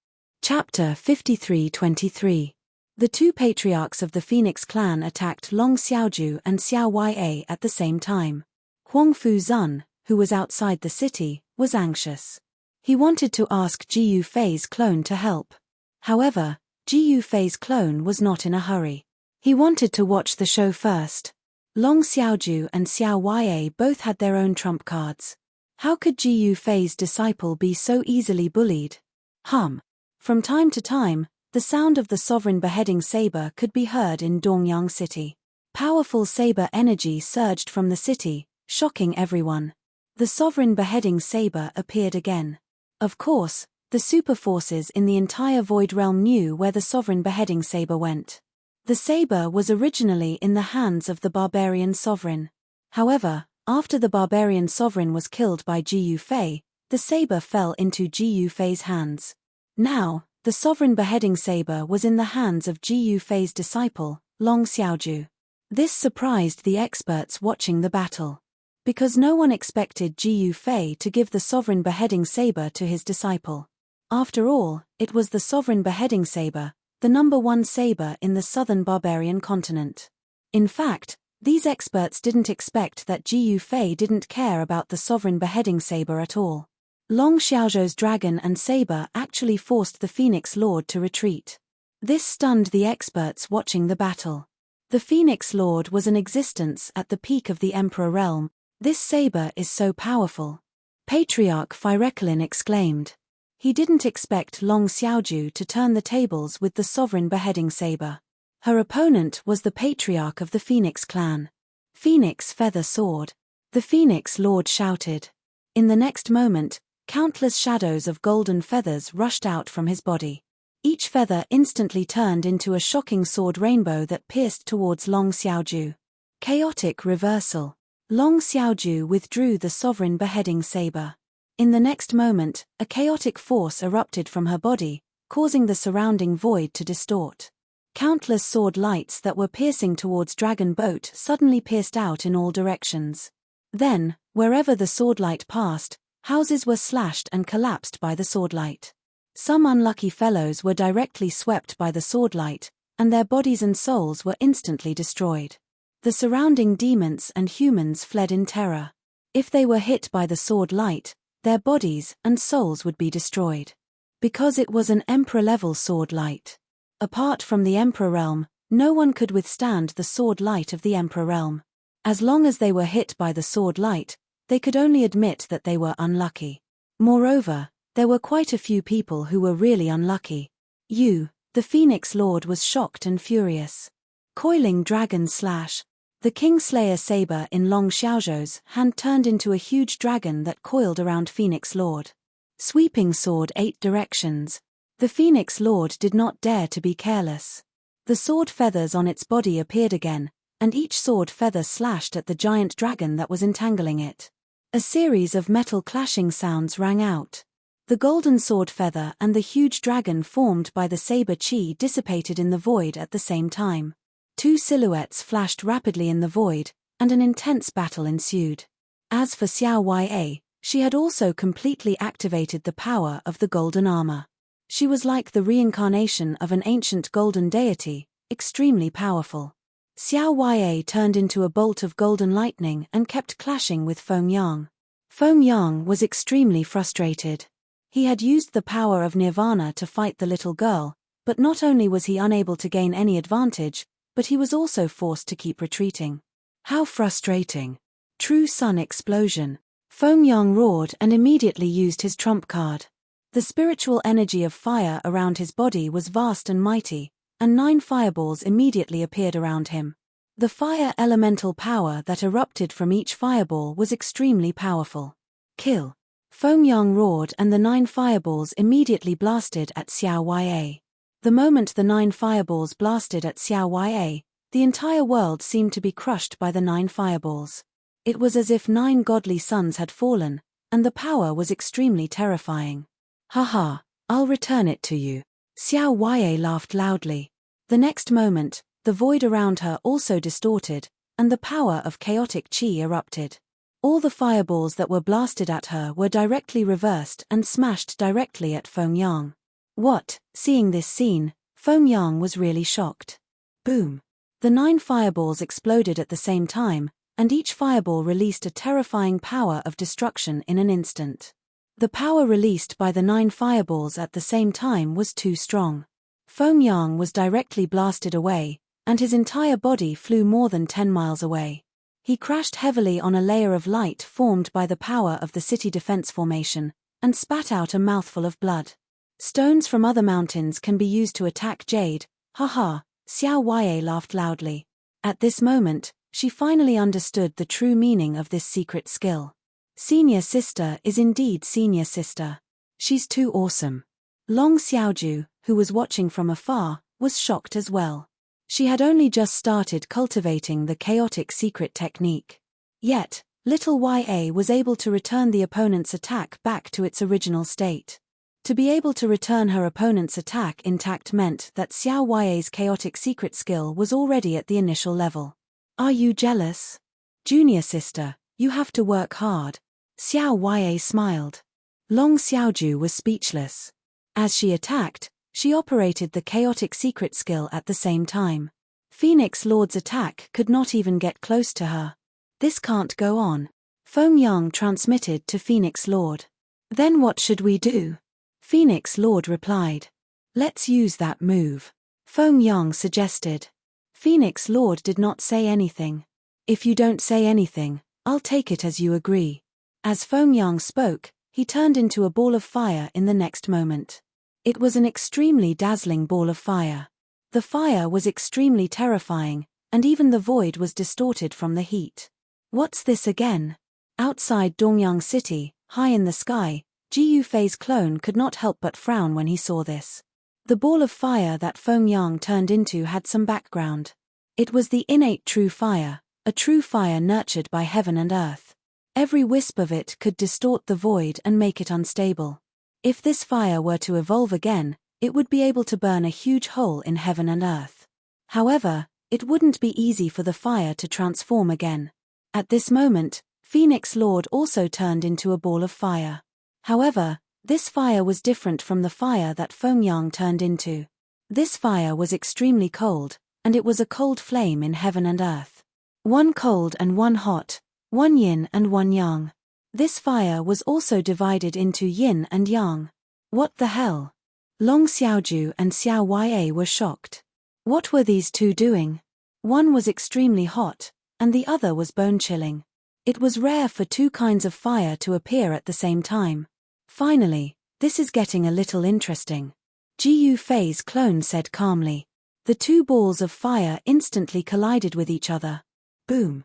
Chapter 53-23. The two patriarchs of the Phoenix clan attacked Long Xiaoju and Xiao Ya at the same time. Huangfu Zun, who was outside the city, was anxious. He wanted to ask Ji Yufei's clone to help. However, Ji Yufei's clone was not in a hurry. He wanted to watch the show first. Long Xiaoju and Xiao Ya both had their own trump cards. How could Ji Yufei's disciple be so easily bullied? From time to time, the sound of the sovereign beheading saber could be heard in Dongyang City. Powerful saber energy surged from the city, shocking everyone. The sovereign beheading saber appeared again. Of course, the super forces in the entire Void Realm knew where the sovereign beheading saber went. The saber was originally in the hands of the barbarian sovereign. However, after the barbarian sovereign was killed by Ji Yufei, the saber fell into Ji Yufei's hands. Now, the sovereign beheading saber was in the hands of Ji Yufei's disciple, Long Xiaoju. This surprised the experts watching the battle. Because no one expected Ji Yufei to give the sovereign beheading saber to his disciple. After all, it was the sovereign beheading saber, the #1 saber in the southern barbarian continent. In fact, these experts didn't expect that Ji Yufei didn't care about the sovereign beheading saber at all. Long Xiaozhou's dragon and saber actually forced the Phoenix Lord to retreat. This stunned the experts watching the battle. The Phoenix Lord was an existence at the peak of the Emperor realm. This saber is so powerful. Patriarch Phyrecolin exclaimed. He didn't expect Long Xiaoju to turn the tables with the sovereign beheading saber. Her opponent was the patriarch of the Phoenix clan. Phoenix Feather Sword. The Phoenix Lord shouted. In the next moment, countless shadows of golden feathers rushed out from his body. Each feather instantly turned into a shocking sword rainbow that pierced towards Long Xiaoju. Chaotic reversal. Long Xiaoju withdrew the sovereign beheading saber. In the next moment, a chaotic force erupted from her body, causing the surrounding void to distort. Countless sword lights that were piercing towards Dragon Boat suddenly pierced out in all directions. Then, wherever the swordlight passed, houses were slashed and collapsed by the swordlight. Some unlucky fellows were directly swept by the swordlight, and their bodies and souls were instantly destroyed. The surrounding demons and humans fled in terror. If they were hit by the swordlight, their bodies and souls would be destroyed. Because it was an emperor-level swordlight. Apart from the Emperor Realm, no one could withstand the sword light of the Emperor Realm. As long as they were hit by the sword light, they could only admit that they were unlucky. Moreover, there were quite a few people who were really unlucky. The Phoenix Lord was shocked and furious. Coiling Dragon Slash. The Kingslayer saber in Long Xiaozhou's hand turned into a huge dragon that coiled around Phoenix Lord. Sweeping sword 8 directions. The Phoenix Lord did not dare to be careless. The sword feathers on its body appeared again, and each sword feather slashed at the giant dragon that was entangling it. A series of metal clashing sounds rang out. The golden sword feather and the huge dragon formed by the saber chi dissipated in the void at the same time. 2 silhouettes flashed rapidly in the void, and an intense battle ensued. As for Xiao Ya, she had also completely activated the power of the golden armor. She was like the reincarnation of an ancient golden deity, extremely powerful. Xiao Ya turned into a bolt of golden lightning and kept clashing with Feng Yang. Feng Yang was extremely frustrated. He had used the power of Nirvana to fight the little girl, but not only was he unable to gain any advantage, but he was also forced to keep retreating. How frustrating. True Sun Explosion. Feng Yang roared and immediately used his trump card. The spiritual energy of fire around his body was vast and mighty, and 9 fireballs immediately appeared around him. The fire elemental power that erupted from each fireball was extremely powerful. Kill. Feng Yang roared and the 9 fireballs immediately blasted at Xiao Ya. The moment the 9 fireballs blasted at Xiao Ya, the entire world seemed to be crushed by the 9 fireballs. It was as if 9 godly suns had fallen, and the power was extremely terrifying. Haha, I'll return it to you. Xiao Ya laughed loudly. The next moment, the void around her also distorted, and the power of chaotic chi erupted. All the fireballs that were blasted at her were directly reversed and smashed directly at Feng Yang. What? Seeing this scene, Feng Yang was really shocked. Boom. The 9 fireballs exploded at the same time, and each fireball released a terrifying power of destruction in an instant. The power released by the 9 fireballs at the same time was too strong. Feng Yang was directly blasted away, and his entire body flew more than 10 miles away. He crashed heavily on a layer of light formed by the power of the city defense formation, and spat out a mouthful of blood. Stones from other mountains can be used to attack Jade, haha, Xiao Ya laughed loudly. At this moment, she finally understood the true meaning of this secret skill. Senior sister is indeed senior sister. She's too awesome. Long Xiaoju, who was watching from afar, was shocked as well. She had only just started cultivating the chaotic secret technique. Yet, little Ya was able to return the opponent's attack back to its original state. To be able to return her opponent's attack intact meant that Xiao Ya's chaotic secret skill was already at the initial level. Are you jealous? Junior sister, you have to work hard. Xiao Ya smiled. Long Xiaoju was speechless. As she attacked, she operated the chaotic secret skill at the same time. Phoenix Lord's attack could not even get close to her. This can't go on. Feng Yang transmitted to Phoenix Lord. Then what should we do? Phoenix Lord replied. Let's use that move. Feng Yang suggested. Phoenix Lord did not say anything. If you don't say anything, I'll take it as you agree. As Feng Yang spoke, he turned into a ball of fire in the next moment. It was an extremely dazzling ball of fire. The fire was extremely terrifying, and even the void was distorted from the heat. What's this again? Outside Dongyang City, high in the sky, Ji Yufei's clone could not help but frown when he saw this. The ball of fire that Feng Yang turned into had some background. It was the innate true fire, a true fire nurtured by heaven and earth. Every wisp of it could distort the void and make it unstable. If this fire were to evolve again, it would be able to burn a huge hole in heaven and earth. However, it wouldn't be easy for the fire to transform again. At this moment, Phoenix Lord also turned into a ball of fire. However, this fire was different from the fire that Feng Yang turned into. This fire was extremely cold, and it was a cold flame in heaven and earth. One cold and one hot, one yin and one yang. This fire was also divided into yin and yang. What the hell? Long Xiaoju and Xiao Ya were shocked. What were these two doing? One was extremely hot, and the other was bone-chilling. It was rare for two kinds of fire to appear at the same time. Finally, this is getting a little interesting. Ji Yufei's clone said calmly. The two balls of fire instantly collided with each other. Boom.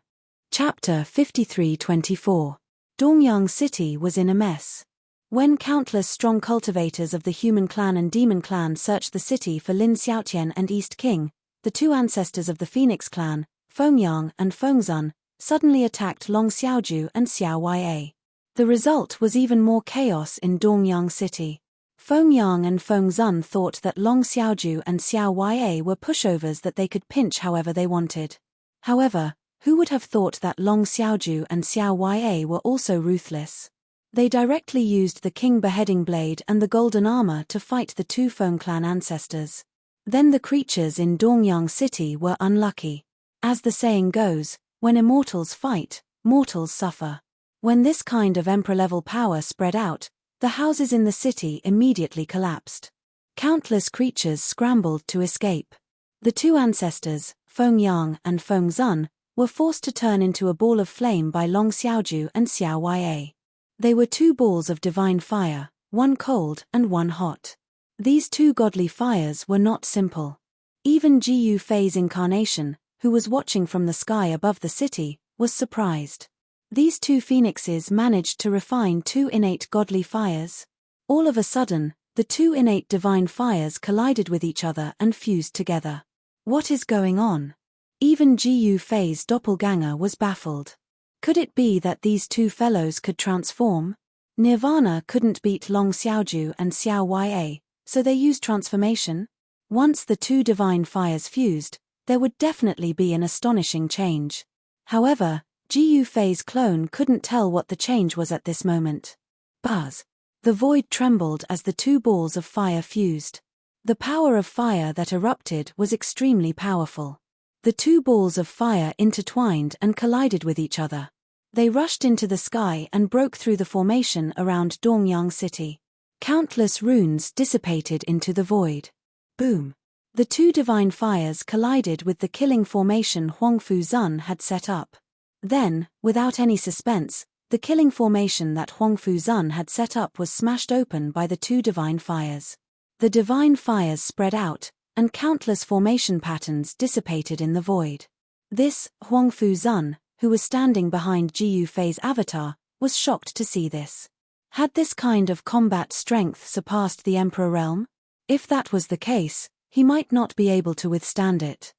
Chapter 53-24. Dongyang City was in a mess. When countless strong cultivators of the human clan and demon clan searched the city for Lin Xiaotian and East King, the two ancestors of the Phoenix clan, Feng Yang and Feng Zun, suddenly attacked Long Xiaoju and Xiao Ya. The result was even more chaos in Dongyang City. Feng Yang and Feng Zun thought that Long Xiaoju and Xiao Ya were pushovers that they could pinch however they wanted. However, who would have thought that Long Xiaoju and Xiao Ya were also ruthless? They directly used the King Beheading Blade and the Golden Armor to fight the two Feng clan ancestors. Then the creatures in Dongyang City were unlucky. As the saying goes, when immortals fight, mortals suffer. When this kind of emperor-level power spread out, the houses in the city immediately collapsed. Countless creatures scrambled to escape. The two ancestors, Feng Yang and Feng Zun, were forced to turn into a ball of flame by Long Xiaoju and Xiao Ya. They were two balls of divine fire, one cold and one hot. These two godly fires were not simple. Even Ji Yufei's incarnation, who was watching from the sky above the city, was surprised. These two phoenixes managed to refine two innate godly fires. All of a sudden, the two innate divine fires collided with each other and fused together. What is going on? Even Ji Yufei's doppelganger was baffled. Could it be that these two fellows could transform? Nirvana couldn't beat Long Xiaoju and Xiao Ya, so they used transformation? Once the two divine fires fused, there would definitely be an astonishing change. However, Ji Yufei's clone couldn't tell what the change was at this moment. Buzz. The void trembled as the two balls of fire fused. The power of fire that erupted was extremely powerful. The two balls of fire intertwined and collided with each other. They rushed into the sky and broke through the formation around Dongyang City. Countless runes dissipated into the void. Boom. The two divine fires collided with the killing formation Huangfu Zun had set up. Then, without any suspense, the killing formation that Huangfu Zun had set up was smashed open by the two divine fires. The divine fires spread out, and countless formation patterns dissipated in the void. This, Huangfu Zun, who was standing behind Ji Yufei's avatar, was shocked to see this. Had this kind of combat strength surpassed the Emperor realm? If that was the case, he might not be able to withstand it.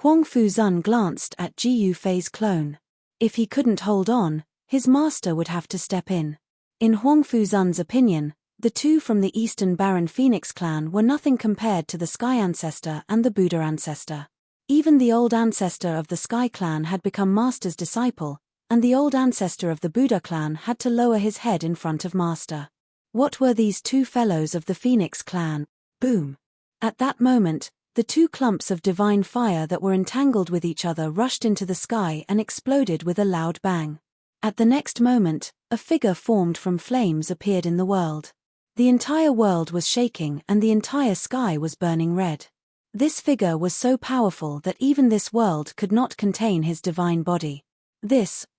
Huangfu Zun glanced at Ji Yufei's clone. If he couldn't hold on, his master would have to step in. In Huangfu Zun's opinion, the two from the Eastern Baron Phoenix clan were nothing compared to the Sky Ancestor and the Buddha Ancestor. Even the old ancestor of the Sky clan had become Master's disciple, and the old ancestor of the Buddha clan had to lower his head in front of Master. What were these two fellows of the Phoenix clan? Boom! At that moment, the two clumps of divine fire that were entangled with each other rushed into the sky and exploded with a loud bang. At the next moment, a figure formed from flames appeared in the world. The entire world was shaking and the entire sky was burning red. This figure was so powerful that even this world could not contain his divine body.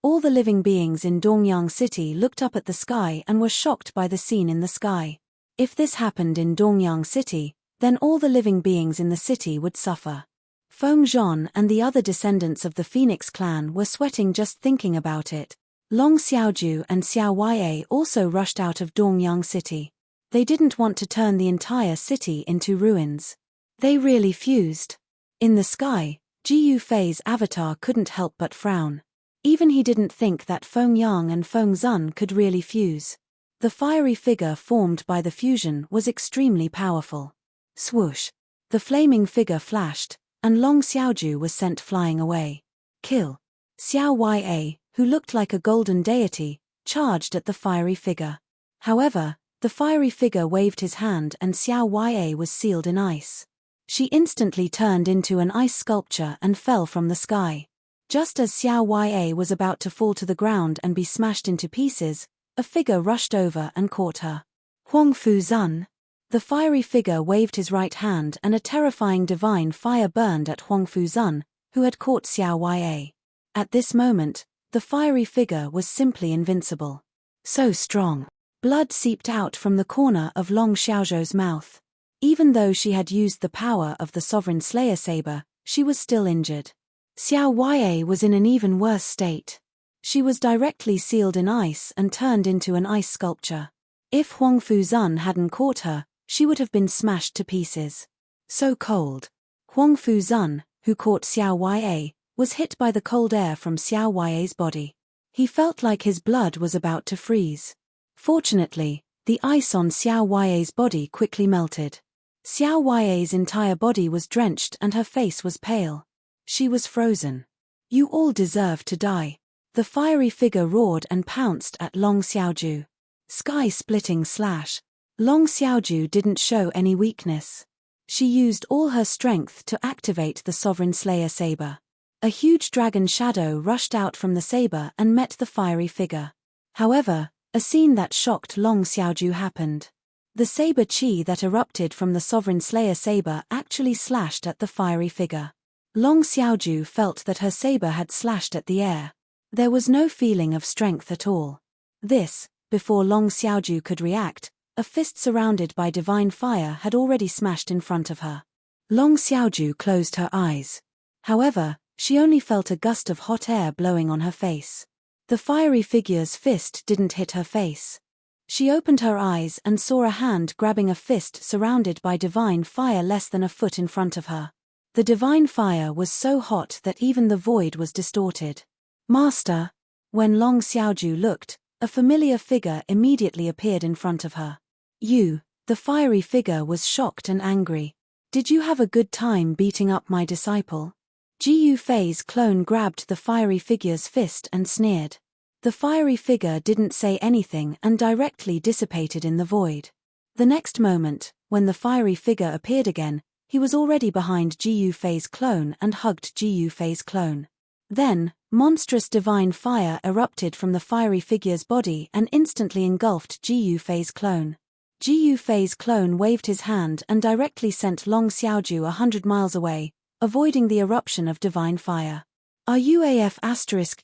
All the living beings in Dongyang City looked up at the sky and were shocked by the scene in the sky. If this happened in Dongyang City, then all the living beings in the city would suffer. Feng Zhon and the other descendants of the Phoenix clan were sweating just thinking about it. Long Xiaoju and Xiao Ya also rushed out of Dongyang City. They didn't want to turn the entire city into ruins. They really fused. In the sky, Ji Yufei's avatar couldn't help but frown. Even he didn't think that Feng Yang and Feng Zun could really fuse. The fiery figure formed by the fusion was extremely powerful. Swoosh! The flaming figure flashed, and Long Xiaoju was sent flying away. Kill! Xiao Ya, who looked like a golden deity, charged at the fiery figure. However, the fiery figure waved his hand and Xiao Ya was sealed in ice. She instantly turned into an ice sculpture and fell from the sky. Just as Xiao Ya was about to fall to the ground and be smashed into pieces, a figure rushed over and caught her. Huang Fu Zun. The fiery figure waved his right hand and a terrifying divine fire burned at Huang Fu Zun, who had caught Xiao Ya. At this moment, the fiery figure was simply invincible. So strong. Blood seeped out from the corner of Long Xiaozhou's mouth. Even though she had used the power of the Sovereign Slayer saber, she was still injured. Xiao Ya was in an even worse state. She was directly sealed in ice and turned into an ice sculpture. If Huang Fu Zun hadn't caught her, she would have been smashed to pieces. So cold. Huang Fu Zun, who caught Xiao Ya, was hit by the cold air from Xiao Ya's body. He felt like his blood was about to freeze. Fortunately, the ice on Xiao Ya's body quickly melted. Xiao Ya's entire body was drenched and her face was pale. She was frozen. You all deserve to die. The fiery figure roared and pounced at Long Xiaoju. Sky-splitting slash. Long Xiaoju didn't show any weakness. She used all her strength to activate the Sovereign Slayer saber. A huge dragon shadow rushed out from the saber and met the fiery figure. However, a scene that shocked Long Xiaoju happened. The saber chi that erupted from the Sovereign Slayer saber actually slashed at the fiery figure. Long Xiaoju felt that her saber had slashed at the air. There was no feeling of strength at all. This, before Long Xiaoju could react, a fist surrounded by divine fire had already smashed in front of her. Long Xiaoju closed her eyes. However, she only felt a gust of hot air blowing on her face. The fiery figure's fist didn't hit her face. She opened her eyes and saw a hand grabbing a fist surrounded by divine fire less than a foot in front of her. The divine fire was so hot that even the void was distorted. Master! When Long Xiaoju looked, a familiar figure immediately appeared in front of her. You, the fiery figure was shocked and angry. Did you have a good time beating up my disciple? Ji Yufei's clone grabbed the fiery figure's fist and sneered. The fiery figure didn't say anything and directly dissipated in the void. The next moment, when the fiery figure appeared again, he was already behind Ji Yufei's clone and hugged Ji Yufei's clone. Then, monstrous divine fire erupted from the fiery figure's body and instantly engulfed Ji Yufei's clone. Ji Yufei's clone waved his hand and directly sent Long Xiaoju 100 miles away, avoiding the eruption of divine fire. Are you AF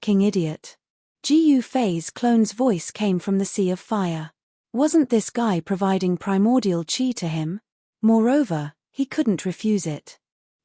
King idiot? Ji Yufei's clone's voice came from the sea of fire. Wasn't this guy providing primordial chi to him? Moreover, he couldn't refuse it.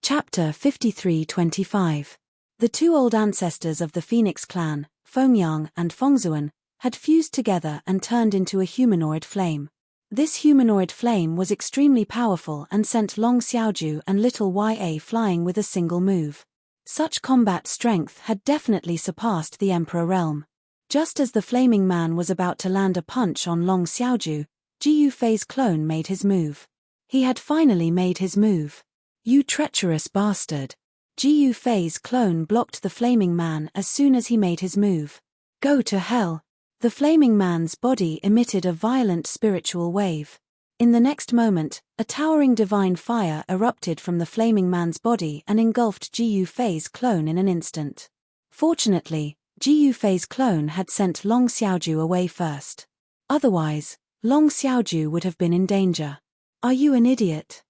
Chapter 53-25. The two old ancestors of the Phoenix clan, Fengyang and Fengzuan, had fused together and turned into a humanoid flame. This humanoid flame was extremely powerful and sent Long Xiaoju and little Ya flying with a single move. Such combat strength had definitely surpassed the Emperor realm. Just as the flaming man was about to land a punch on Long Xiaoju, Ji Yufei's clone made his move. He had finally made his move. You treacherous bastard. Ji Yufei's clone blocked the flaming man as soon as he made his move. Go to hell. The flaming man's body emitted a violent spiritual wave. In the next moment, a towering divine fire erupted from the flaming man's body and engulfed Ji Yufei's clone in an instant. Fortunately, Ji Yufei's clone had sent Long Xiaoju away first. Otherwise, Long Xiaoju would have been in danger. Are you an idiot?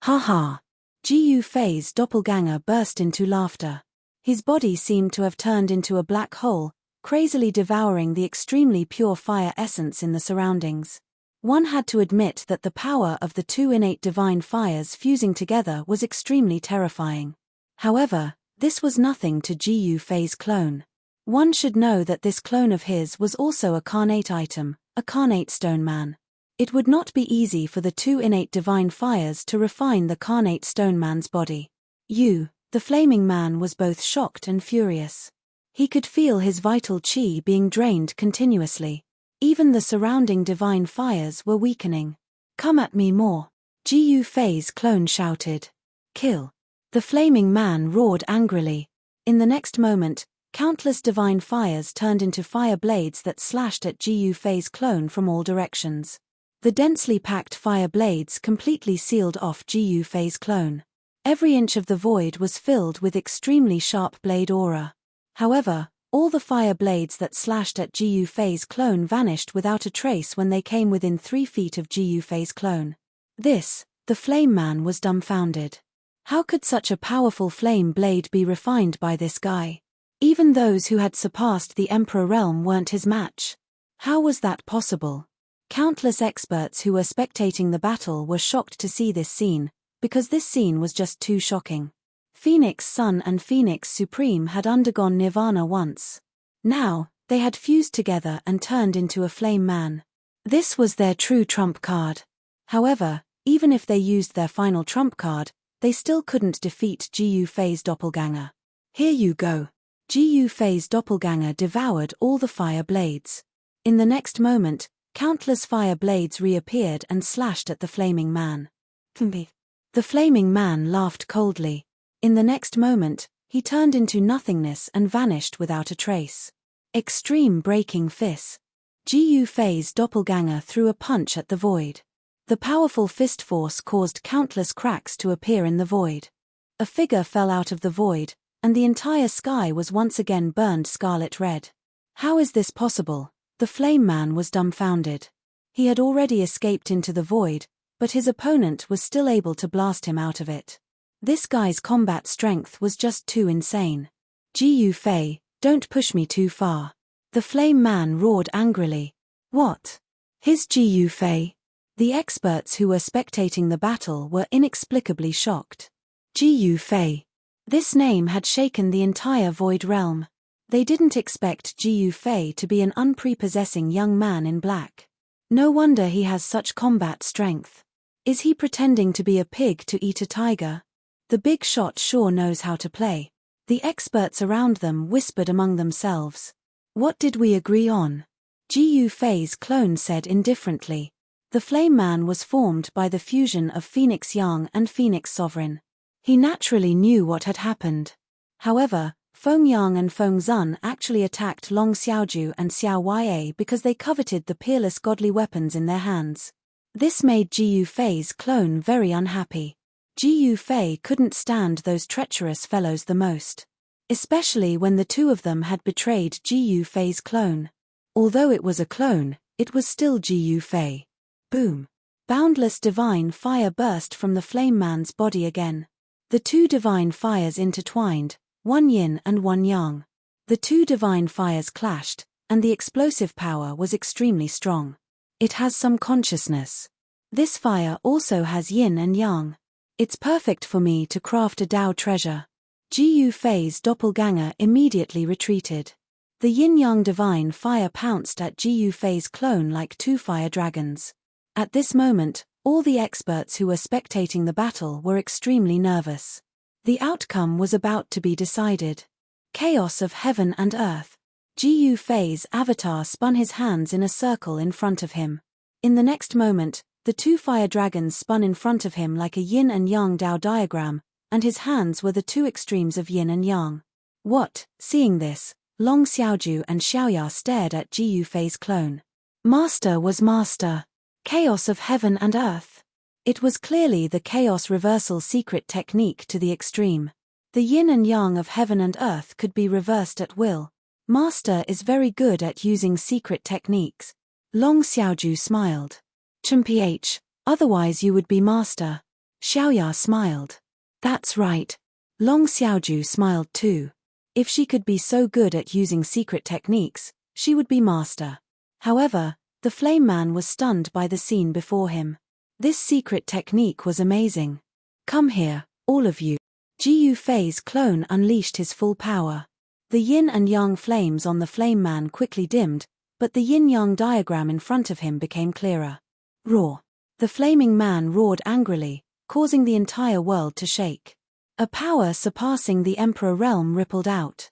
Ha ha. Ji Yufei's doppelganger burst into laughter. His body seemed to have turned into a black hole, crazily devouring the extremely pure fire essence in the surroundings. One had to admit that the power of the two innate divine fires fusing together was extremely terrifying. However, this was nothing to Ji Yufei's clone. One should know that this clone of his was also a carnate item, a carnate stone man. It would not be easy for the two innate divine fires to refine the carnate stone man's body. The flaming man was both shocked and furious. He could feel his vital qi being drained continuously. Even the surrounding divine fires were weakening. "Come at me more," Ji Yufei's clone shouted. "Kill." The flaming man roared angrily. In the next moment, countless divine fires turned into fire blades that slashed at Ji Yufei's clone from all directions. The densely packed fire blades completely sealed off Ji Yufei's clone. Every inch of the void was filled with extremely sharp blade aura. However, all the fire blades that slashed at Ji Yufei's clone vanished without a trace when they came within 3 feet of Ji Yufei's clone. The flame man was dumbfounded. How could such a powerful flame blade be refined by this guy? Even those who had surpassed the Emperor realm weren't his match. How was that possible? Countless experts who were spectating the battle were shocked to see this scene, because this scene was just too shocking. Phoenix Sun and Phoenix Supreme had undergone nirvana once. Now, they had fused together and turned into a flame man. This was their true trump card. However, even if they used their final trump card, they still couldn't defeat Ji Yufei's doppelganger. Here you go. Ji Yufei's doppelganger devoured all the fire blades. In the next moment, countless fire blades reappeared and slashed at the flaming man. The flaming man laughed coldly. In the next moment, he turned into nothingness and vanished without a trace. Extreme breaking fist. Ji Yufei's doppelganger threw a punch at the void. The powerful fist force caused countless cracks to appear in the void. A figure fell out of the void, and the entire sky was once again burned scarlet red. How is this possible? The flame man was dumbfounded. He had already escaped into the void, but his opponent was still able to blast him out of it. This guy's combat strength was just too insane. Ji Yufei, don't push me too far. The flame man roared angrily. What? His Ji Yufei? The experts who were spectating the battle were inexplicably shocked. Ji Yufei. This name had shaken the entire void realm. They didn't expect Ji Yufei to be an unprepossessing young man in black. No wonder he has such combat strength. Is he pretending to be a pig to eat a tiger? The big shot sure knows how to play. The experts around them whispered among themselves. What did we agree on? Ji Yufei's clone said indifferently. The flame man was formed by the fusion of Phoenix Yang and Phoenix Sovereign. He naturally knew what had happened. However, Feng Yang and Feng Zun actually attacked Long Xiaoju and Xiao Ya because they coveted the peerless godly weapons in their hands. This made Ji Yufei's clone very unhappy. Ji Yufei couldn't stand those treacherous fellows the most. Especially when the two of them had betrayed Ji Yufei's clone. Although it was a clone, it was still Ji Yufei. Boom! Boundless divine fire burst from the flame man's body again. The two divine fires intertwined, one yin and one yang. The two divine fires clashed, and the explosive power was extremely strong. It has some consciousness. This fire also has yin and yang. It's perfect for me to craft a Dao treasure. Ji Yufei's doppelganger immediately retreated. The yin-yang divine fire pounced at Ji Yufei's clone like two fire dragons. At this moment, all the experts who were spectating the battle were extremely nervous. The outcome was about to be decided. Chaos of heaven and earth. Ji Yufei's avatar spun his hands in a circle in front of him. In the next moment, the two fire dragons spun in front of him like a yin and yang Dao diagram, and his hands were the two extremes of yin and yang. What? Seeing this, Long Xiaoju and Xiaoya stared at Ji Yufei's clone. Master was master. Chaos of heaven and earth. It was clearly the chaos reversal secret technique to the extreme. The yin and yang of heaven and earth could be reversed at will. Master is very good at using secret techniques. Long Xiaoju smiled. Mph, otherwise you would be master. Xiaoya smiled. That's right. Long Xiaoju smiled too. If she could be so good at using secret techniques, she would be master. However, The Flame Man was stunned by the scene before him. This secret technique was amazing. Come here, all of you. Jiyu Fei's clone unleashed his full power. The yin and yang flames on the Flame Man quickly dimmed, but the yin-yang diagram in front of him became clearer. Roar! The flaming man roared angrily, causing the entire world to shake. A power surpassing the Emperor realm rippled out.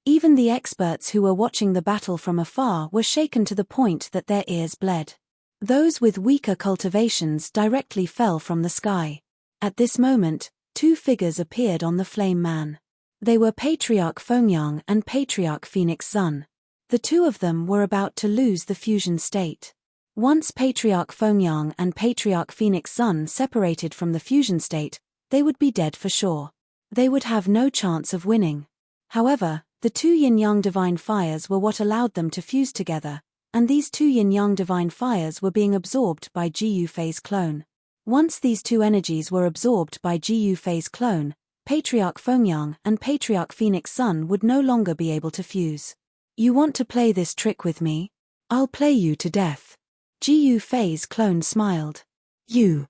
Even the experts who were watching the battle from afar were shaken to the point that their ears bled. Those with weaker cultivations directly fell from the sky. At this moment, two figures appeared on the Flame Man. They were Patriarch Fengyang and Patriarch Phoenix Sun. The two of them were about to lose the fusion state. Once Patriarch Fengyang and Patriarch Phoenix Sun separated from the fusion state, they would be dead for sure. They would have no chance of winning. However, the two yin-yang divine fires were what allowed them to fuse together, and these two yin-yang divine fires were being absorbed by Jiyu Fei's clone. Once these two energies were absorbed by Jiyu Fei's clone, Patriarch Fengyang and Patriarch Phoenix Sun would no longer be able to fuse. You want to play this trick with me? I'll play you to death. Jiyu Fei's clone smiled. You.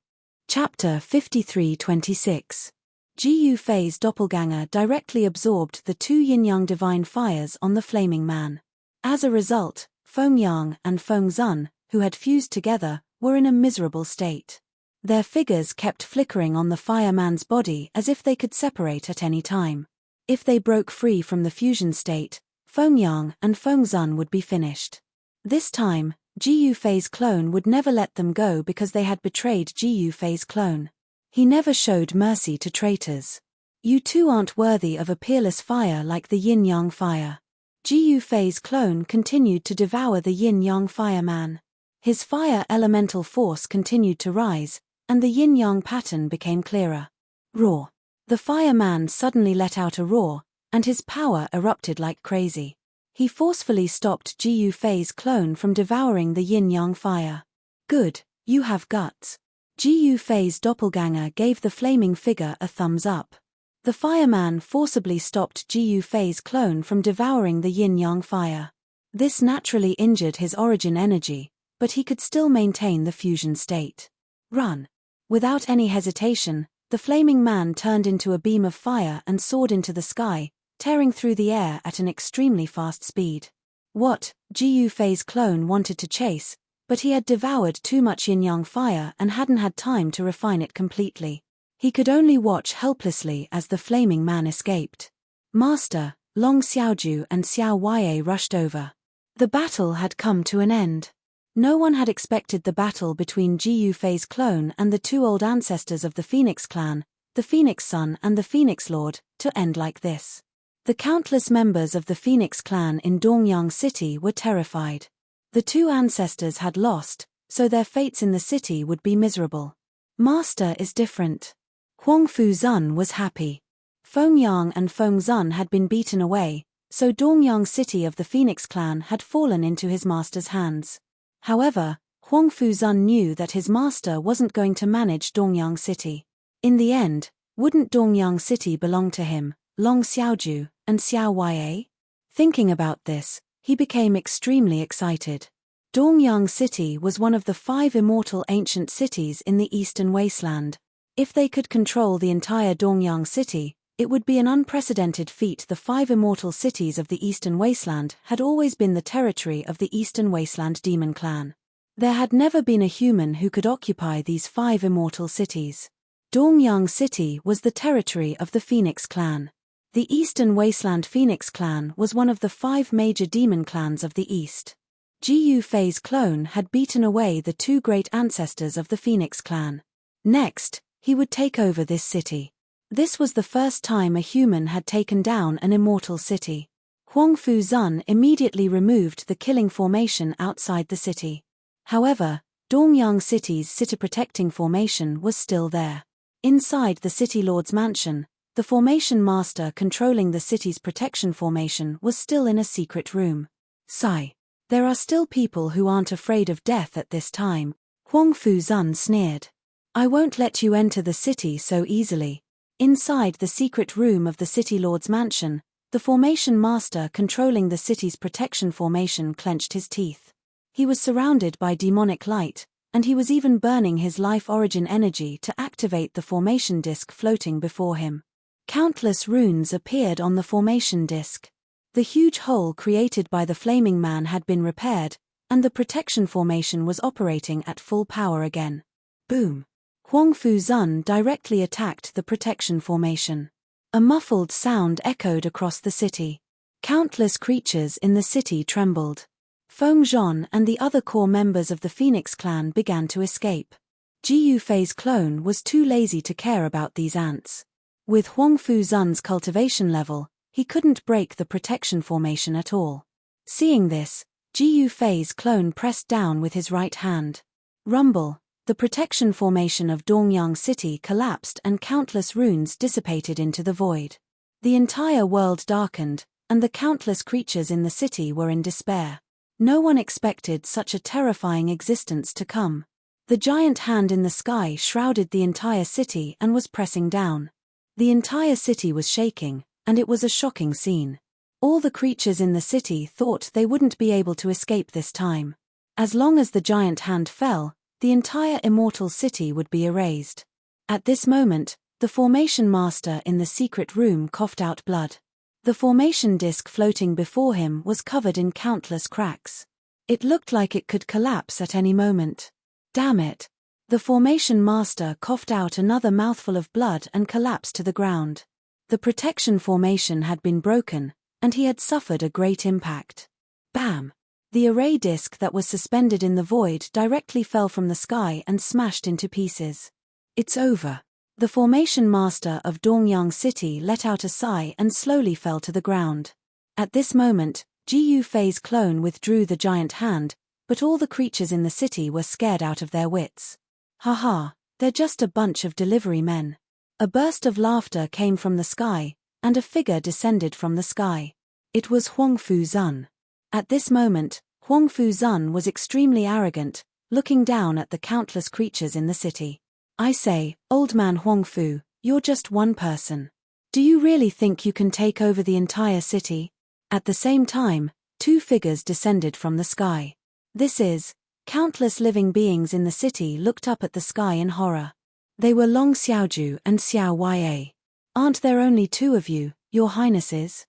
Chapter 53-26. Jiyu Fei's doppelganger directly absorbed the two yin-yang divine fires on the Flaming Man. As a result, Fengyang and Fengzun, who had fused together, were in a miserable state. Their figures kept flickering on the Fire Man's body as if they could separate at any time. If they broke free from the fusion state, Fengyang and Fengzun would be finished. This time, Jiyu Fei's clone would never let them go because they had betrayed Jiyu Fei's clone. He never showed mercy to traitors. You two aren't worthy of a peerless fire like the yin-yang fire. Jiyu Fei's clone continued to devour the yin-yang fire man. His fire elemental force continued to rise, and the yin-yang pattern became clearer. Roar! The fire man suddenly let out a roar, and his power erupted like crazy. He forcefully stopped Jiyu Fei's clone from devouring the yin-yang fire. Good, you have guts. Jiyu Fei's doppelganger gave the flaming figure a thumbs up. The fireman forcibly stopped Jiyu Fei's clone from devouring the yin-yang fire. This naturally injured his origin energy, but he could still maintain the fusion state. Run! Without any hesitation, the flaming man turned into a beam of fire and soared into the sky, tearing through the air at an extremely fast speed. What? Jiyu Fei's clone wanted to chase, but he had devoured too much yin-yang fire and hadn't had time to refine it completely. He could only watch helplessly as the flaming man escaped. Master, Long Xiaoju and Xiao Ye rushed over. The battle had come to an end. No one had expected the battle between Jiyu Fei's clone and the two old ancestors of the Phoenix clan, the Phoenix Sun and the Phoenix Lord, to end like this. The countless members of the Phoenix clan in Dongyang City were terrified. The two ancestors had lost, so their fates in the city would be miserable. Master is different. Huangfu Zun was happy. Fengyang and Fengzun had been beaten away, so Dongyang City of the Phoenix clan had fallen into his master's hands. However, Huangfu Zun knew that his master wasn't going to manage Dongyang City. In the end, wouldn't Dongyang City belong to him, Long Xiaoju, and Xiao Ye? Thinking about this, he became extremely excited. Dongyang City was one of the 5 immortal ancient cities in the Eastern Wasteland. If they could control the entire Dongyang City, it would be an unprecedented feat. The 5 immortal cities of the Eastern Wasteland had always been the territory of the Eastern Wasteland Demon Clan. There had never been a human who could occupy these 5 immortal cities. Dongyang City was the territory of the Phoenix Clan. The Eastern Wasteland Phoenix Clan was one of the 5 major demon clans of the East. Jiyu Fei's clone had beaten away the 2 great ancestors of the Phoenix Clan. Next, he would take over this city. This was the first time a human had taken down an immortal city. Huangfu Zun immediately removed the killing formation outside the city. However, Dongyang City's city-protecting formation was still there. Inside the City Lord's mansion, the formation master controlling the city's protection formation was still in a secret room. Sigh. There are still people who aren't afraid of death at this time, Huangfu Zun sneered. I won't let you enter the city so easily. Inside the secret room of the City Lord's mansion, the formation master controlling the city's protection formation clenched his teeth. He was surrounded by demonic light, and he was even burning his life origin energy to activate the formation disk floating before him. Countless runes appeared on the formation disk. The huge hole created by the Flaming Man had been repaired, and the protection formation was operating at full power again. Boom! Huangfu Zun directly attacked the protection formation. A muffled sound echoed across the city. Countless creatures in the city trembled. Feng Zhon and the other core members of the Phoenix clan began to escape. Ji Yufei's clone was too lazy to care about these ants. With Huangfu Zun's cultivation level, he couldn't break the protection formation at all. Seeing this, Ji Yufei's clone pressed down with his right hand. Rumble! The protection formation of Dongyang City collapsed and countless runes dissipated into the void. The entire world darkened, and the countless creatures in the city were in despair. No one expected such a terrifying existence to come. The giant hand in the sky shrouded the entire city and was pressing down. The entire city was shaking, and it was a shocking scene. All the creatures in the city thought they wouldn't be able to escape this time. As long as the giant hand fell, the entire immortal city would be erased. At this moment, the formation master in the secret room coughed out blood. The formation disk floating before him was covered in countless cracks. It looked like it could collapse at any moment. Damn it! The formation master coughed out another mouthful of blood and collapsed to the ground. The protection formation had been broken, and he had suffered a great impact. Bam! The array disk that was suspended in the void directly fell from the sky and smashed into pieces. It's over. The formation master of Dongyang City let out a sigh and slowly fell to the ground. At this moment, Ji Yufei's clone withdrew the giant hand, but all the creatures in the city were scared out of their wits. Haha, they're just a bunch of delivery men. A burst of laughter came from the sky, and a figure descended from the sky. It was Huangfu Zun. At this moment, Huangfu Zun was extremely arrogant, looking down at the countless creatures in the city. I say, old man Huangfu, you're just one person. Do you really think you can take over the entire city? At the same time, two figures descended from the sky. This is, countless living beings in the city looked up at the sky in horror. They were Long Xiaoju and Xiao Ya. Aren't there only two of you, your highnesses?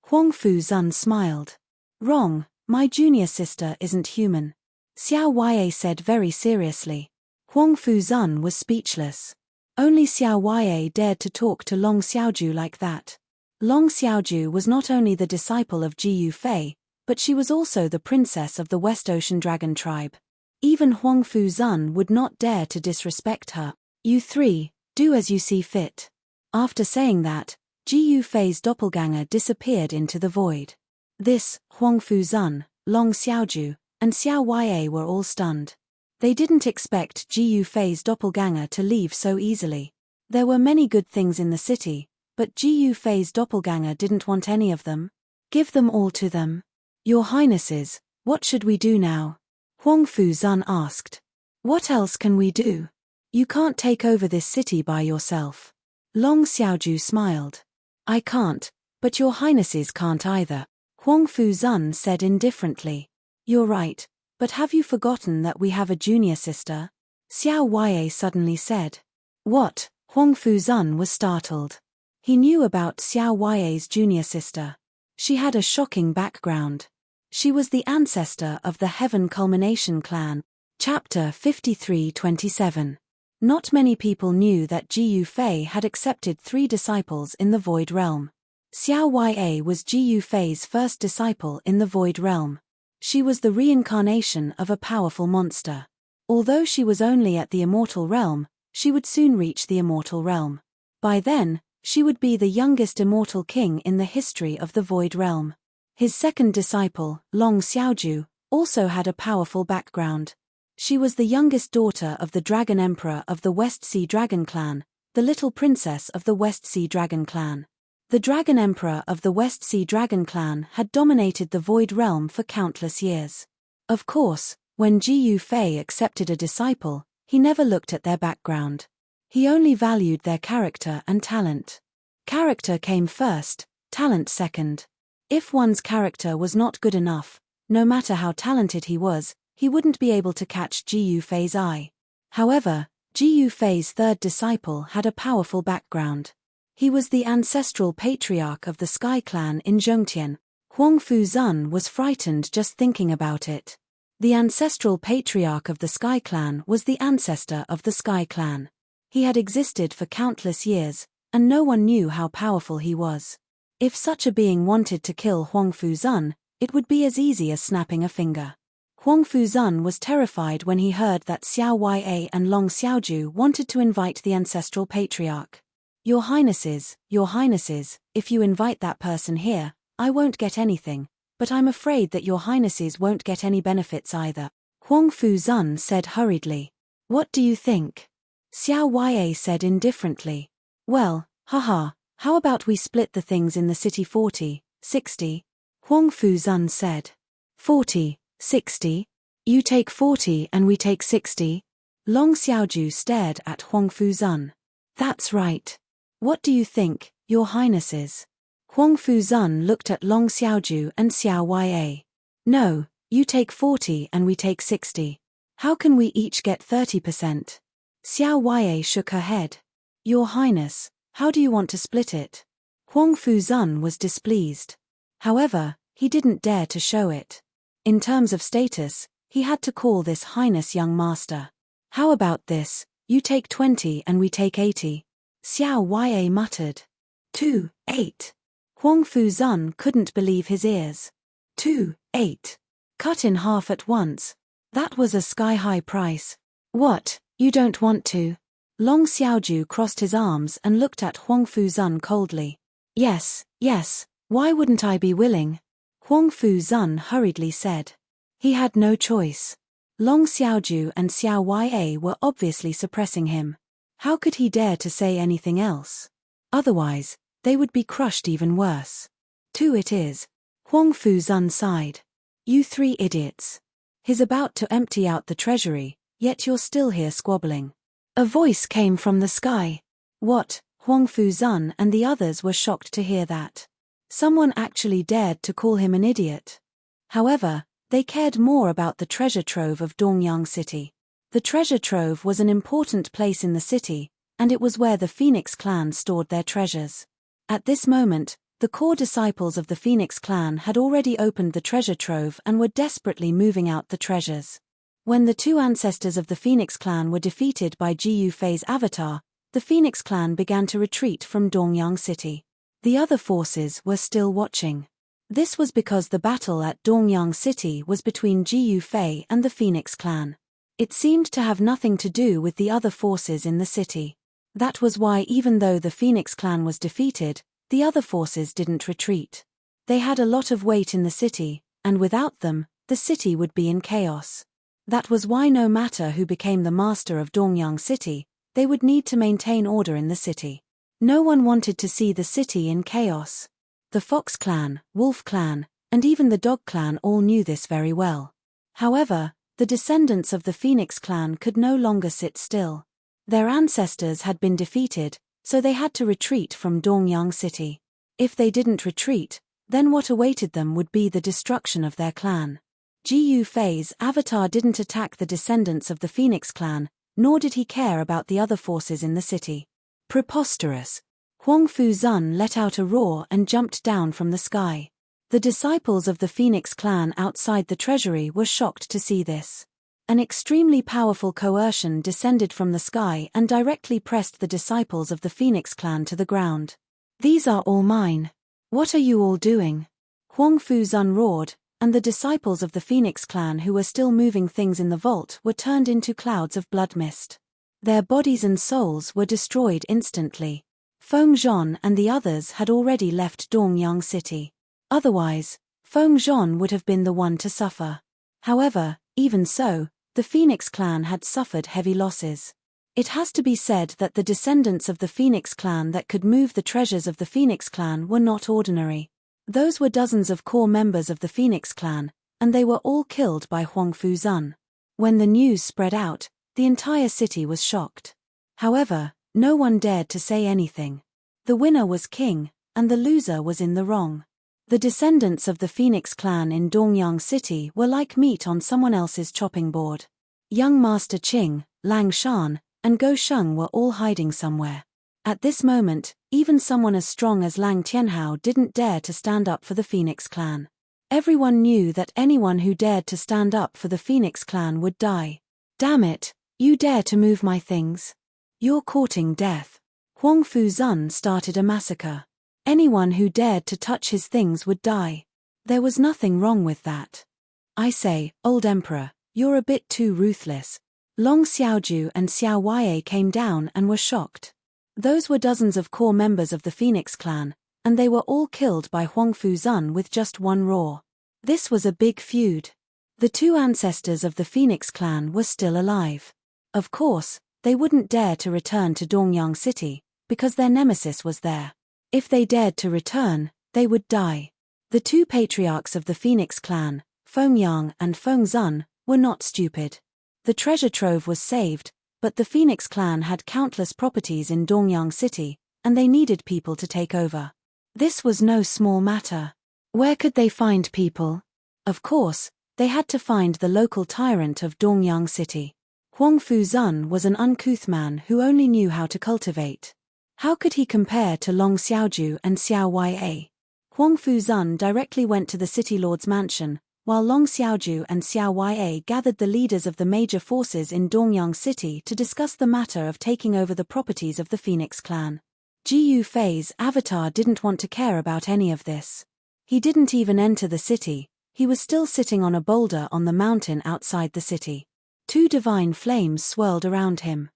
Huangfu Zun smiled. Wrong, my junior sister isn't human. Xiao Ya said very seriously. Huangfu Zun was speechless. Only Xiao Ya dared to talk to Long Xiaoju like that. Long Xiaoju was not only the disciple of Ji Yufei, but she was also the princess of the West Ocean Dragon tribe. Even Huangfu Zun would not dare to disrespect her. You three, do as you see fit. After saying that, Ji Yufei's doppelganger disappeared into the void. This, Huangfu Zun, Long Xiaoju, and Xiao Ya were all stunned. They didn't expect Ji Yufei's doppelganger to leave so easily. There were many good things in the city, but Ji Yufei's doppelganger didn't want any of them. Give them all to them. Your highnesses, what should we do now? Huangfu Zun asked. What else can we do? You can't take over this city by yourself. Long Xiaoju smiled. I can't, but your highnesses can't either. Huangfu Zun said indifferently. You're right, but have you forgotten that we have a junior sister? Xiao Ya suddenly said. What? Huangfu Zun was startled. He knew about Xiao Ya's junior sister. She had a shocking background. She was the ancestor of the Heaven Culmination clan. Chapter 53-27. Not many people knew that Ji Yufei had accepted 3 disciples in the Void Realm. Xiao Ya was Ji Yufei's first disciple in the Void Realm. She was the reincarnation of a powerful monster. Although she was only at the Immortal Realm, she would soon reach the Immortal Realm. By then, she would be the youngest immortal king in the history of the Void Realm. His second disciple, Long Xiaoju, also had a powerful background. She was the youngest daughter of the Dragon Emperor of the West Sea Dragon Clan, the little princess of the West Sea Dragon Clan. The Dragon Emperor of the West Sea Dragon Clan had dominated the Void Realm for countless years. Of course, when Ji Yufei accepted a disciple, he never looked at their background. He only valued their character and talent. Character came first, talent second. If one's character was not good enough, no matter how talented he was, he wouldn't be able to catch Ji Yufei's eye. However, Ji Yufei's third disciple had a powerful background. He was the ancestral patriarch of the Sky Clan in Zhongtian. Huang Fuzun was frightened just thinking about it. The ancestral patriarch of the Sky Clan was the ancestor of the Sky Clan. He had existed for countless years, and no one knew how powerful he was. If such a being wanted to kill Huang Fuzun, it would be as easy as snapping a finger. Huang Fuzun was terrified when he heard that Xiao Ya and Long Xiaoju wanted to invite the ancestral patriarch. Your Highnesses, if you invite that person here, I won't get anything, but I'm afraid that your Highnesses won't get any benefits either, Huang Fuzun said hurriedly. What do you think? Xiao Ya said indifferently. Well, haha, how about we split the things in the city 40-60? Huang Fuzun said. 40-60? You take 40 and we take 60? Long Xiaoju stared at Huang Fuzun. That's right. What do you think, your Highnesses? Huang Fuzun looked at Long Xiaoju and Xiao Ya. No, you take 40 and we take 60. How can we each get 30%? Xiao Ya shook her head. Your Highness, how do you want to split it? Huang Fuzun was displeased. However, he didn't dare to show it. In terms of status, he had to call this Highness young master. How about this, you take 20 and we take 80? Xiao Ya muttered. 2-8. Huang Fuzun couldn't believe his ears. 2-8. Cut in half at once. That was a sky-high price. What, you don't want to? Long Xiaoju crossed his arms and looked at Huang Fuzun coldly. Yes, why wouldn't I be willing? Huang Fuzun hurriedly said. He had no choice. Long Xiaoju and Xiao Ya were obviously suppressing him. How could he dare to say anything else? Otherwise, they would be crushed even worse. 2 it is. Huang Fuzun sighed. You 3 idiots. He's about to empty out the treasury, yet you're still here squabbling. A voice came from the sky. What? Huang Fuzun and the others were shocked to hear that. Someone actually dared to call him an idiot. However, they cared more about the treasure trove of Dongyang City. The treasure trove was an important place in the city, and it was where the Phoenix clan stored their treasures. At this moment, the core disciples of the Phoenix clan had already opened the treasure trove and were desperately moving out the treasures. When the 2 ancestors of the Phoenix clan were defeated by Ji Yufei's avatar, the Phoenix clan began to retreat from Dongyang City. The other forces were still watching. This was because the battle at Dongyang City was between Ji Yufei and the Phoenix clan. It seemed to have nothing to do with the other forces in the city. That was why even though the Phoenix clan was defeated, the other forces didn't retreat. They had a lot of weight in the city, and without them, the city would be in chaos. That was why no matter who became the master of Dongyang City, they would need to maintain order in the city. No one wanted to see the city in chaos. The Fox clan, Wolf clan, and even the Dog clan all knew this very well. However, the descendants of the Phoenix clan could no longer sit still. Their ancestors had been defeated, so they had to retreat from Dongyang City. If they didn't retreat, then what awaited them would be the destruction of their clan. Ji Yufei's avatar didn't attack the descendants of the Phoenix clan, nor did he care about the other forces in the city. Preposterous. Huang Fuzun let out a roar and jumped down from the sky. The disciples of the Phoenix clan outside the treasury were shocked to see this. An extremely powerful coercion descended from the sky and directly pressed the disciples of the Phoenix clan to the ground. These are all mine. What are you all doing? Huang Fuzun roared, and the disciples of the Phoenix clan who were still moving things in the vault were turned into clouds of blood mist. Their bodies and souls were destroyed instantly. Feng Zhon and the others had already left Dongyang City. Otherwise, Feng Zhon would have been the one to suffer. However, even so, the Phoenix clan had suffered heavy losses. It has to be said that the descendants of the Phoenix clan that could move the treasures of the Phoenix clan were not ordinary. Those were dozens of core members of the Phoenix clan, and they were all killed by Huang Fuzun. When the news spread out, the entire city was shocked. However, no one dared to say anything. The winner was king, and the loser was in the wrong. The descendants of the Phoenix clan in Dongyang City were like meat on someone else's chopping board. Young Master Qing, Lang Shan, and Go Sheng were all hiding somewhere. At this moment, even someone as strong as Lang Tianhao didn't dare to stand up for the Phoenix clan. Everyone knew that anyone who dared to stand up for the Phoenix clan would die. Damn it, you dare to move my things? You're courting death. Huang Fuzun started a massacre. Anyone who dared to touch his things would die. There was nothing wrong with that. I say, old emperor, you're a bit too ruthless. Long Xiaoju and Xiao Wei came down and were shocked. Those were dozens of core members of the Phoenix clan, and they were all killed by Huang Fuzun with just one roar. This was a big feud. The two ancestors of the Phoenix clan were still alive. Of course, they wouldn't dare to return to Dongyang City, because their nemesis was there. If they dared to return, they would die. The two patriarchs of the Phoenix clan, Feng Yang and Feng Zun, were not stupid. The treasure trove was saved, but the Phoenix clan had countless properties in Dongyang City, and they needed people to take over. This was no small matter. Where could they find people? Of course, they had to find the local tyrant of Dongyang City. Huang Fuzun was an uncouth man who only knew how to cultivate. How could he compare to Long Xiaoju and Xiao Wei? Huang Fuzun directly went to the city lord's mansion, while Long Xiaoju and Xiao Wei gathered the leaders of the major forces in Dongyang City to discuss the matter of taking over the properties of the Phoenix clan. Ji Yufei's avatar didn't want to care about any of this. He didn't even enter the city, he was still sitting on a boulder on the mountain outside the city. Two divine flames swirled around him.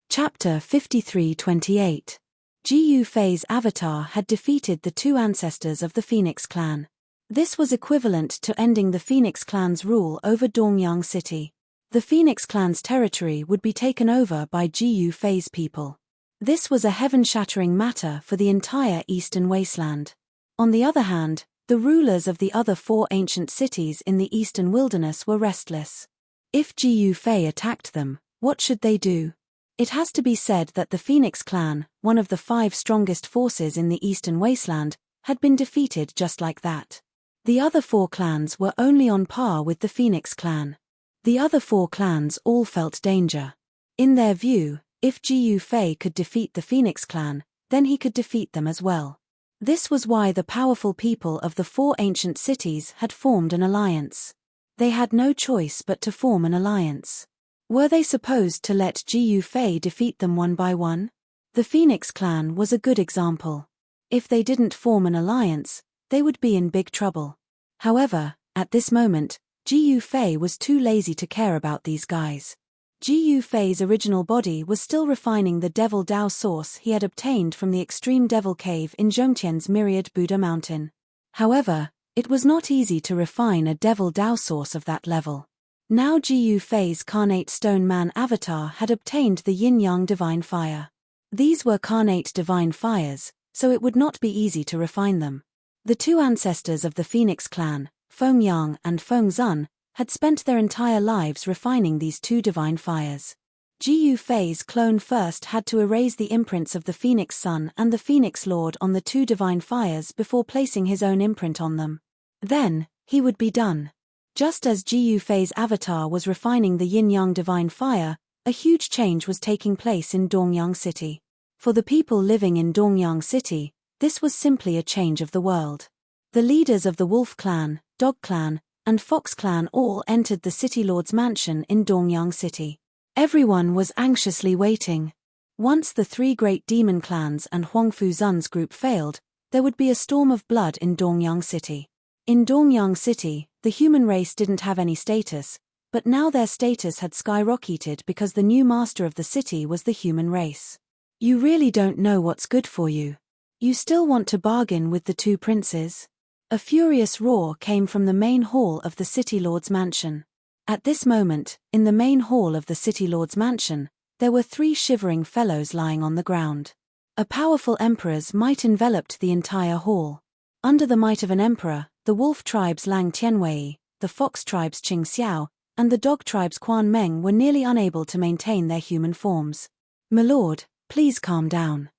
Chapter 53-28. Ji Yufei's avatar had defeated the two ancestors of the Phoenix clan. This was equivalent to ending the Phoenix clan's rule over Dongyang City. The Phoenix clan's territory would be taken over by Ji Yufei's people. This was a heaven-shattering matter for the entire Eastern Wasteland. On the other hand, the rulers of the other four ancient cities in the Eastern Wilderness were restless. If Ji Yufei attacked them, what should they do? It has to be said that the Phoenix clan, one of the 5 strongest forces in the Eastern Wasteland, had been defeated just like that. The other 4 clans were only on par with the Phoenix clan. The other 4 clans all felt danger. In their view, if Ji Yufei could defeat the Phoenix clan, then he could defeat them as well. This was why the powerful people of the 4 ancient cities had formed an alliance. They had no choice but to form an alliance. Were they supposed to let Ji Yufei defeat them one by one? The Phoenix clan was a good example. If they didn't form an alliance, they would be in big trouble. However, at this moment, Ji Yufei was too lazy to care about these guys. Ji Yufei's original body was still refining the Devil Dao source he had obtained from the extreme Devil Cave in Zhongtian's Myriad Buddha Mountain. However, it was not easy to refine a Devil Dao source of that level. Now Ji Yufei's Carnate Stone Man avatar had obtained the Yin-Yang Divine Fire. These were Carnate Divine Fires, so it would not be easy to refine them. The two ancestors of the Phoenix clan, Feng Yang and Feng Zun, had spent their entire lives refining these 2 divine fires. Ji Yufei's clone first had to erase the imprints of the Phoenix Sun and the Phoenix Lord on the 2 divine fires before placing his own imprint on them. Then, he would be done. Just as Ji Yufei's avatar was refining the Yin-Yang Divine Fire, a huge change was taking place in Dongyang City. For the people living in Dongyang City, this was simply a change of the world. The leaders of the Wolf Clan, Dog Clan, and Fox Clan all entered the City Lord's mansion in Dongyang City. Everyone was anxiously waiting. Once the 3 great demon clans and Huang Fuzun's group failed, there would be a storm of blood in Dongyang City. In Dongyang City, the human race didn't have any status, but now their status had skyrocketed because the new master of the city was the human race. You really don't know what's good for you. You still want to bargain with the 2 princes? A furious roar came from the main hall of the City Lord's mansion. At this moment, in the main hall of the City Lord's mansion, there were 3 shivering fellows lying on the ground. A powerful emperor's might enveloped the entire hall. Under the might of an emperor, the wolf tribe's Lang Tianwei, the fox tribe's Qing Xiao, and the dog tribe's Quan Meng were nearly unable to maintain their human forms. "My lord, please calm down.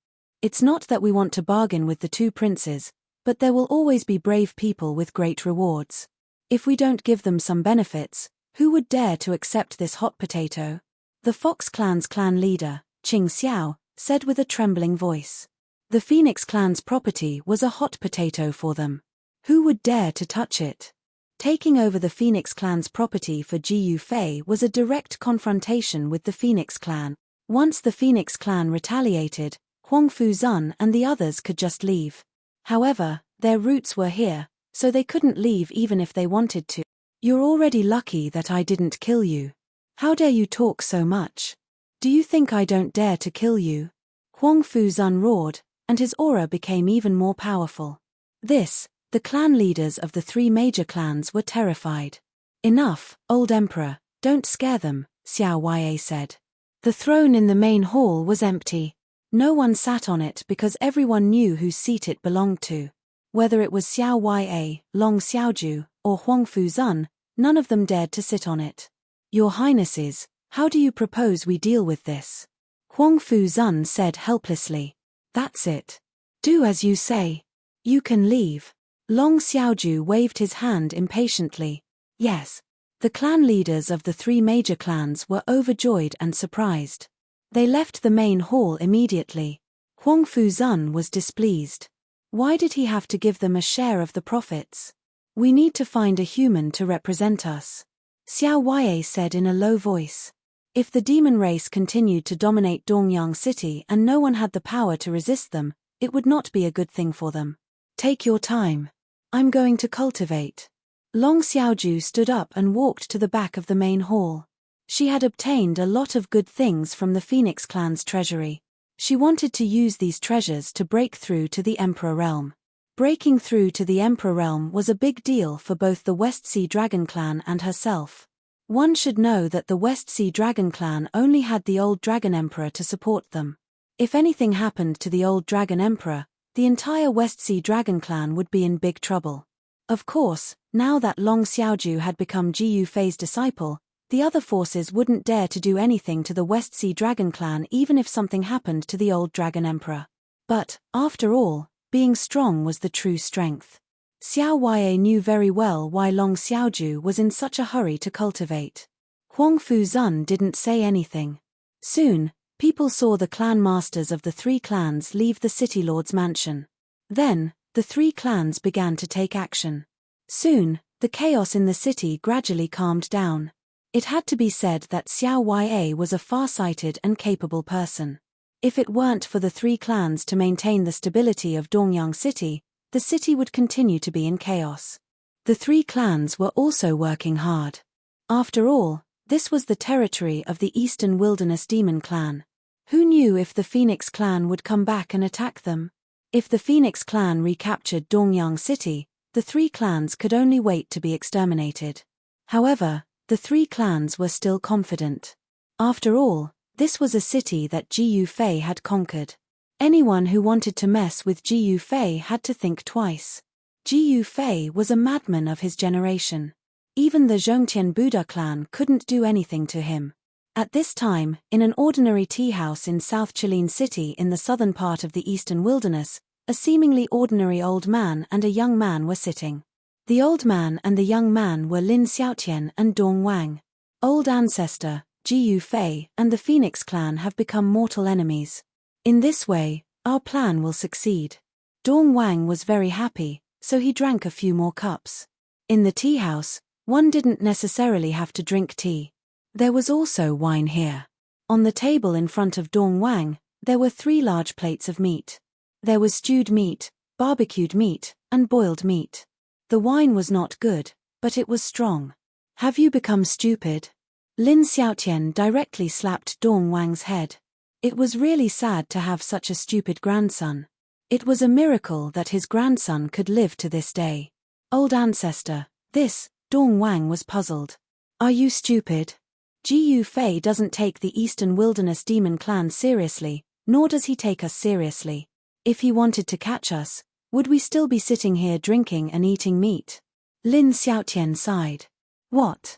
It's not that we want to bargain with the 2 princes, But there will always be brave people with great rewards. If we don't give them some benefits, who would dare to accept this hot potato? The Fox Clan's clan leader, Qing Xiao, said with a trembling voice. The Phoenix Clan's property was a hot potato for them. Who would dare to touch it? Taking over the Phoenix Clan's property for Ji Yufei was a direct confrontation with the Phoenix Clan. Once the Phoenix Clan retaliated, Huang Fuzun and the others could just leave. However, their roots were here, so they couldn't leave even if they wanted to. You're already lucky that I didn't kill you. How dare you talk so much? Do you think I don't dare to kill you? Huang Fuzun roared, and his aura became even more powerful. The clan leaders of the three major clans were terrified. Enough, old emperor, don't scare them, Xiao Ya said. The throne in the main hall was empty. No one sat on it because everyone knew whose seat it belonged to. Whether it was Xiao Ya, Long Xiaoju, or Huang Fuzun, none of them dared to sit on it. Your Highnesses, how do you propose we deal with this? Huang Fuzun said helplessly. That's it. Do as you say. You can leave. Long Xiaoju waved his hand impatiently. Yes. The clan leaders of the three major clans were overjoyed and surprised. They left the main hall immediately. Huang Fuzun was displeased. Why did he have to give them a share of the profits? We need to find a human to represent us. Xiao Ya said in a low voice. If the demon race continued to dominate Dongyang City and no one had the power to resist them, it would not be a good thing for them. Take your time. I'm going to cultivate. Long Xiaoju stood up and walked to the back of the main hall. She had obtained a lot of good things from the Phoenix Clan's treasury. She wanted to use these treasures to break through to the Emperor Realm. Breaking through to the Emperor Realm was a big deal for both the West Sea Dragon Clan and herself. One should know that the West Sea Dragon Clan only had the old Dragon Emperor to support them. If anything happened to the old Dragon Emperor, the entire West Sea Dragon Clan would be in big trouble. Of course, now that Long Xiaoju had become Ji Yufei's disciple, the other forces wouldn't dare to do anything to the West Sea Dragon Clan even if something happened to the old Dragon Emperor. But, after all, being strong was the true strength. Xiao Ya knew very well why Long Xiaoju was in such a hurry to cultivate. Huang Fuzun didn't say anything. Soon, people saw the clan masters of the three clans leave the city lord's mansion. Then, the three clans began to take action. Soon, the chaos in the city gradually calmed down. It had to be said that Xiao Ya was a far-sighted and capable person. If it weren't for the three clans to maintain the stability of Dongyang City, the city would continue to be in chaos. The three clans were also working hard. After all, this was the territory of the Eastern Wilderness Demon Clan. Who knew if the Phoenix Clan would come back and attack them? If the Phoenix Clan recaptured Dongyang City, the three clans could only wait to be exterminated. However, the three clans were still confident. After all, this was a city that Ji Yufei had conquered. Anyone who wanted to mess with Ji Yufei had to think twice. Ji Yufei was a madman of his generation. Even the Zhongtian Buddha clan couldn't do anything to him. At this time, in an ordinary tea house in South Chilean City in the southern part of the Eastern Wilderness, a seemingly ordinary old man and a young man were sitting. The old man and the young man were Lin Xiaotian and Dong Wang. Old ancestor, Ji Yufei, and the Phoenix Clan have become mortal enemies. In this way, our plan will succeed. Dong Wang was very happy, so he drank a few more cups. In the tea house, one didn't necessarily have to drink tea. There was also wine here. On the table in front of Dong Wang, there were 3 large plates of meat. There was stewed meat, barbecued meat, and boiled meat. The wine was not good, but it was strong. Have you become stupid? Lin Xiaotian directly slapped Dong Wang's head. It was really sad to have such a stupid grandson. It was a miracle that his grandson could live to this day. Old ancestor, Dong Wang was puzzled. Are you stupid? Ji Yufei doesn't take the Eastern Wilderness Demon Clan seriously, nor does he take us seriously. If he wanted to catch us, would we still be sitting here drinking and eating meat? Lin Xiaotian sighed. What?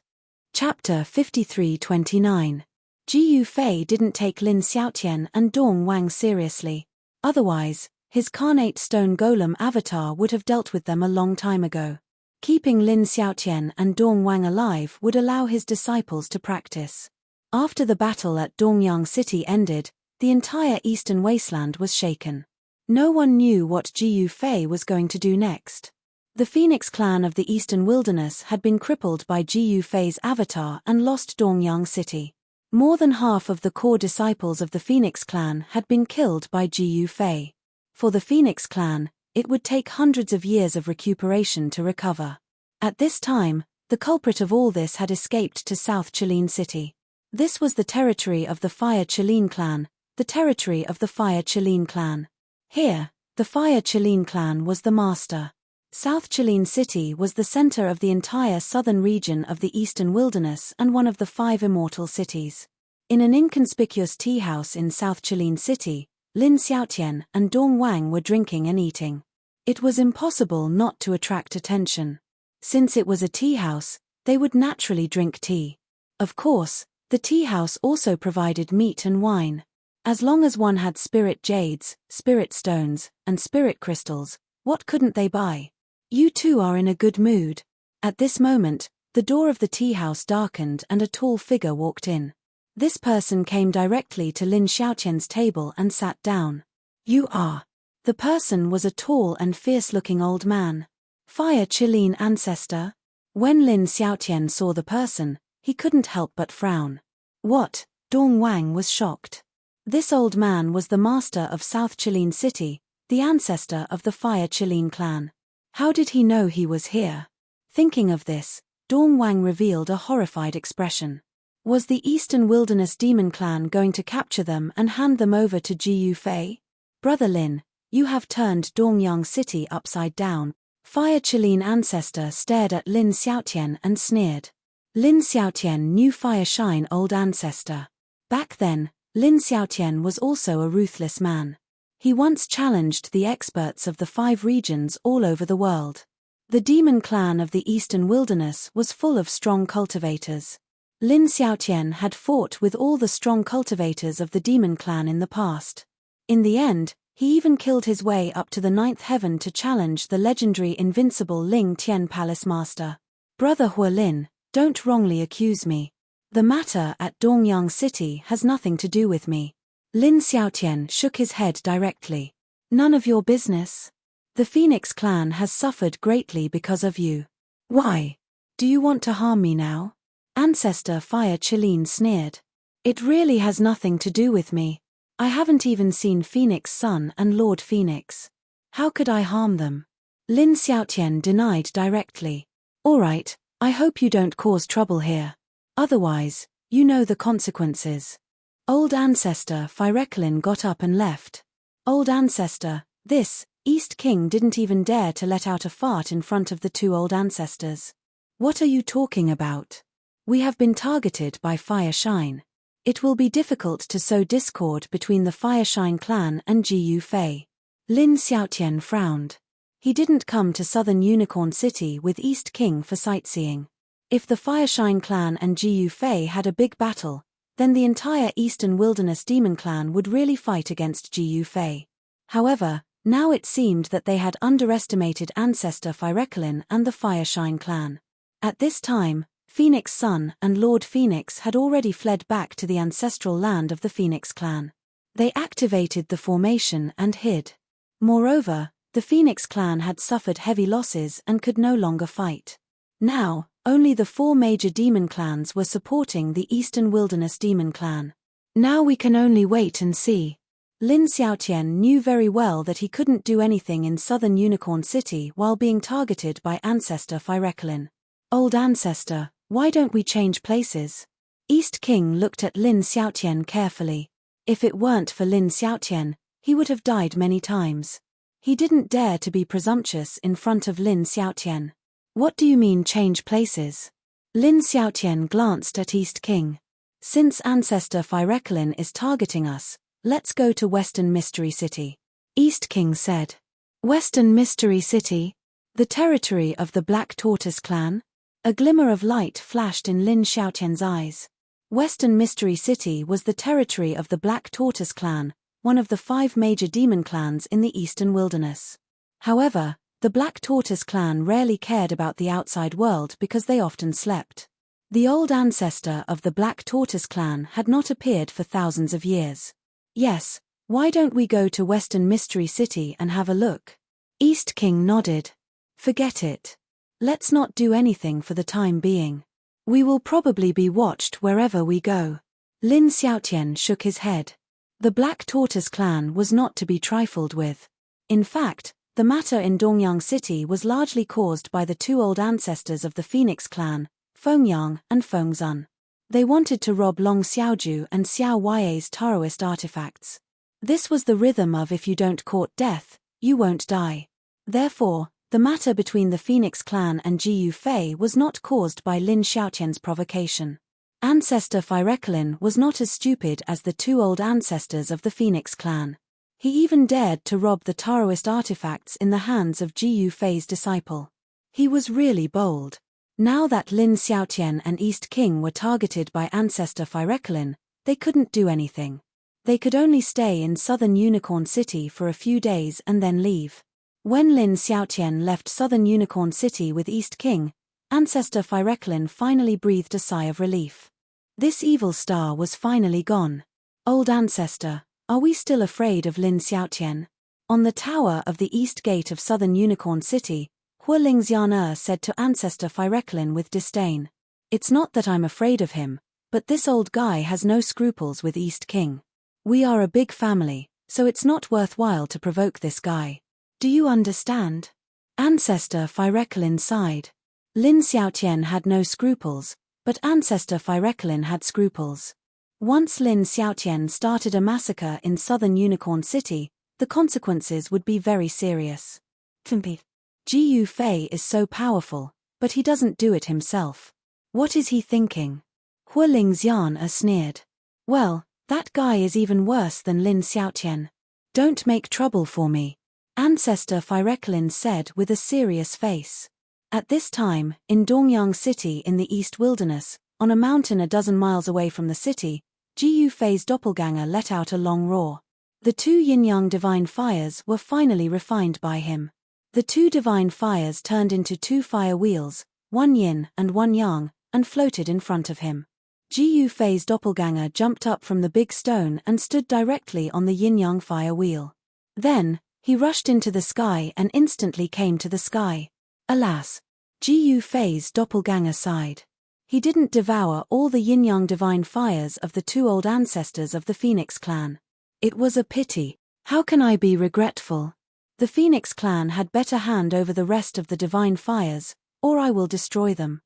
Chapter 53-29. Ji Yufei didn't take Lin Xiaotian and Dong Wang seriously. Otherwise, His carnate stone golem avatar would have dealt with them a long time ago. Keeping Lin Xiaotian and Dong Wang alive would allow his disciples to practice. After the battle at Dongyang City ended, the entire eastern wasteland was shaken. No one knew what Jiyu Fei was going to do next. The Phoenix clan of the eastern wilderness had been crippled by Jiyu Fei's avatar and lost Dongyang City. More than half of the core disciples of the Phoenix clan had been killed by Jiyu Fei. For the Phoenix clan, it would take hundreds of years of recuperation to recover. At this time, the culprit of all this had escaped to South Qilin City. This was the territory of the Fire Qilin clan, the territory of the Fire Qilin clan. Here, the Fire Qilin clan was the master. South Qilin City was the center of the entire southern region of the eastern wilderness and one of the 5 immortal cities. In an inconspicuous tea house in South Qilin City, Lin Xiaotian and Dong Wang were drinking and eating. It was impossible not to attract attention. Since it was a tea house, they would naturally drink tea. Of course, the tea house also provided meat and wine. As long as one had spirit jades, spirit stones, and spirit crystals, what couldn't they buy? You two are in a good mood. At this moment, the door of the tea house darkened and a tall figure walked in. This person came directly to Lin Xiaotian's table and sat down. You are. The person was a tall and fierce-looking old man. Fire Qilin ancestor? When Lin Xiaotian saw the person, he couldn't help but frown. What? Dong Wang was shocked. This old man was the master of South Qilin City, the ancestor of the Fire Qilin clan. How did he know he was here? Thinking of this, Dong Wang revealed a horrified expression. Was the Eastern Wilderness Demon Clan going to capture them and hand them over to Jiyu Fei? Brother Lin, you have turned Dongyang City upside down. Fire Qilin ancestor stared at Lin Xiaotian and sneered. Lin Xiaotian knew Fire Shine old ancestor. Back then, Lin Xiaotian was also a ruthless man. He once challenged the experts of the 5 regions all over the world. The demon clan of the Eastern Wilderness was full of strong cultivators. Lin Xiaotian had fought with all the strong cultivators of the demon clan in the past. In the end, he even killed his way up to the 9th heaven to challenge the legendary invincible Ling Tian Palace Master. Brother Hua Lin, don't wrongly accuse me. The matter at Dongyang City has nothing to do with me. Lin Xiaotian shook his head directly. None of your business. The Phoenix clan has suffered greatly because of you. Why? Do you want to harm me now? Ancestor Fire Qilin sneered. It really has nothing to do with me. I haven't even seen Phoenix Sun and Lord Phoenix. How could I harm them? Lin Xiaotian denied directly. All right, I hope you don't cause trouble here. Otherwise, you know the consequences. Old ancestor Fireklin got up and left. Old ancestor, this East King didn't even dare to let out a fart in front of the 2 old ancestors. What are you talking about? We have been targeted by Fire Shine. It will be difficult to sow discord between the Fire Shine clan and Jiyu Fei. Lin Xiaotian frowned. He didn't come to Southern Unicorn City with East King for sightseeing. If the Fire Shine clan and Jiyu Fei had a big battle, then the entire Eastern Wilderness Demon clan would really fight against Jiyu Fei. However, now it seemed that they had underestimated ancestor Fireklin and the Fire Shine clan. At this time, Phoenix Sun and Lord Phoenix had already fled back to the ancestral land of the Phoenix clan. They activated the formation and hid. Moreover, the Phoenix clan had suffered heavy losses and could no longer fight. Now, only the 4 major demon clans were supporting the Eastern Wilderness Demon Clan. Now we can only wait and see. Lin Xiaotian knew very well that he couldn't do anything in Southern Unicorn City while being targeted by ancestor Fireklin. Old ancestor, why don't we change places? East King looked at Lin Xiaotian carefully. If it weren't for Lin Xiaotian, he would have died many times. He didn't dare to be presumptuous in front of Lin Xiaotian. What do you mean change places? Lin Xiaotian glanced at East King. Since ancestor Fireklin is targeting us, let's go to Western Mystery City. East King said. Western Mystery City? The territory of the Black Tortoise clan? A glimmer of light flashed in Lin Xiaotian's eyes. Western Mystery City was the territory of the Black Tortoise clan, one of the 5 major demon clans in the eastern wilderness. However, the Black Tortoise clan rarely cared about the outside world because they often slept. The old ancestor of the Black Tortoise clan had not appeared for thousands of years. Yes, why don't we go to Western Mystery City and have a look? East King nodded. Forget it. Let's not do anything for the time being. We will probably be watched wherever we go. Lin Xiaotian shook his head. The Black Tortoise clan was not to be trifled with. In fact, the matter in Dongyang City was largely caused by the 2 old ancestors of the Phoenix clan, Fengyang and Fengzun. They wanted to rob Long Xiaoju and Xiao Yai's Taoist artifacts. This was the rhythm of if you don't court death, you won't die. Therefore, the matter between the Phoenix clan and Jiyu Fei was not caused by Lin Xiaotian's provocation. Ancestor Fireklin was not as stupid as the 2 old ancestors of the Phoenix clan. He even dared to rob the Taoist artifacts in the hands of Jiyu Fei's disciple. He was really bold. Now that Lin Xiaotian and East King were targeted by Ancestor Fireklin, they couldn't do anything. They could only stay in southern Unicorn City for a few days and then leave. When Lin Xiaotian left southern Unicorn City with East King, Ancestor Fireklin finally breathed a sigh of relief. This evil star was finally gone. Old Ancestor, are we still afraid of Lin Xiaotian? On the tower of the east gate of southern Unicorn City, Hua Lingxian said to Ancestor Fireklin with disdain. It's not that I'm afraid of him, but this old guy has no scruples with East King. We are a big family, so it's not worthwhile to provoke this guy. Do you understand? Ancestor Fireklin sighed. Lin Xiaotian had no scruples, but Ancestor Fireklin had scruples. Once Lin Xiaotian started a massacre in southern Unicorn City, the consequences would be very serious. Jiyu Fei is so powerful, but he doesn't do it himself. What is he thinking? Hua Lingxian sneered. Well, that guy is even worse than Lin Xiaotian. Don't make trouble for me, Ancestor Fireklin said with a serious face. At this time, in Dongyang City in the East Wilderness, on a mountain a dozen miles away from the city, Jiyu Fei's doppelganger let out a long roar. The 2 yin-yang divine fires were finally refined by him. The 2 divine fires turned into 2 fire wheels, 1 yin and 1 yang, and floated in front of him. Jiyu Fei's doppelganger jumped up from the big stone and stood directly on the yin-yang fire wheel. Then, he rushed into the sky and instantly came to the sky. Alas! Jiyu Fei's doppelganger sighed. He didn't devour all the yin-yang divine fires of the 2 old ancestors of the Phoenix clan. It was a pity. How can I be regretful? The Phoenix clan had better hand over the rest of the divine fires, or I will destroy them.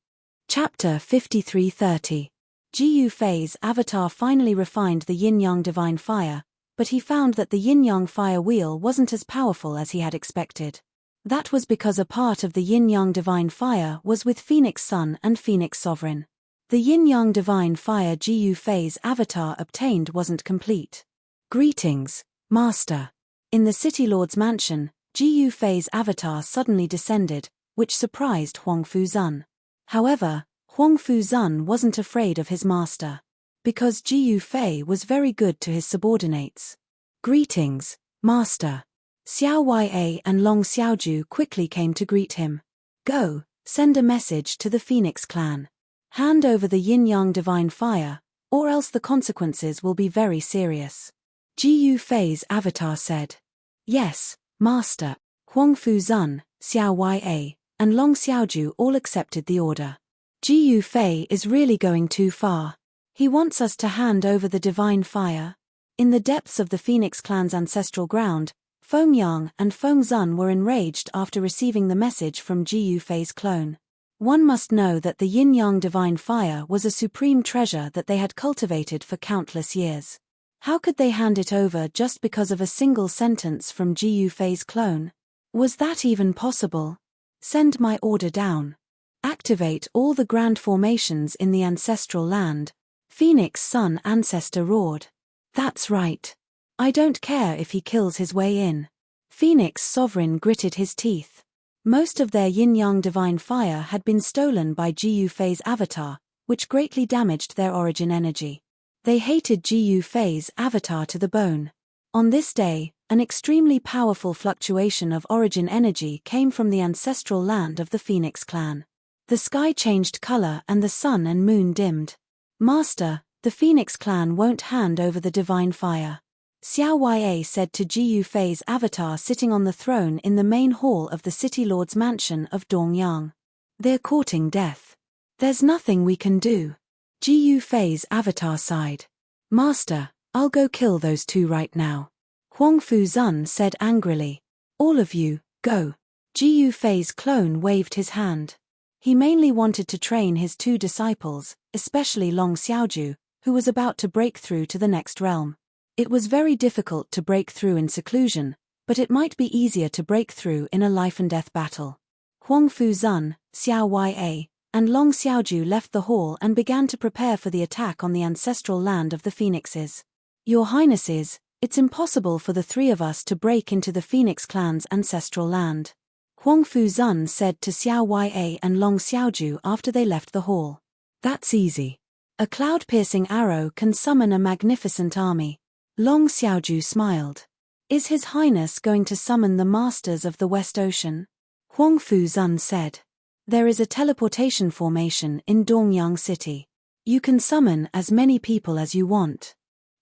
Chapter 53:30. Jiyu Fei's avatar finally refined the yin-yang divine fire, but he found that the yin-yang fire wheel wasn't as powerful as he had expected. That was because a part of the yin-yang divine fire was with Phoenix Sun and Phoenix Sovereign. The yin-yang divine fire Jiyu Fei's avatar obtained wasn't complete. Greetings, Master. In the City Lord's mansion, Jiyu Fei's avatar suddenly descended, which surprised Huang Fuzun. However, Huang Fuzun wasn't afraid of his master. Because Jiyu Fei was very good to his subordinates. Greetings, Master. Xiao Ya and Long Xiaoju quickly came to greet him. Go, send a message to the Phoenix clan. Hand over the yin-yang divine fire, or else the consequences will be very serious. Jiyu Fei's avatar said. Yes, Master. Huang Fuzun, Xiao Ya, and Long Xiaoju all accepted the order. Jiyu Fei is really going too far. He wants us to hand over the divine fire. In the depths of the Phoenix clan's ancestral ground, Fengyang and Fengzun were enraged after receiving the message from Jiyu Fei's clone. One must know that the yin-yang divine fire was a supreme treasure that they had cultivated for countless years. How could they hand it over just because of a single sentence from Jiyu Fei's clone? Was that even possible? Send my order down. Activate all the grand formations in the ancestral land. Phoenix Sun ancestor roared. That's right. I don't care if he kills his way in. Phoenix Sovereign gritted his teeth. Most of their yin-yang divine fire had been stolen by Jiyu Fei's avatar, which greatly damaged their origin energy. They hated Jiyu Fei's avatar to the bone. On this day, an extremely powerful fluctuation of origin energy came from the ancestral land of the Phoenix clan. The sky changed color and the sun and moon dimmed. Master, the Phoenix clan won't hand over the divine fire. Xiao Ya said to Jiyu Fei's avatar sitting on the throne in the main hall of the city lord's mansion of Dongyang. They're courting death. There's nothing we can do. Jiyu Fei's avatar sighed. Master, I'll go kill those two right now. Huang Fuzun said angrily. All of you, go. Jiyu Fei's clone waved his hand. He mainly wanted to train his two disciples, especially Long Xiaoju, who was about to break through to the next realm. It was very difficult to break through in seclusion, but it might be easier to break through in a life-and-death battle. Huang Fuzun, Xiao Ya, and Long Xiaoju left the hall and began to prepare for the attack on the ancestral land of the Phoenixes. Your Highnesses, it's impossible for the three of us to break into the Phoenix clan's ancestral land. Huang Fuzun said to Xiao Ya and Long Xiaoju after they left the hall. That's easy. A cloud-piercing arrow can summon a magnificent army. Long Xiaoju smiled. Is His Highness going to summon the Masters of the West Ocean? Huang Fuzun said. There is a teleportation formation in Dongyang City. You can summon as many people as you want.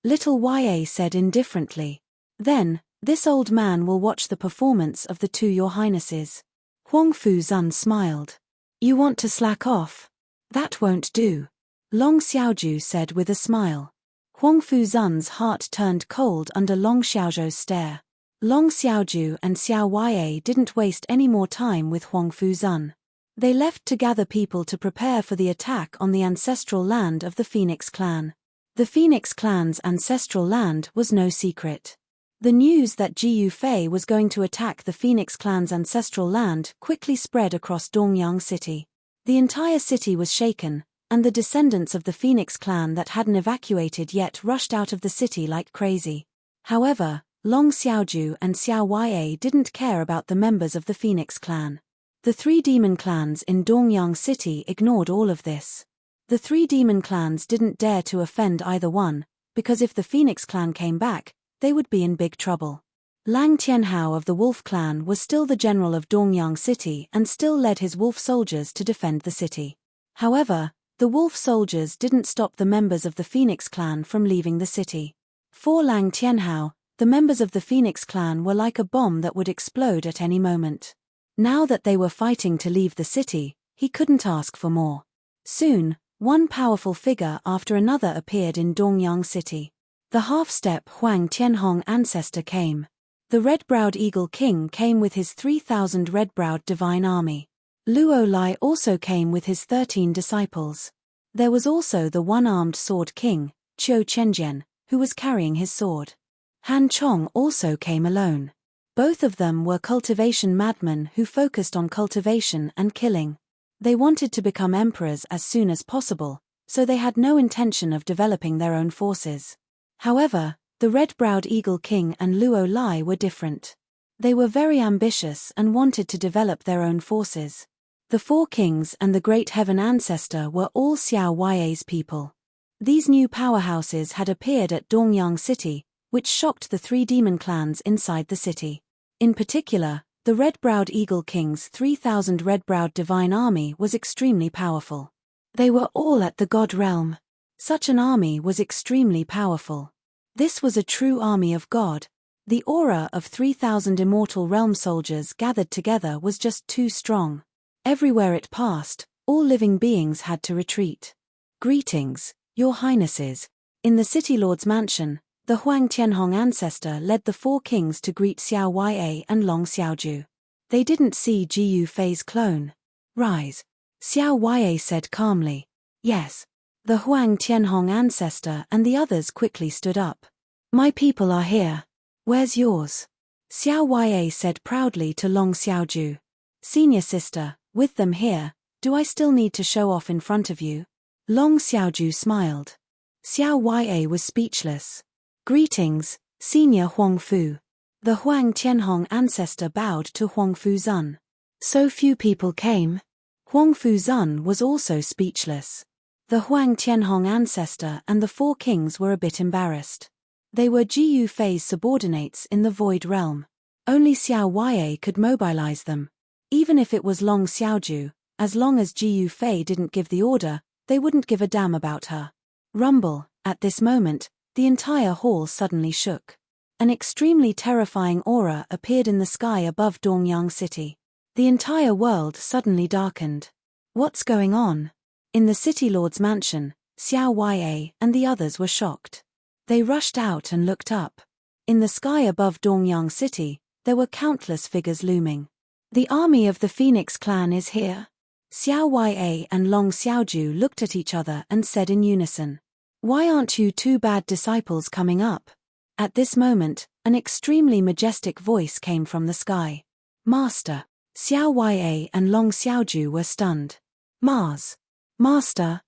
Little Ya said indifferently. Then, this old man will watch the performance of the two Your Highnesses. Huang Fuzun smiled. You want to slack off? That won't do. Long Xiaoju said with a smile. Huang Fuzun's heart turned cold under Long Xiaoju's stare. Long Xiaoju and Xiao Ya didn't waste any more time with Huang Fuzun. They left to gather people to prepare for the attack on the ancestral land of the Phoenix clan. The Phoenix clan's ancestral land was no secret. The news that Jiyu Fei was going to attack the Phoenix clan's ancestral land quickly spread across Dongyang City. The entire city was shaken, and the descendants of the Phoenix clan that hadn't evacuated yet rushed out of the city like crazy. However, Long Xiaoju and Xiao Ya didn't care about the members of the Phoenix clan. The three demon clans in Dongyang City ignored all of this. The three demon clans didn't dare to offend either one, because if the Phoenix clan came back, they would be in big trouble. Lang Tianhao of the Wolf clan was still the general of Dongyang City and still led his wolf soldiers to defend the city. However, the wolf soldiers didn't stop the members of the Phoenix clan from leaving the city. For Lang Tianhao, the members of the Phoenix clan were like a bomb that would explode at any moment. Now that they were fighting to leave the city, he couldn't ask for more. Soon, one powerful figure after another appeared in Dongyang City. The half-step Huang Tianhong ancestor came. The red-browed Eagle King came with his 3,000 red-browed divine army. Luo Lai also came with his 13 disciples. There was also the one-armed sword king, Qiu Chenjian, who was carrying his sword. Han Chong also came alone. Both of them were cultivation madmen who focused on cultivation and killing. They wanted to become emperors as soon as possible, so they had no intention of developing their own forces. However, the red-browed Eagle King and Luo Lai were different. They were very ambitious and wanted to develop their own forces. The four kings and the great heaven ancestor were all Xiao Ya's people. These new powerhouses had appeared at Dongyang City, which shocked the three demon clans inside the city. In particular, the red-browed Eagle King's 3,000 red-browed divine army was extremely powerful. They were all at the God realm. Such an army was extremely powerful. This was a true army of God. The aura of 3,000 immortal realm soldiers gathered together was just too strong. Everywhere it passed, all living beings had to retreat. Greetings, Your Highnesses. In the city lord's mansion, the Huang Tianhong ancestor led the four kings to greet Xiao Ya and Long Xiaoju. They didn't see Jiyu Fei's clone. Rise. Xiao Ya said calmly. Yes. The Huang Tianhong ancestor and the others quickly stood up. My people are here. Where's yours? Xiao Ya said proudly to Long Xiaoju. Senior sister, with them here, do I still need to show off in front of you? Long Xiaoju smiled. Xiao Ya was speechless. Greetings, Senior Huang Fu. The Huang Tianhong ancestor bowed to Huang Fuzun. So few people came. Huang Fuzun was also speechless. The Huang Tianhong ancestor and the four kings were a bit embarrassed. They were Ji Yufei's subordinates in the Void Realm. Only Xiao Yue could mobilize them. Even if it was Long Xiaoju, as long as Ji Yufei didn't give the order, they wouldn't give a damn about her. Rumble. At this moment, the entire hall suddenly shook. An extremely terrifying aura appeared in the sky above Dongyang City. The entire world suddenly darkened. What's going on? In the city lord's mansion, Xiao Yue and the others were shocked. They rushed out and looked up. In the sky above Dongyang City, there were countless figures looming. The army of the Phoenix clan is here. Xiao Yue and Long Xiaoju looked at each other and said in unison, "Why aren't you two bad disciples coming up?" At this moment, an extremely majestic voice came from the sky. "Master." Xiao Yue and Long Xiaoju were stunned. "Mars. Master."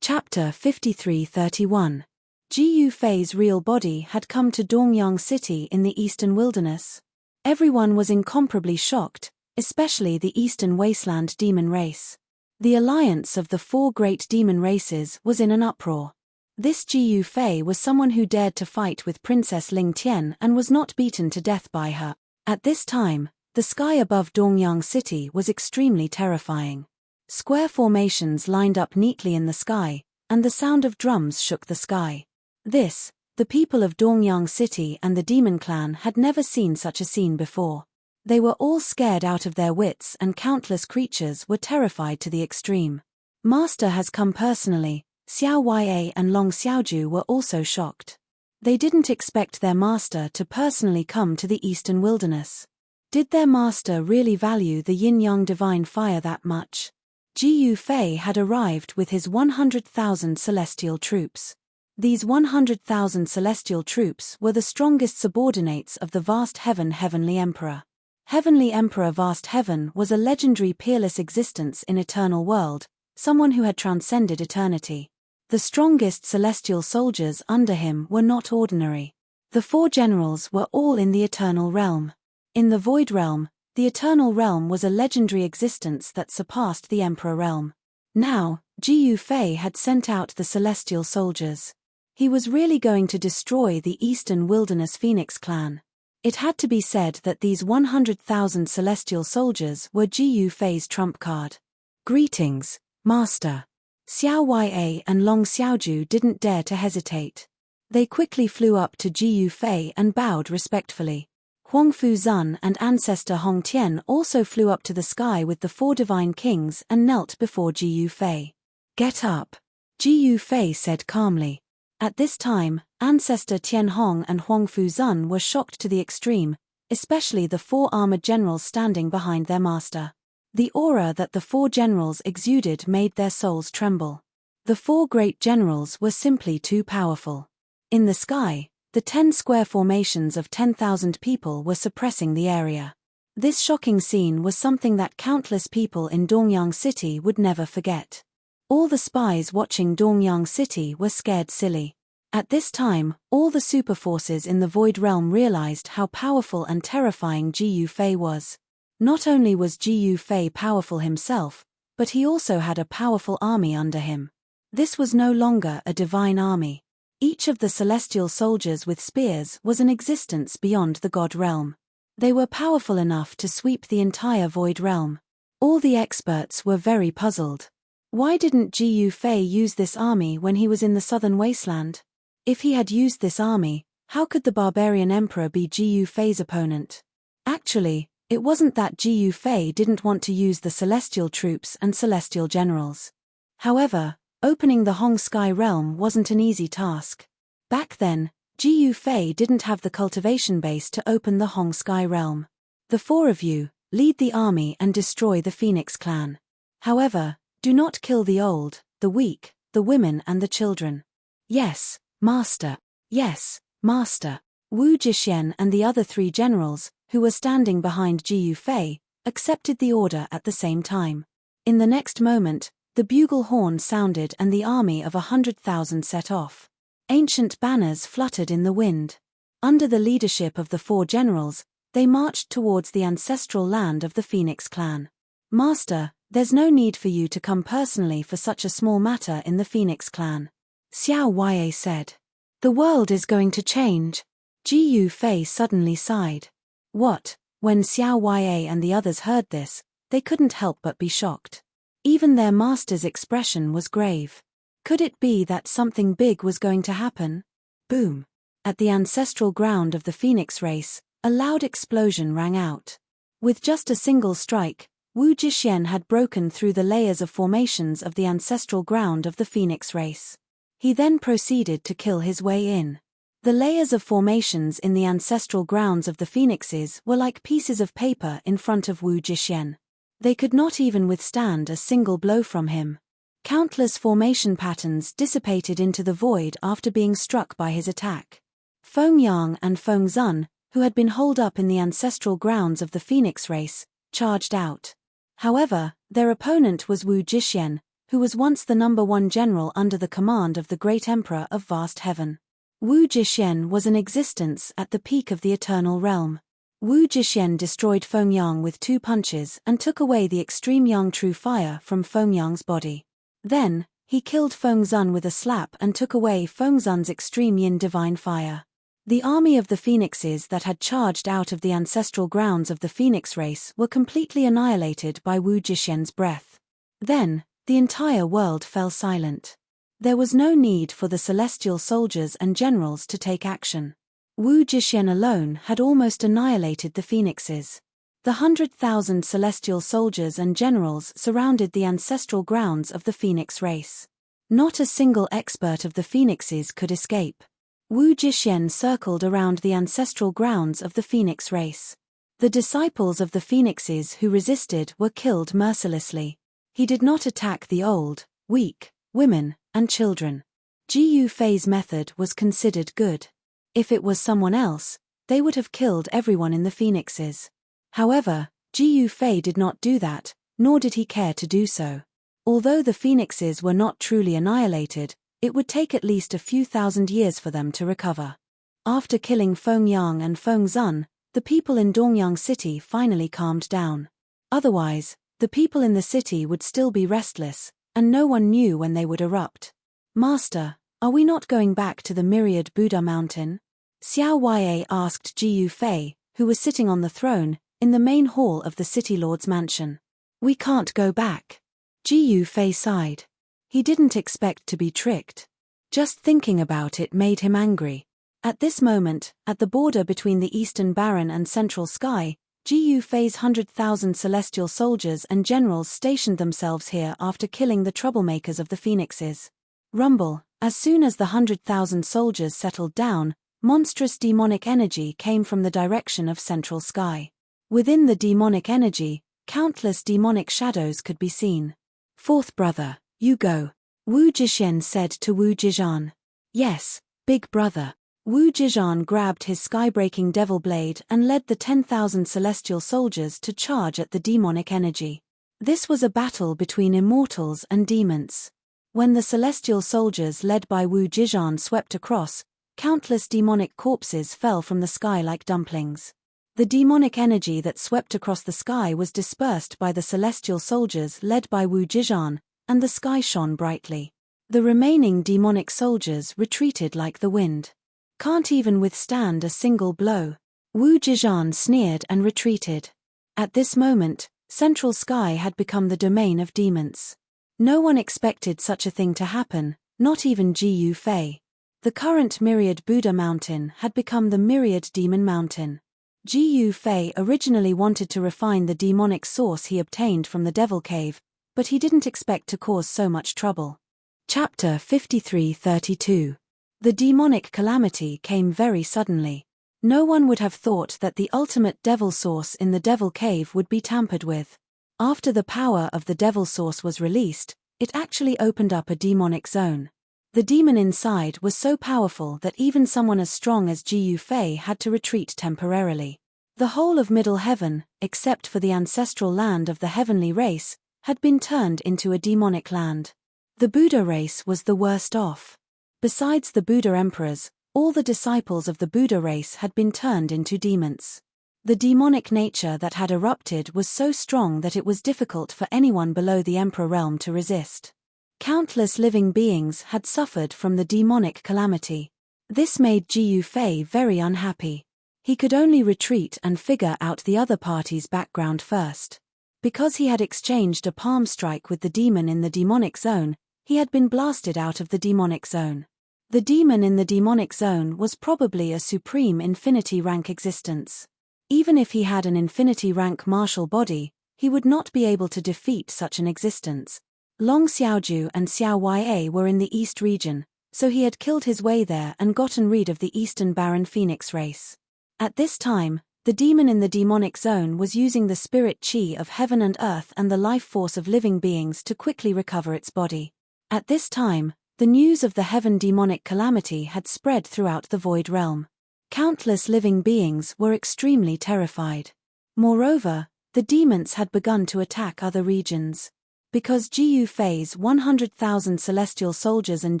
Chapter 53:31. Ji Yufei's real body had come to Dongyang City in the eastern wilderness. Everyone was incomparably shocked, especially the eastern wasteland demon race. The alliance of the four great demon races was in an uproar. This Ji Yufei was someone who dared to fight with Princess Ling Tian and was not beaten to death by her. At this time, the sky above Dongyang City was extremely terrifying. Square formations lined up neatly in the sky, and the sound of drums shook the sky. The people of Dongyang City and the Demon Clan had never seen such a scene before. They were all scared out of their wits and countless creatures were terrified to the extreme. "Master has come personally." Xiao Yue and Long Xiaoju were also shocked. They didn't expect their master to personally come to the eastern wilderness. Did their master really value the yin-yang divine fire that much? Ji Yufei had arrived with his 100,000 celestial troops. These 100,000 celestial troops were the strongest subordinates of the vast Heavenly Emperor. Heavenly Emperor Vast Heaven was a legendary peerless existence in eternal world, someone who had transcended eternity. The strongest celestial soldiers under him were not ordinary. The four generals were all in the eternal realm. In the Void Realm, the eternal realm was a legendary existence that surpassed the Emperor realm. Now, Ji Yufei had sent out the celestial soldiers. He was really going to destroy the Eastern Wilderness Phoenix clan. It had to be said that these 100,000 celestial soldiers were Ji Yufei's trump card. "Greetings, Master." Xiao Yue and Long Xiaoju didn't dare to hesitate. They quickly flew up to Ji Yufei and bowed respectfully. Huang Fuzun and ancestor Hong Tian also flew up to the sky with the four divine kings and knelt before Ji Yufei. "Get up," Ji Yufei said calmly. At this time, ancestor Tian Hong and Huang Fuzun were shocked to the extreme, especially the four armored generals standing behind their master. The aura that the four generals exuded made their souls tremble. The four great generals were simply too powerful. In the sky, the 10 square formations of 10,000 people were suppressing the area. This shocking scene was something that countless people in Dongyang City would never forget. All the spies watching Dongyang City were scared silly. At this time, all the super forces in the Void Realm realized how powerful and terrifying Ji Yufei was. Not only was Ji Yufei powerful himself, but he also had a powerful army under him. This was no longer a divine army. Each of the celestial soldiers with spears was an existence beyond the God realm. They were powerful enough to sweep the entire Void Realm. All the experts were very puzzled. Why didn't Ji Yufei use this army when he was in the southern wasteland? If he had used this army, how could the barbarian emperor be Ji Yufei's opponent? Actually, it wasn't that Ji Yufei didn't want to use the celestial troops and celestial generals. However, opening the Hong Sky realm wasn't an easy task. Back then, Ji Yufei didn't have the cultivation base to open the Hong Sky realm. "The four of you, lead the army and destroy the Phoenix clan. However, do not kill the old, the weak, the women and the children." "Yes, Master. Yes, Master." Wu Jixuan and the other three generals, who were standing behind Ji Yufei, accepted the order at the same time. In the next moment, the bugle horn sounded and the army of 100,000 set off. Ancient banners fluttered in the wind. Under the leadership of the four generals, they marched towards the ancestral land of the Phoenix clan. "Master, there's no need for you to come personally for such a small matter in the Phoenix clan," Xiao Yue said. The world is going to change. Ji Fei suddenly sighed. What? When Xiao Ya and the others heard this, they couldn't help but be shocked. Even their master's expression was grave. Could it be that something big was going to happen? Boom! At the ancestral ground of the Phoenix race, a loud explosion rang out. With just a single strike, Wu Jixuan had broken through the layers of formations of the ancestral ground of the Phoenix race. He then proceeded to kill his way in. The layers of formations in the ancestral grounds of the Phoenixes were like pieces of paper in front of Wu Jixuan. They could not even withstand a single blow from him. Countless formation patterns dissipated into the void after being struck by his attack. Feng Yang and Feng Zun, who had been holed up in the ancestral grounds of the Phoenix race, charged out. However, their opponent was Wu Jixuan, who was once the #1 general under the command of the great emperor of vast heaven. Wu Jixuan was in existence at the peak of the eternal realm. Wu Jixuan destroyed Feng Yang with 2 punches and took away the extreme Yang true fire from Feng Yang's body. Then, he killed Feng Zun with a slap and took away Feng Zun's extreme yin divine fire. The army of the Phoenixes that had charged out of the ancestral grounds of the Phoenix race were completely annihilated by Wu Jixuan's breath. Then, the entire world fell silent. There was no need for the celestial soldiers and generals to take action. Wu Jixuan alone had almost annihilated the Phoenixes. The 100,000 celestial soldiers and generals surrounded the ancestral grounds of the Phoenix race. Not a single expert of the Phoenixes could escape. Wu Jixuan circled around the ancestral grounds of the Phoenix race. The disciples of the Phoenixes who resisted were killed mercilessly. He did not attack the old, weak, women, and children. Ji Fei's method was considered good. If it was someone else, they would have killed everyone in the Phoenixes. However, Ji Fei did not do that, nor did he care to do so. Although the Phoenixes were not truly annihilated, it would take at least a few thousand years for them to recover. After killing Feng Yang and Feng Zun, the people in Dongyang City finally calmed down. Otherwise, the people in the city would still be restless, and no one knew when they would erupt. Master, are we not going back to the Myriad Buddha Mountain? Xiao Ya asked Ji Fei, who was sitting on the throne, in the main hall of the city lord's mansion. We can't go back. Ji Fei sighed. He didn't expect to be tricked. Just thinking about it made him angry. At this moment, at the border between the Eastern Baron and Central Sky, Ji Fei's 100,000 celestial soldiers and generals stationed themselves here after killing the troublemakers of the Phoenixes. Rumble, as soon as the 100,000 soldiers settled down, monstrous demonic energy came from the direction of Central Sky. Within the demonic energy, countless demonic shadows could be seen. Fourth brother, you go. Wu Jixuan said to Wu Jizhan. Yes, big brother. Wu Jizhan grabbed his sky-breaking devil blade and led the 10,000 celestial soldiers to charge at the demonic energy. This was a battle between immortals and demons. When the celestial soldiers led by Wu Jizhan swept across, countless demonic corpses fell from the sky like dumplings. The demonic energy that swept across the sky was dispersed by the celestial soldiers led by Wu Jizhan, and the sky shone brightly. The remaining demonic soldiers retreated like the wind. Can't even withstand a single blow. Wu Jizhan sneered and retreated. At this moment, Central Sky had become the domain of demons. No one expected such a thing to happen, not even Ji Fei. The current Myriad Buddha Mountain had become the Myriad Demon Mountain. Ji Fei originally wanted to refine the demonic source he obtained from the Devil Cave, but he didn't expect to cause so much trouble. Chapter 53-32. The demonic calamity came very suddenly. No one would have thought that the ultimate devil source in the Devil Cave would be tampered with. After the power of the devil source was released, it actually opened up a demonic zone. The demon inside was so powerful that even someone as strong as Ji Fei had to retreat temporarily. The whole of Middle Heaven, except for the ancestral land of the heavenly race, had been turned into a demonic land. The Buddha race was the worst off. Besides the Buddha emperors, all the disciples of the Buddha race had been turned into demons. The demonic nature that had erupted was so strong that it was difficult for anyone below the emperor realm to resist. Countless living beings had suffered from the demonic calamity. This made Ji Yufei very unhappy. He could only retreat and figure out the other party's background first. Because he had exchanged a palm strike with the demon in the demonic zone, he had been blasted out of the demonic zone. The demon in the demonic zone was probably a supreme infinity rank existence. Even if he had an infinity rank martial body, he would not be able to defeat such an existence. Long Xiaoju and Xiao Ya were in the East region, so he had killed his way there and gotten rid of the Eastern Baron Phoenix race. At this time, the demon in the demonic zone was using the spirit chi of heaven and earth and the life force of living beings to quickly recover its body. At this time, the news of the heaven demonic calamity had spread throughout the void realm. Countless living beings were extremely terrified. Moreover, the demons had begun to attack other regions. Because Ji Yufei's 100,000 celestial soldiers and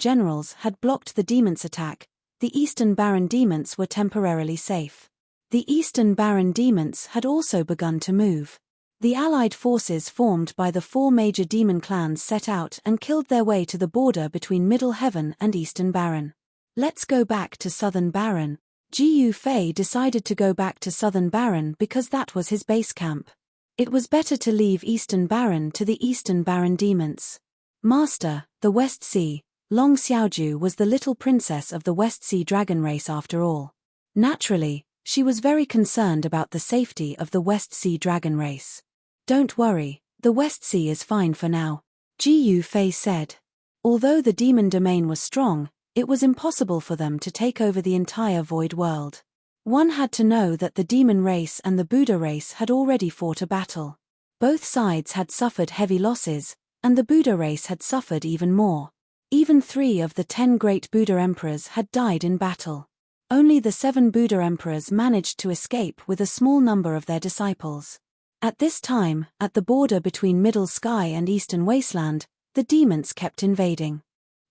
generals had blocked the demons' attack, the Eastern Baron demons were temporarily safe. The Eastern Baron demons had also begun to move. The allied forces formed by the 4 major demon clans set out and killed their way to the border between Middle Heaven and Eastern Baron. Let's go back to Southern Baron. Ji Yufei decided to go back to Southern Baron because that was his base camp. It was better to leave Eastern Baron to the Eastern Baron demons. Master, the West Sea, Long Xiaoju was the little princess of the West Sea dragon race after all. Naturally, she was very concerned about the safety of the West Sea dragon race. Don't worry, the West Sea is fine for now, Ji Yufei said. Although the demon domain was strong, it was impossible for them to take over the entire void world. One had to know that the demon race and the Buddha race had already fought a battle. Both sides had suffered heavy losses, and the Buddha race had suffered even more. Even 3 of the 10 great Buddha emperors had died in battle. Only the 7 Buddha emperors managed to escape with a small number of their disciples. At this time, at the border between Middle Sky and Eastern Wasteland, the demons kept invading.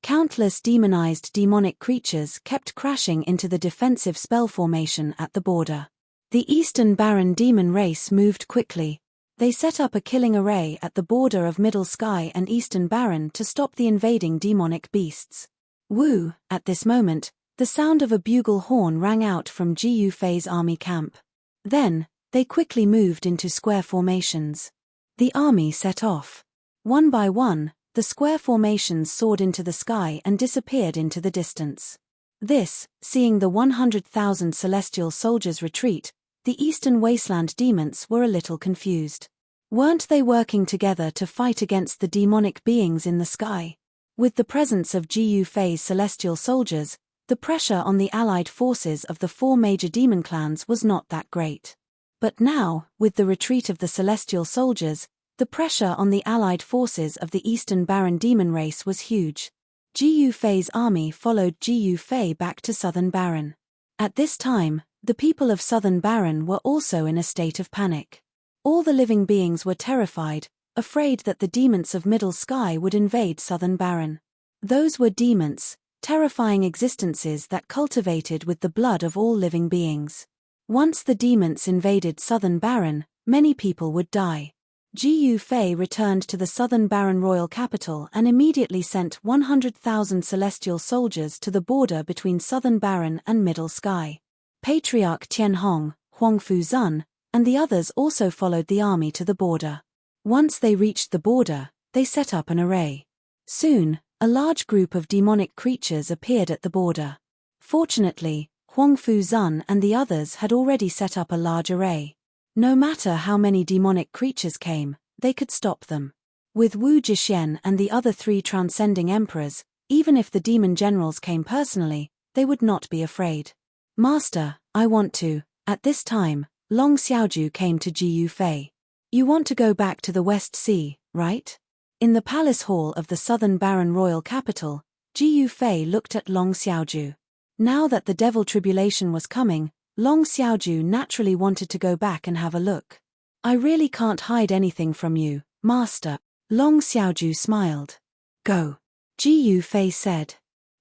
Countless demonized demonic creatures kept crashing into the defensive spell formation at the border. The Eastern Baron demon race moved quickly. They set up a killing array at the border of Middle Sky and Eastern Baron to stop the invading demonic beasts. Woo! At this moment, the sound of a bugle horn rang out from Ji Yufei's army camp. Then, they quickly moved into square formations. The army set off. One by one, the square formations soared into the sky and disappeared into the distance. This, seeing the 100,000 celestial soldiers retreat, the Eastern Wasteland demons were a little confused. Weren't they working together to fight against the demonic beings in the sky? With the presence of Ji Yufei's celestial soldiers, the pressure on the allied forces of the 4 major demon clans was not that great. But now, with the retreat of the celestial soldiers, the pressure on the allied forces of the Eastern Baron demon race was huge. Ji Yufei's army followed Ji Yufei back to Southern Baron. At this time, the people of Southern Baron were also in a state of panic. All the living beings were terrified, afraid that the demons of Middle Sky would invade Southern Baron. Those were demons, terrifying existences that cultivated with the blood of all living beings. Once the demons invaded Southern Baron, many people would die. Ji Yufei returned to the Southern Baron royal capital and immediately sent 100,000 celestial soldiers to the border between Southern Baron and Middle Sky. Patriarch Tianhong, Huangfu Zun, and the others also followed the army to the border. Once they reached the border, they set up an array. Soon, a large group of demonic creatures appeared at the border. Fortunately, Huangfu Zun and the others had already set up a large array. No matter how many demonic creatures came, they could stop them. With Wu Zhixian and the other 3 transcending emperors, even if the demon generals came personally, they would not be afraid. Master, I want to. At this time, Long Xiaoju came to Ji Yufei. You want to go back to the West Sea, right? In the palace hall of the Southern Baron royal capital, Ji Yufei looked at Long Xiaoju. Now that the devil tribulation was coming, Long Xiaoju naturally wanted to go back and have a look. I really can't hide anything from you, Master. Long Xiaoju smiled. Go. Ji Yufei said.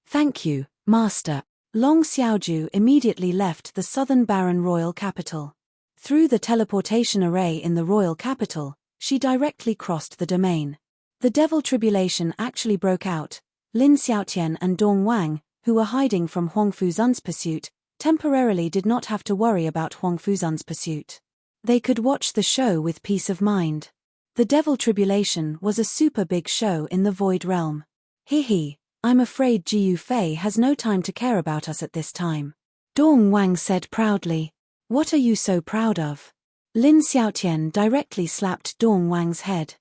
Thank you, Master. Long Xiaoju immediately left the Southern Baron royal capital. Through the teleportation array in the royal capital, she directly crossed the domain. The devil tribulation actually broke out. Lin Xiaotian and Dong Wang, who were hiding from Huang Fuzun's pursuit, temporarily did not have to worry about Huang Fuzun's pursuit. They could watch the show with peace of mind. The Devil Tribulation was a super big show in the Void Realm. Hee, I'm afraid Jiu Fei has no time to care about us at this time. Dong Wang said proudly. What are you so proud of? Lin Xiaotian directly slapped Dong Wang's head.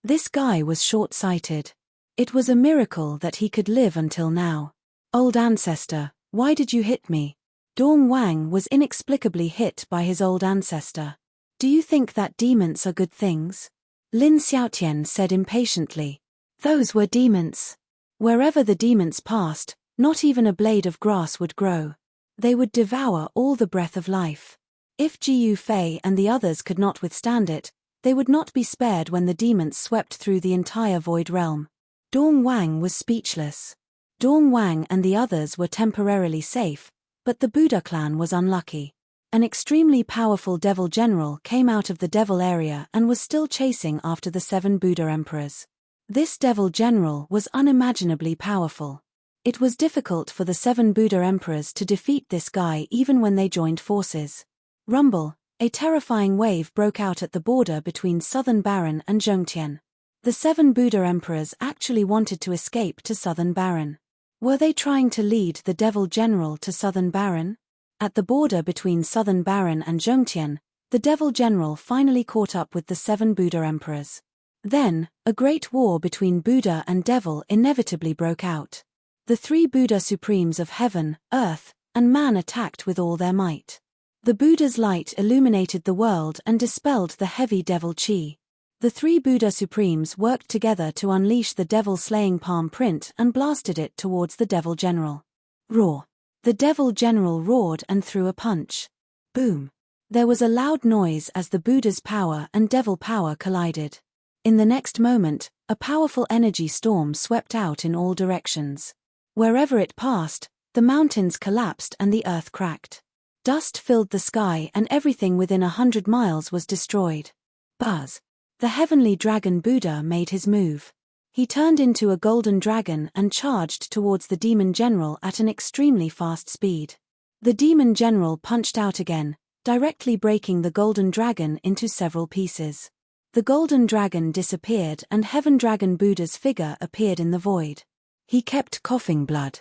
This guy was short-sighted. It was a miracle that he could live until now. Old ancestor, why did you hit me? Dong Wang was inexplicably hit by his old ancestor. Do you think that demons are good things? Lin Xiaotian said impatiently. Those were demons. Wherever the demons passed, not even a blade of grass would grow. They would devour all the breath of life. If Jiu Fei and the others could not withstand it, they would not be spared when the demons swept through the entire Void Realm. Dong Wang was speechless. Dong Wang and the others were temporarily safe, but the Buddha clan was unlucky. An extremely powerful devil general came out of the devil area and was still chasing after the 7 Buddha emperors. This devil general was unimaginably powerful. It was difficult for the 7 Buddha emperors to defeat this guy even when they joined forces. Rumble, a terrifying wave broke out at the border between Southern Baron and Zhongtian. The 7 Buddha emperors actually wanted to escape to Southern Baron. Were they trying to lead the devil general to Southern Baron? At the border between Southern Baron and Zhongtian, the devil general finally caught up with the 7 Buddha emperors. Then, a great war between Buddha and devil inevitably broke out. The 3 Buddha supremes of heaven, earth, and man attacked with all their might. The Buddha's light illuminated the world and dispelled the heavy devil chi. The 3 Buddha supremes worked together to unleash the devil-slaying palm print and blasted it towards the devil general. Roar! The devil general roared and threw a punch. Boom! There was a loud noise as the Buddha's power and devil power collided. In the next moment, a powerful energy storm swept out in all directions. Wherever it passed, the mountains collapsed and the earth cracked. Dust filled the sky and everything within 100 miles was destroyed. Buzz! The heavenly dragon Buddha made his move. He turned into a golden dragon and charged towards the demon general at an extremely fast speed. The demon general punched out again, directly breaking the golden dragon into several pieces. The golden dragon disappeared and Heaven Dragon Buddha's figure appeared in the void. He kept coughing blood.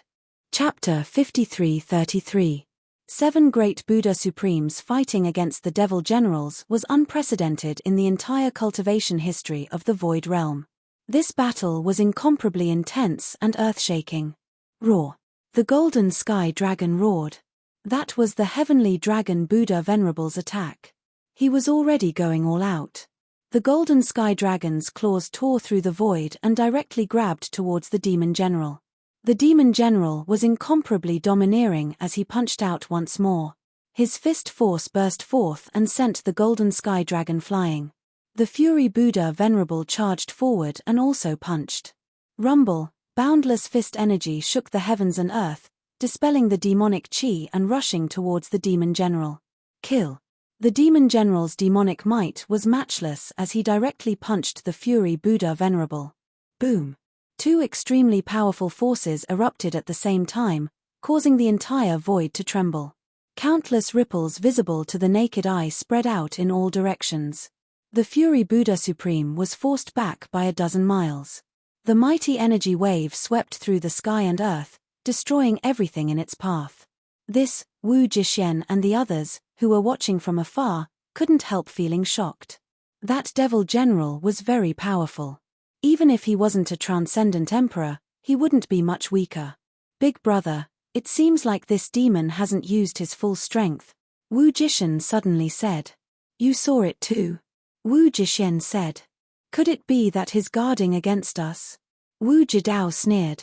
Chapter 53-33. 7 great Buddha Supremes fighting against the devil generals was unprecedented in the entire cultivation history of the Void Realm. This battle was incomparably intense and earth-shaking. Roar! The golden sky dragon roared. That was the heavenly dragon Buddha Venerable's attack. He was already going all out. The golden sky dragon's claws tore through the void and directly grabbed towards the demon general. The demon general was incomparably domineering as he punched out once more. His fist force burst forth and sent the golden sky dragon flying. The Fury Buddha Venerable charged forward and also punched. Rumble, boundless fist energy shook the heavens and earth, dispelling the demonic chi and rushing towards the demon general. Kill. The demon general's demonic might was matchless as he directly punched the Fury Buddha Venerable. Boom. 2 extremely powerful forces erupted at the same time, causing the entire void to tremble. Countless ripples visible to the naked eye spread out in all directions. The Fury Buddha Supreme was forced back by 12 miles. The mighty energy wave swept through the sky and earth, destroying everything in its path. This, Wu Jixuan and the others, who were watching from afar, couldn't help feeling shocked. That devil general was very powerful. Even if he wasn't a transcendent emperor, he wouldn't be much weaker. Big brother, it seems like this demon hasn't used his full strength, Wu Jixuan suddenly said. You saw it too? Wu Jixuan said. Could it be that he's guarding against us? Wu Jidao sneered.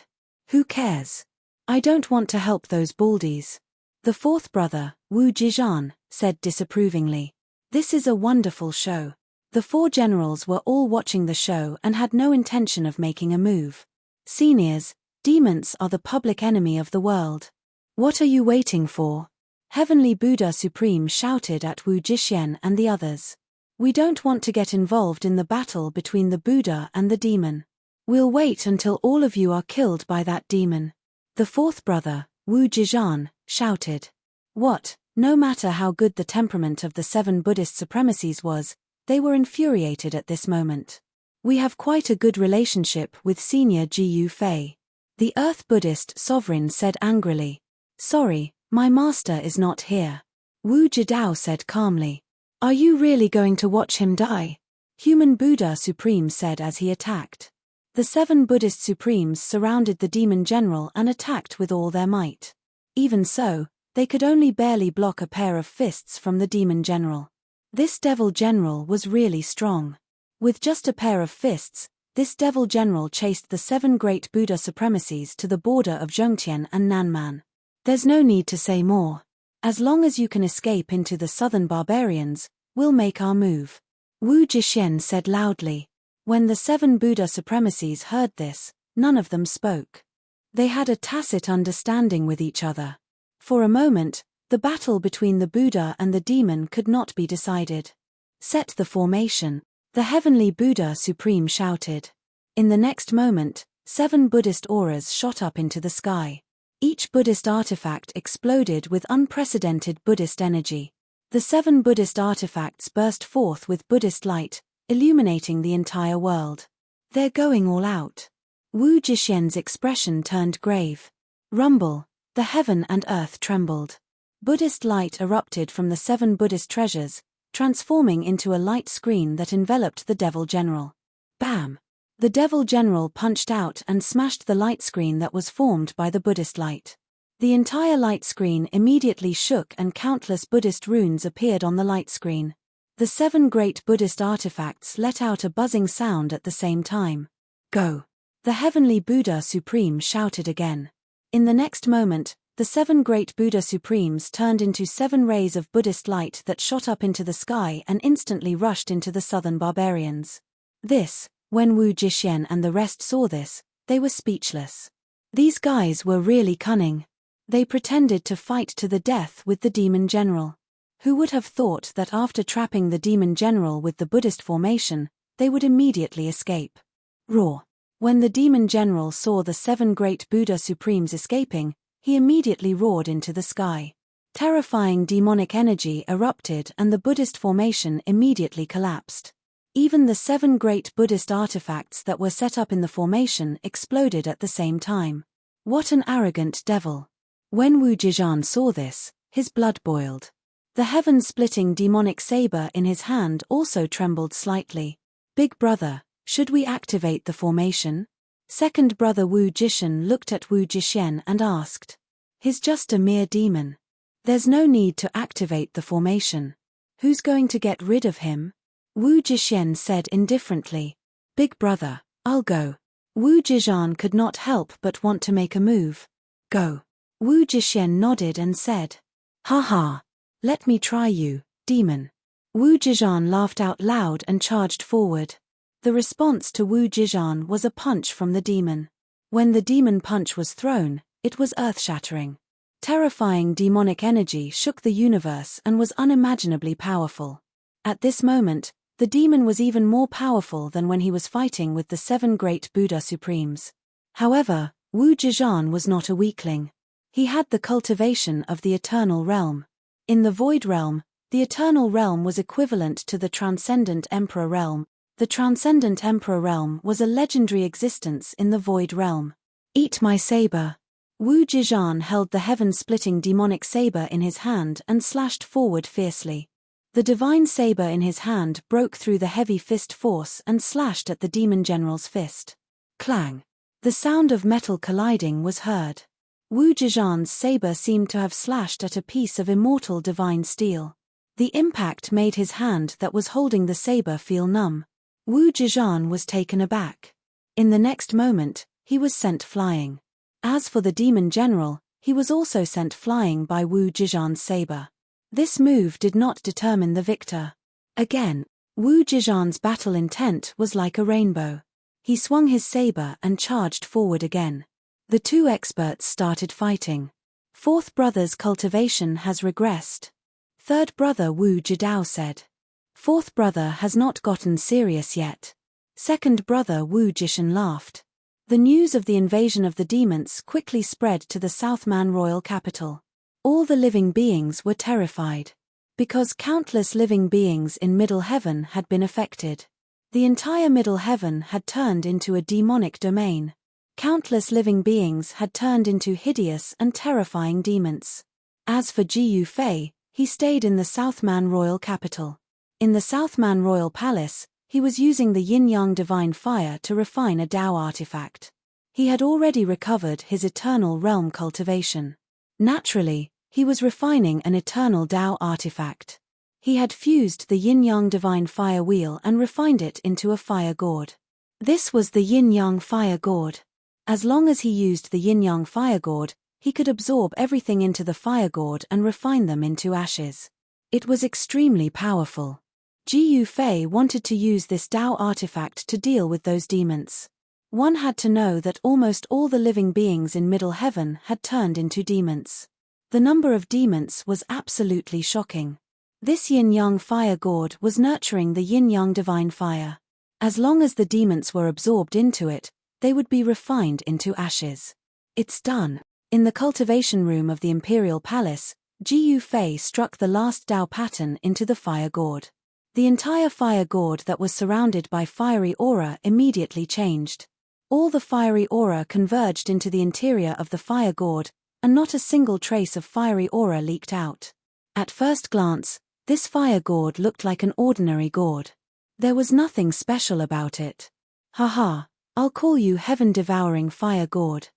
Who cares? I don't want to help those baldies. The 4th brother, Wu Jizhan, said disapprovingly. This is a wonderful show. The 4 generals were all watching the show and had no intention of making a move. Seniors, demons are the public enemy of the world. What are you waiting for? Heavenly Buddha Supreme shouted at Wu Jixuan and the others. We don't want to get involved in the battle between the Buddha and the demon. We'll wait until all of you are killed by that demon. The 4th brother, Wu Zizhan shouted. What? No matter how good the temperament of the 7 Buddhist supremacies was, they were infuriated at this moment. We have quite a good relationship with Senior Gu Fei. The Earth Buddhist sovereign said angrily. Sorry, my master is not here. Wu Jidao said calmly. Are you really going to watch him die? Human Buddha Supreme said as he attacked. The 7 Buddhist Supremes surrounded the demon general and attacked with all their might. Even so, they could only barely block a pair of fists from the demon general. This devil general was really strong. With just a pair of fists, this devil general chased the 7 great Buddha supremacies to the border of Zhongtian and Nanman. There's no need to say more. As long as you can escape into the southern barbarians, we'll make our move. Wu Zhixian said loudly. When the 7 Buddha supremacies heard this, none of them spoke. They had a tacit understanding with each other. For a moment, the battle between the Buddha and the demon could not be decided. Set the formation, the heavenly Buddha Supreme shouted. In the next moment, 7 Buddhist auras shot up into the sky. Each Buddhist artifact exploded with unprecedented Buddhist energy. The 7 Buddhist artifacts burst forth with Buddhist light, illuminating the entire world. They're going all out. Wu Zhixian's expression turned grave. Rumble, the heaven and earth trembled. Buddhist light erupted from the 7 Buddhist treasures, transforming into a light screen that enveloped the devil general. Bam! The devil general punched out and smashed the light screen that was formed by the Buddhist light. The entire light screen immediately shook and countless Buddhist runes appeared on the light screen. The 7 great Buddhist artifacts let out a buzzing sound at the same time. Go! The heavenly Buddha Supreme shouted again. In the next moment, the 7 great Buddha Supremes turned into 7 rays of Buddhist light that shot up into the sky and instantly rushed into the southern barbarians. When Wu Zhixian and the rest saw this, they were speechless. These guys were really cunning. They pretended to fight to the death with the demon general. Who would have thought that after trapping the demon general with the Buddhist formation, they would immediately escape? Roar! When the demon general saw the 7 great Buddha Supremes escaping, he immediately roared into the sky. Terrifying demonic energy erupted and the Buddhist formation immediately collapsed. Even the 7 great Buddhist artifacts that were set up in the formation exploded at the same time. What an arrogant devil! When Wu Zizhan saw this, his blood boiled. The heaven-splitting demonic saber in his hand also trembled slightly. Big brother, should we activate the formation? Second brother Wu Zhishan looked at Wu Zhixian and asked. He's just a mere demon. There's no need to activate the formation. Who's going to get rid of him? Wu Zhixian said indifferently. Big brother, I'll go. Wu Zizhan could not help but want to make a move. Go. Wu Zhixian nodded and said. Ha ha. Let me try you, demon. Wu Zizhan laughed out loud and charged forward. The response to Wu Zizhan was a punch from the demon. When the demon punch was thrown, it was earth-shattering. Terrifying demonic energy shook the universe and was unimaginably powerful. At this moment, the demon was even more powerful than when he was fighting with the 7 great Buddha Supremes. However, Wu Zizhan was not a weakling. He had the cultivation of the eternal realm. In the void realm, the eternal realm was equivalent to the transcendent emperor realm. The transcendent emperor realm was a legendary existence in the void realm. Eat my saber. Wu Zizhan held the heaven-splitting demonic saber in his hand and slashed forward fiercely. The divine saber in his hand broke through the heavy fist force and slashed at the demon general's fist. Clang! The sound of metal colliding was heard. Wu Zizhan's saber seemed to have slashed at a piece of immortal divine steel. The impact made his hand that was holding the saber feel numb. Wu Zizhan was taken aback. In the next moment, he was sent flying. As for the demon general, he was also sent flying by Wu Zizhan's saber. This move did not determine the victor. Again, Wu Zizhan's battle intent was like a rainbow. He swung his saber and charged forward again. The 2 experts started fighting. Fourth brother's cultivation has regressed. Third brother Wu Jidao said. Fourth brother has not gotten serious yet. Second brother Wu Zhishan laughed. The news of the invasion of the demons quickly spread to the Southman royal capital. All the living beings were terrified. Because countless living beings in Middle Heaven had been affected. The entire Middle Heaven had turned into a demonic domain. Countless living beings had turned into hideous and terrifying demons. As for Ji Yufei, he stayed in the Southman royal capital. In the Southman royal palace, he was using the yin-yang divine fire to refine a Tao artifact. He had already recovered his eternal realm cultivation. Naturally, he was refining an eternal Tao artifact. He had fused the yin-yang divine fire wheel and refined it into a fire gourd. This was the yin-yang fire gourd. As long as he used the yin-yang fire gourd, he could absorb everything into the fire gourd and refine them into ashes. It was extremely powerful. Ji Yufei wanted to use this Tao artifact to deal with those demons. One had to know that almost all the living beings in Middle Heaven had turned into demons. The number of demons was absolutely shocking. This yin-yang fire gourd was nurturing the yin-yang divine fire. As long as the demons were absorbed into it, they would be refined into ashes. It's done. In the cultivation room of the Imperial Palace, Ji Yufei struck the last Tao pattern into the fire gourd. The entire fire gourd that was surrounded by fiery aura immediately changed. All the fiery aura converged into the interior of the fire gourd, and not a single trace of fiery aura leaked out. At first glance, this fire gourd looked like an ordinary gourd. There was nothing special about it. Haha, I'll call you heaven-devouring fire gourd.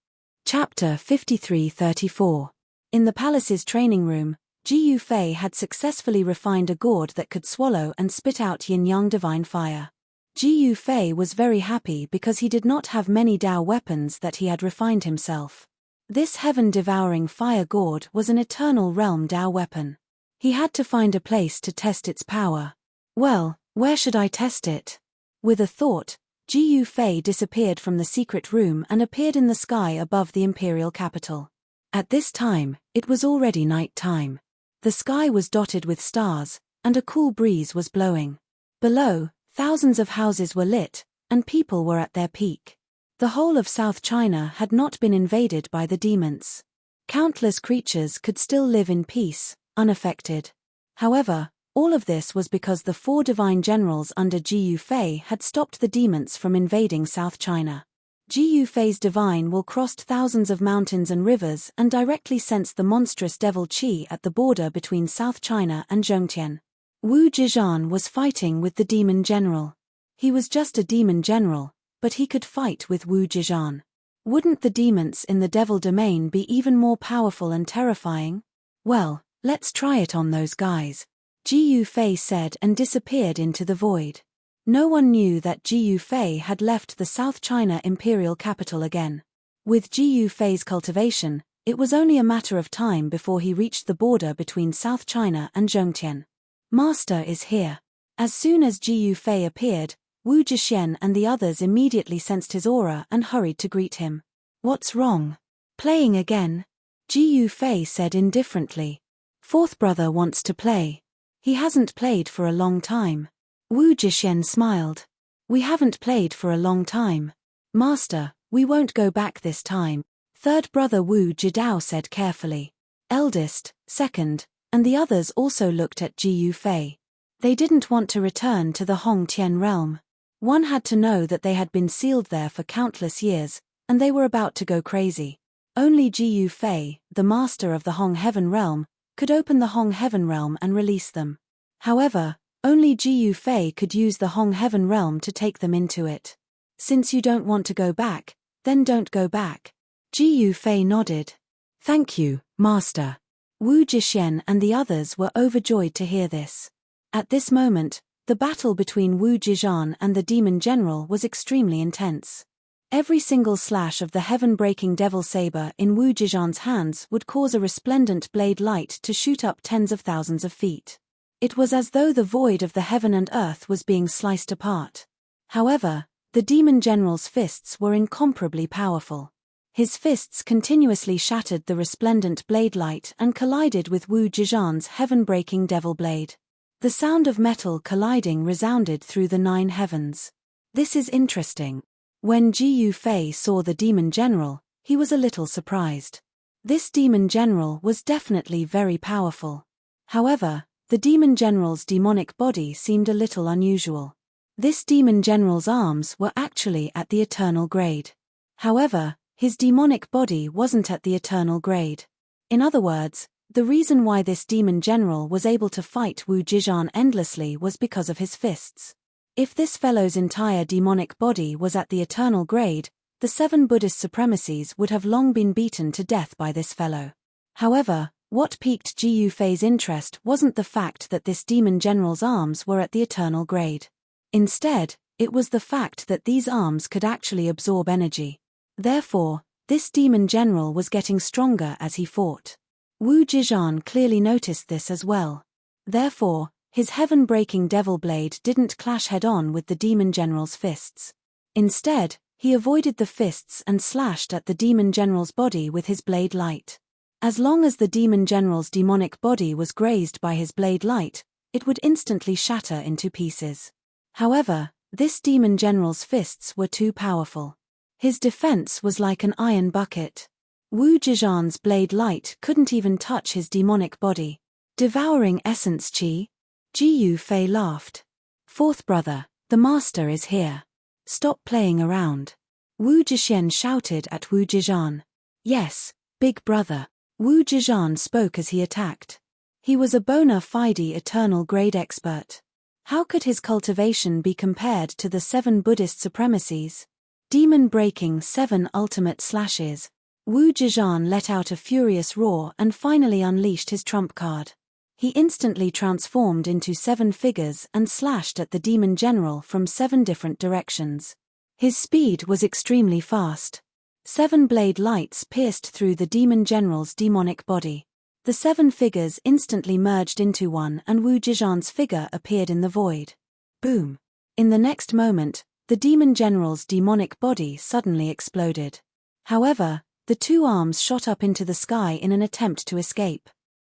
Chapter 53-34. In the palace's training room, Ji Yufei had successfully refined a gourd that could swallow and spit out yin-yang divine fire. Ji Yufei was very happy because he did not have many Tao weapons that he had refined himself. This heaven-devouring fire gourd was an eternal realm Tao weapon. He had to find a place to test its power. Well, where should I test it? With a thought, Ji Yufei disappeared from the secret room and appeared in the sky above the imperial capital. At this time, it was already night time. The sky was dotted with stars, and a cool breeze was blowing. Below, thousands of houses were lit, and people were at their peak. The whole of South China had not been invaded by the demons. Countless creatures could still live in peace, unaffected. However, all of this was because the 4 divine generals under Ji Yufei had stopped the demons from invading South China. Ji Yufei's divine will crossed thousands of mountains and rivers and directly sensed the monstrous devil Qi at the border between South China and Zhongtian. Wu Zizhan was fighting with the demon general. He was just a demon general, but he could fight with Wu Zizhan. Wouldn't the demons in the devil domain be even more powerful and terrifying? Well, let's try it on those guys, Ji Yufei said and disappeared into the void. No one knew that Ji Yufei had left the South China imperial capital again. With Ji Yufei's cultivation, it was only a matter of time before he reached the border between South China and Zhongtian. Master is here. As soon as Ji Yufei appeared, Wu Zhixian and the others immediately sensed his aura and hurried to greet him. What's wrong? Playing again? Ji Yufei said indifferently. Fourth brother wants to play. He hasn't played for a long time. Wu Zhixian smiled. We haven't played for a long time. Master, we won't go back this time. Third brother Wu Zhidao said carefully. Eldest, second, and the others also looked at Ji Yufei. They didn't want to return to the Hong Tian realm. One had to know that they had been sealed there for countless years, and they were about to go crazy. Only Ji Yufei, the master of the Hong Heaven realm, could open the Hong Heaven realm and release them. However, only Ji Yufei could use the Hong Heaven realm to take them into it. Since you don't want to go back, then don't go back. Ji Yufei nodded. Thank you, master. Wu Zhixian and the others were overjoyed to hear this. At this moment, the battle between Wu Zizhan and the demon general was extremely intense. Every single slash of the heaven-breaking devil saber in Wu Zizhan's hands would cause a resplendent blade light to shoot up tens of thousands of feet. It was as though the void of the heaven and earth was being sliced apart. However, the demon general's fists were incomparably powerful. His fists continuously shattered the resplendent blade light and collided with Wu Zizhan's heaven-breaking devil blade. The sound of metal colliding resounded through the 9 heavens. This is interesting. When Ji Fei saw the demon general, he was a little surprised. This demon general was definitely very powerful. However, the demon general's demonic body seemed a little unusual. This demon general's arms were actually at the eternal grade. However, his demonic body wasn't at the eternal grade. In other words, the reason why this demon general was able to fight Wu Zizhan endlessly was because of his fists. If this fellow's entire demonic body was at the eternal grade, the 7 Buddhist supremacies would have long been beaten to death by this fellow. However, what piqued Ji Fei's interest wasn't the fact that this demon general's arms were at the eternal grade. Instead, it was the fact that these arms could actually absorb energy. Therefore, this demon general was getting stronger as he fought. Wu Zizhan clearly noticed this as well. Therefore, his heaven-breaking devil blade didn't clash head-on with the demon general's fists. Instead, he avoided the fists and slashed at the demon general's body with his blade light. As long as the demon general's demonic body was grazed by his blade light, it would instantly shatter into pieces. However, this demon general's fists were too powerful. His defense was like an iron bucket. Wu Zizhan's blade light couldn't even touch his demonic body. Devouring essence chi? Ji Fei laughed. Fourth brother, the master is here. Stop playing around. Wu Zhixian shouted at Wu Zizhan. Yes, big brother. Wu Zizhan spoke as he attacked. He was a bona fide eternal grade expert. How could his cultivation be compared to the 7 Buddhist supremacies? Demon-breaking 7 ultimate slashes. Wu Zizhan let out a furious roar and finally unleashed his trump card. He instantly transformed into 7 figures and slashed at the demon general from 7 different directions. His speed was extremely fast. 7 blade lights pierced through the demon general's demonic body. The 7 figures instantly merged into one and Wu Zizhan's figure appeared in the void. Boom! In the next moment, the demon general's demonic body suddenly exploded. However, the 2 arms shot up into the sky in an attempt to escape.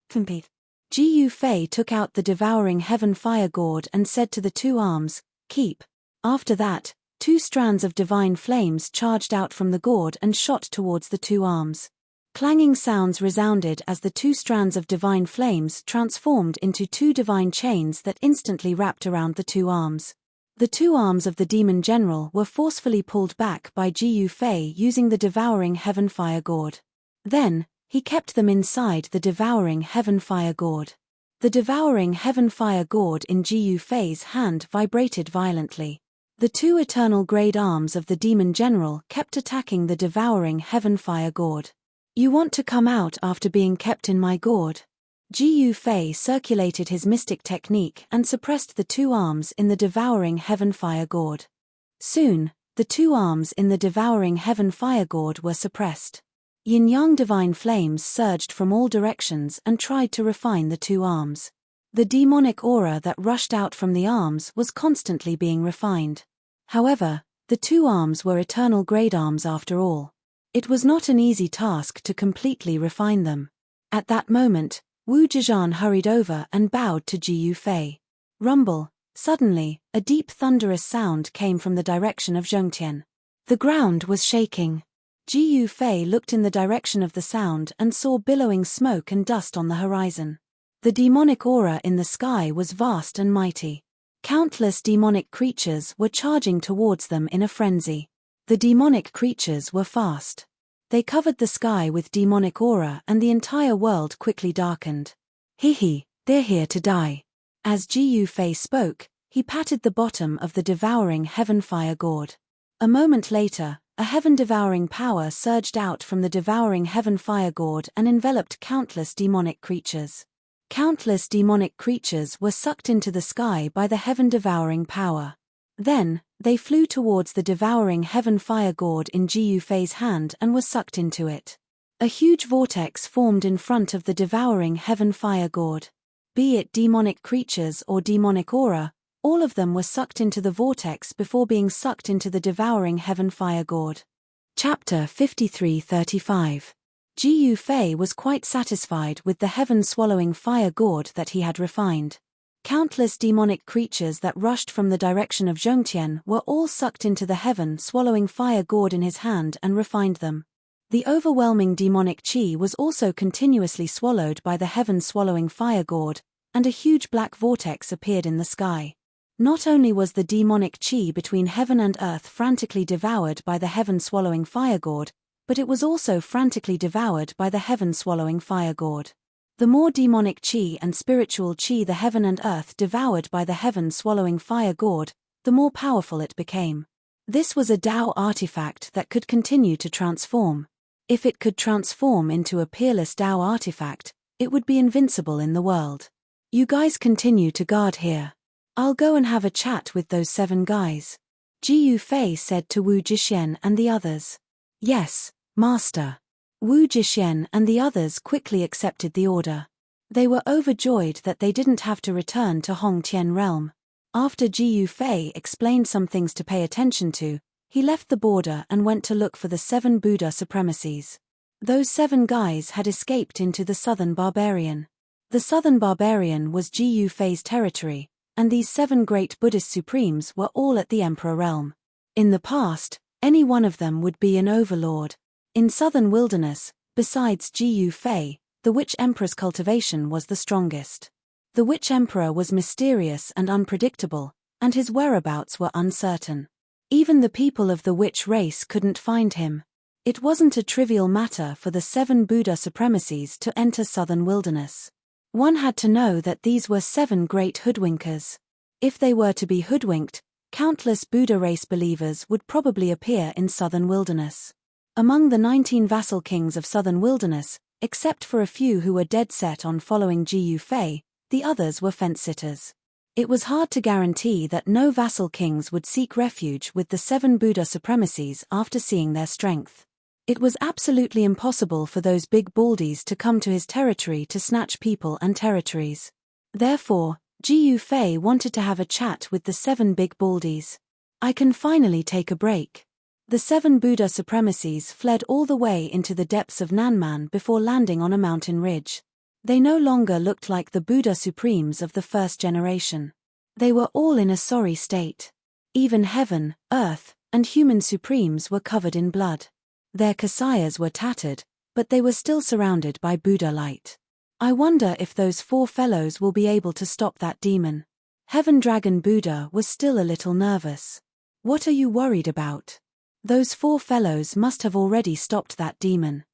Compete. Ji Fei took out the devouring heaven fire gourd and said to the 2 arms, "Keep." After that, 2 strands of divine flames charged out from the gourd and shot towards the 2 arms. Clanging sounds resounded as the 2 strands of divine flames transformed into 2 divine chains that instantly wrapped around the 2 arms. The 2 arms of the demon general were forcefully pulled back by Ji Fei using the devouring heaven fire gourd. Then, he kept them inside the devouring heaven fire gourd. The devouring heaven fire gourd in Ji Fei's hand vibrated violently. The 2 eternal grade arms of the demon general kept attacking the devouring heaven fire gourd. You want to come out after being kept in my gourd? Ji Fei circulated his mystic technique and suppressed the 2 arms in the devouring heaven fire gourd. Soon, the 2 arms in the devouring heaven fire gourd were suppressed. Yin-yang divine flames surged from all directions and tried to refine the 2 arms. The demonic aura that rushed out from the arms was constantly being refined. However, the 2 arms were eternal grade arms after all. It was not an easy task to completely refine them. At that moment, Wu Zizhan hurried over and bowed to Ji Fei. Rumble! Suddenly, a deep thunderous sound came from the direction of Zhongtian. The ground was shaking. Ji Fei looked in the direction of the sound and saw billowing smoke and dust on the horizon. The demonic aura in the sky was vast and mighty. Countless demonic creatures were charging towards them in a frenzy. The demonic creatures were fast. They covered the sky with demonic aura and the entire world quickly darkened. Hee, they're here to die. As Ji Fei spoke, he patted the bottom of the devouring heaven fire gourd. A moment later, a heaven-devouring power surged out from the devouring heaven fire gourd and enveloped countless demonic creatures. Countless demonic creatures were sucked into the sky by the heaven-devouring power. Then, they flew towards the devouring heaven fire gourd in Ji Fei's hand and were sucked into it. A huge vortex formed in front of the devouring heaven fire gourd. Be it demonic creatures or demonic aura, all of them were sucked into the vortex before being sucked into the devouring heaven fire gourd. Chapter 53-35. Ji Fei was quite satisfied with the heaven-swallowing fire gourd that he had refined. Countless demonic creatures that rushed from the direction of Zhongtian were all sucked into the heaven swallowing fire gourd in his hand and refined them. The overwhelming demonic chi was also continuously swallowed by the heaven swallowing fire gourd, and a huge black vortex appeared in the sky. Not only was the demonic chi between heaven and earth frantically devoured by the heaven swallowing fire gourd, but it was also frantically devoured by the heaven swallowing fire gourd. The more demonic chi and spiritual chi the heaven and earth devoured by the heaven swallowing fire gourd, the more powerful it became. This was a Tao artifact that could continue to transform. If it could transform into a peerless Tao artifact, it would be invincible in the world. You guys continue to guard here. I'll go and have a chat with those 7 guys. Ji Yufei said to Wu Jixian and the others. Yes, Master. Wu Jixian and the others quickly accepted the order. They were overjoyed that they didn't have to return to Hongtian realm. After Ji Yufei explained some things to pay attention to, he left the border and went to look for the 7 Buddha supremacies. Those 7 guys had escaped into the southern barbarian. The southern barbarian was Ji Yufei's territory, and these 7 great Buddhist supremes were all at the emperor realm. In the past, any one of them would be an overlord. In southern wilderness, besides Ji Yufei, the witch emperor's cultivation was the strongest. The witch emperor was mysterious and unpredictable, and his whereabouts were uncertain. Even the people of the witch race couldn't find him. It wasn't a trivial matter for the 7 Buddha supremacies to enter southern wilderness. One had to know that these were 7 great hoodwinkers. If they were to be hoodwinked, countless Buddha race believers would probably appear in southern wilderness. Among the 19 vassal kings of southern wilderness, except for a few who were dead set on following Ji Yufei, the others were fence-sitters. It was hard to guarantee that no vassal kings would seek refuge with the 7 Buddha supremacies after seeing their strength. It was absolutely impossible for those big baldies to come to his territory to snatch people and territories. Therefore, Ji Yufei wanted to have a chat with the 7 big baldies. I can finally take a break. The 7 Buddha supremacies fled all the way into the depths of Nanman before landing on a mountain ridge. They no longer looked like the Buddha supremes of the first generation. They were all in a sorry state. Even heaven, earth, and human supremes were covered in blood. Their kasayas were tattered, but they were still surrounded by Buddha light. I wonder if those 4 fellows will be able to stop that demon. Heaven Dragon Buddha was still a little nervous. What are you worried about? Those 4 fellows must have already stopped that demon.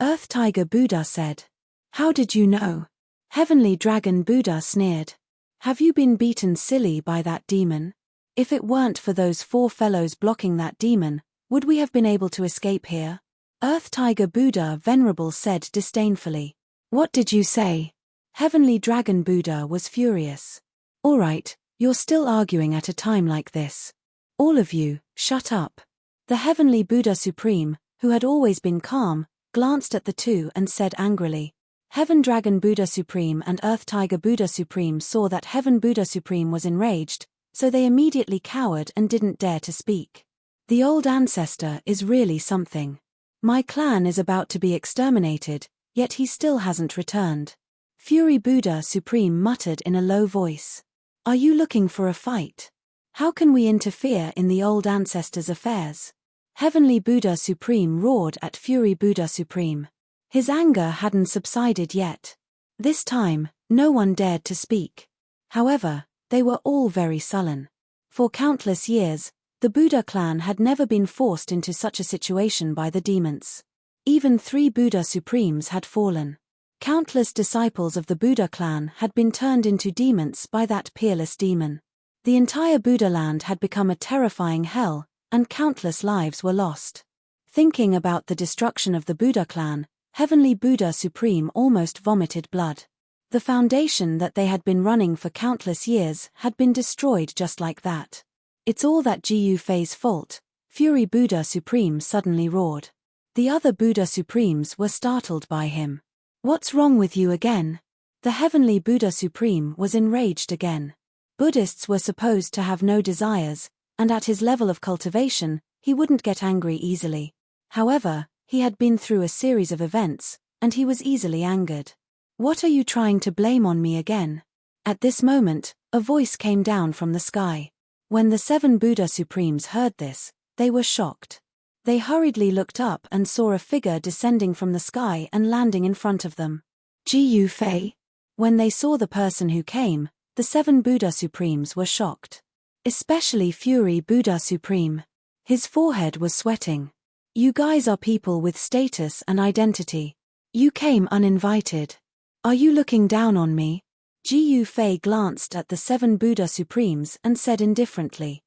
Earth Tiger Buddha said. How did you know? Heavenly Dragon Buddha sneered. Have you been beaten silly by that demon? If it weren't for those 4 fellows blocking that demon, would we have been able to escape here? Earth Tiger Buddha Venerable said disdainfully. What did you say? Heavenly Dragon Buddha was furious. All right, you're still arguing at a time like this. All of you, shut up. The Heavenly Buddha Supreme, who had always been calm, glanced at the 2 and said angrily. Heaven Dragon Buddha Supreme and Earth Tiger Buddha Supreme saw that Heaven Buddha Supreme was enraged, so they immediately cowered and didn't dare to speak. The old ancestor is really something. My clan is about to be exterminated, yet he still hasn't returned. Fury Buddha Supreme muttered in a low voice. Are you looking for a fight? How can we interfere in the old ancestor's affairs? Heavenly Buddha Supreme roared at Fury Buddha Supreme. His anger hadn't subsided yet. This time, no one dared to speak. However, they were all very sullen. For countless years, the Buddha clan had never been forced into such a situation by the demons. Even 3 Buddha Supremes had fallen. Countless disciples of the Buddha clan had been turned into demons by that peerless demon. The entire Buddha land had become a terrifying hell, and countless lives were lost. Thinking about the destruction of the Buddha clan, Heavenly Buddha Supreme almost vomited blood. The foundation that they had been running for countless years had been destroyed just like that. It's all that Ji Yufei's fault, Fury Buddha Supreme suddenly roared. The other Buddha Supremes were startled by him. What's wrong with you again? The Heavenly Buddha Supreme was enraged again. Buddhists were supposed to have no desires, and at his level of cultivation, he wouldn't get angry easily. However, he had been through a series of events, and he was easily angered. What are you trying to blame on me again? At this moment, A voice came down from the sky. When the 7 Buddha Supremes heard this, they were shocked. They hurriedly looked up and saw a figure descending from the sky and landing in front of them. Gu Fei. When they saw the person who came, the 7 Buddha Supremes were shocked. Especially Fury Buddha Supreme. His forehead was sweating. You guys are people with status and identity. You came uninvited. Are you looking down on me? Gu Fei glanced at the 7 Buddha Supremes and said indifferently.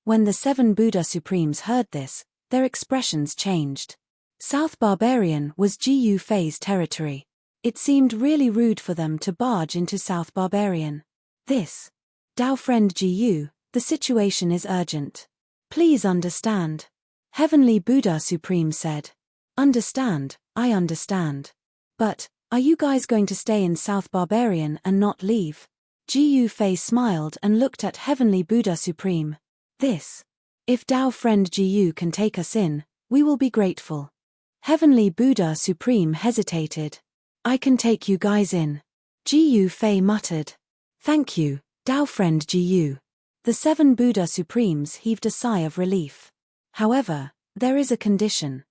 When the 7 Buddha Supremes heard this, their expressions changed. South Barbarian was Gu Fei's territory. It seemed really rude for them to barge into South Barbarian. Dao friend Gu, the situation is urgent. Please understand. Heavenly Buddha Supreme said. Understand, I understand. But, are you guys going to stay in South Barbarian and not leave? Gu Fei smiled and looked at Heavenly Buddha Supreme. If Dao friend Gu can take us in, we will be grateful. Heavenly Buddha Supreme hesitated. I can take you guys in. Gu Fei muttered. Thank you, Dao friend Gu. The 7 Buddha Supremes heaved a sigh of relief. However, there is a condition.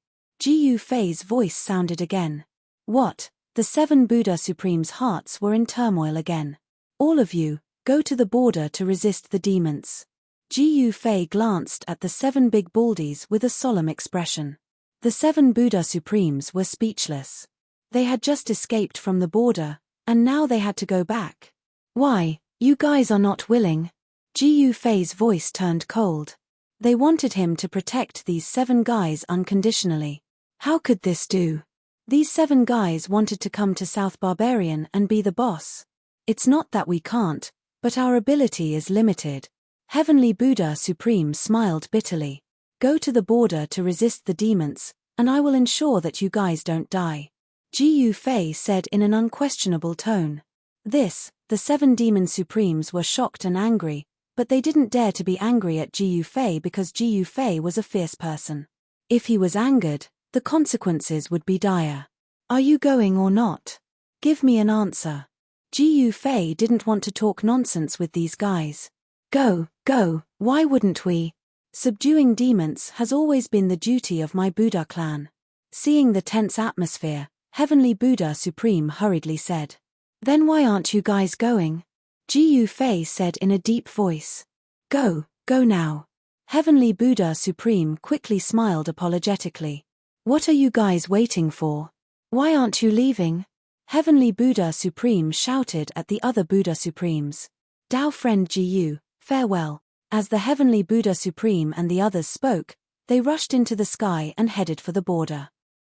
Gu Fei's voice sounded again. What? The 7 Buddha Supremes' hearts were in turmoil again. All of you, go to the border to resist the demons. Gu Fei glanced at the 7 big baldies with a solemn expression. The 7 Buddha Supremes were speechless. They had just escaped from the border, and now they had to go back. Why, you guys are not willing? Gu Fei's voice turned cold. They wanted him to protect these 7 guys unconditionally. How could this do? These 7 guys wanted to come to South Barbarian and be the boss. It's not that we can't, but our ability is limited. Heavenly Buddha Supreme smiled bitterly. Go to the border to resist the demons, and I will ensure that you guys don't die. Gu Fei said in an unquestionable tone. The 7 Demon Supremes were shocked and angry, but they didn't dare to be angry at Gu Fei because Gu Fei was a fierce person. If he was angered, the consequences would be dire. Are you going or not? Give me an answer. Gu Fei didn't want to talk nonsense with these guys. Go, why wouldn't we? Subduing demons has always been the duty of my Buddha clan. Seeing the tense atmosphere, Heavenly Buddha Supreme hurriedly said. Then why aren't you guys going? Gu Fei said in a deep voice. Go now. Heavenly Buddha Supreme quickly smiled apologetically. What are you guys waiting for? Why aren't you leaving? Heavenly Buddha Supreme shouted at the other Buddha Supremes. Dao friend Gu, farewell. As the Heavenly Buddha Supreme and the others spoke, they rushed into the sky and headed for the border.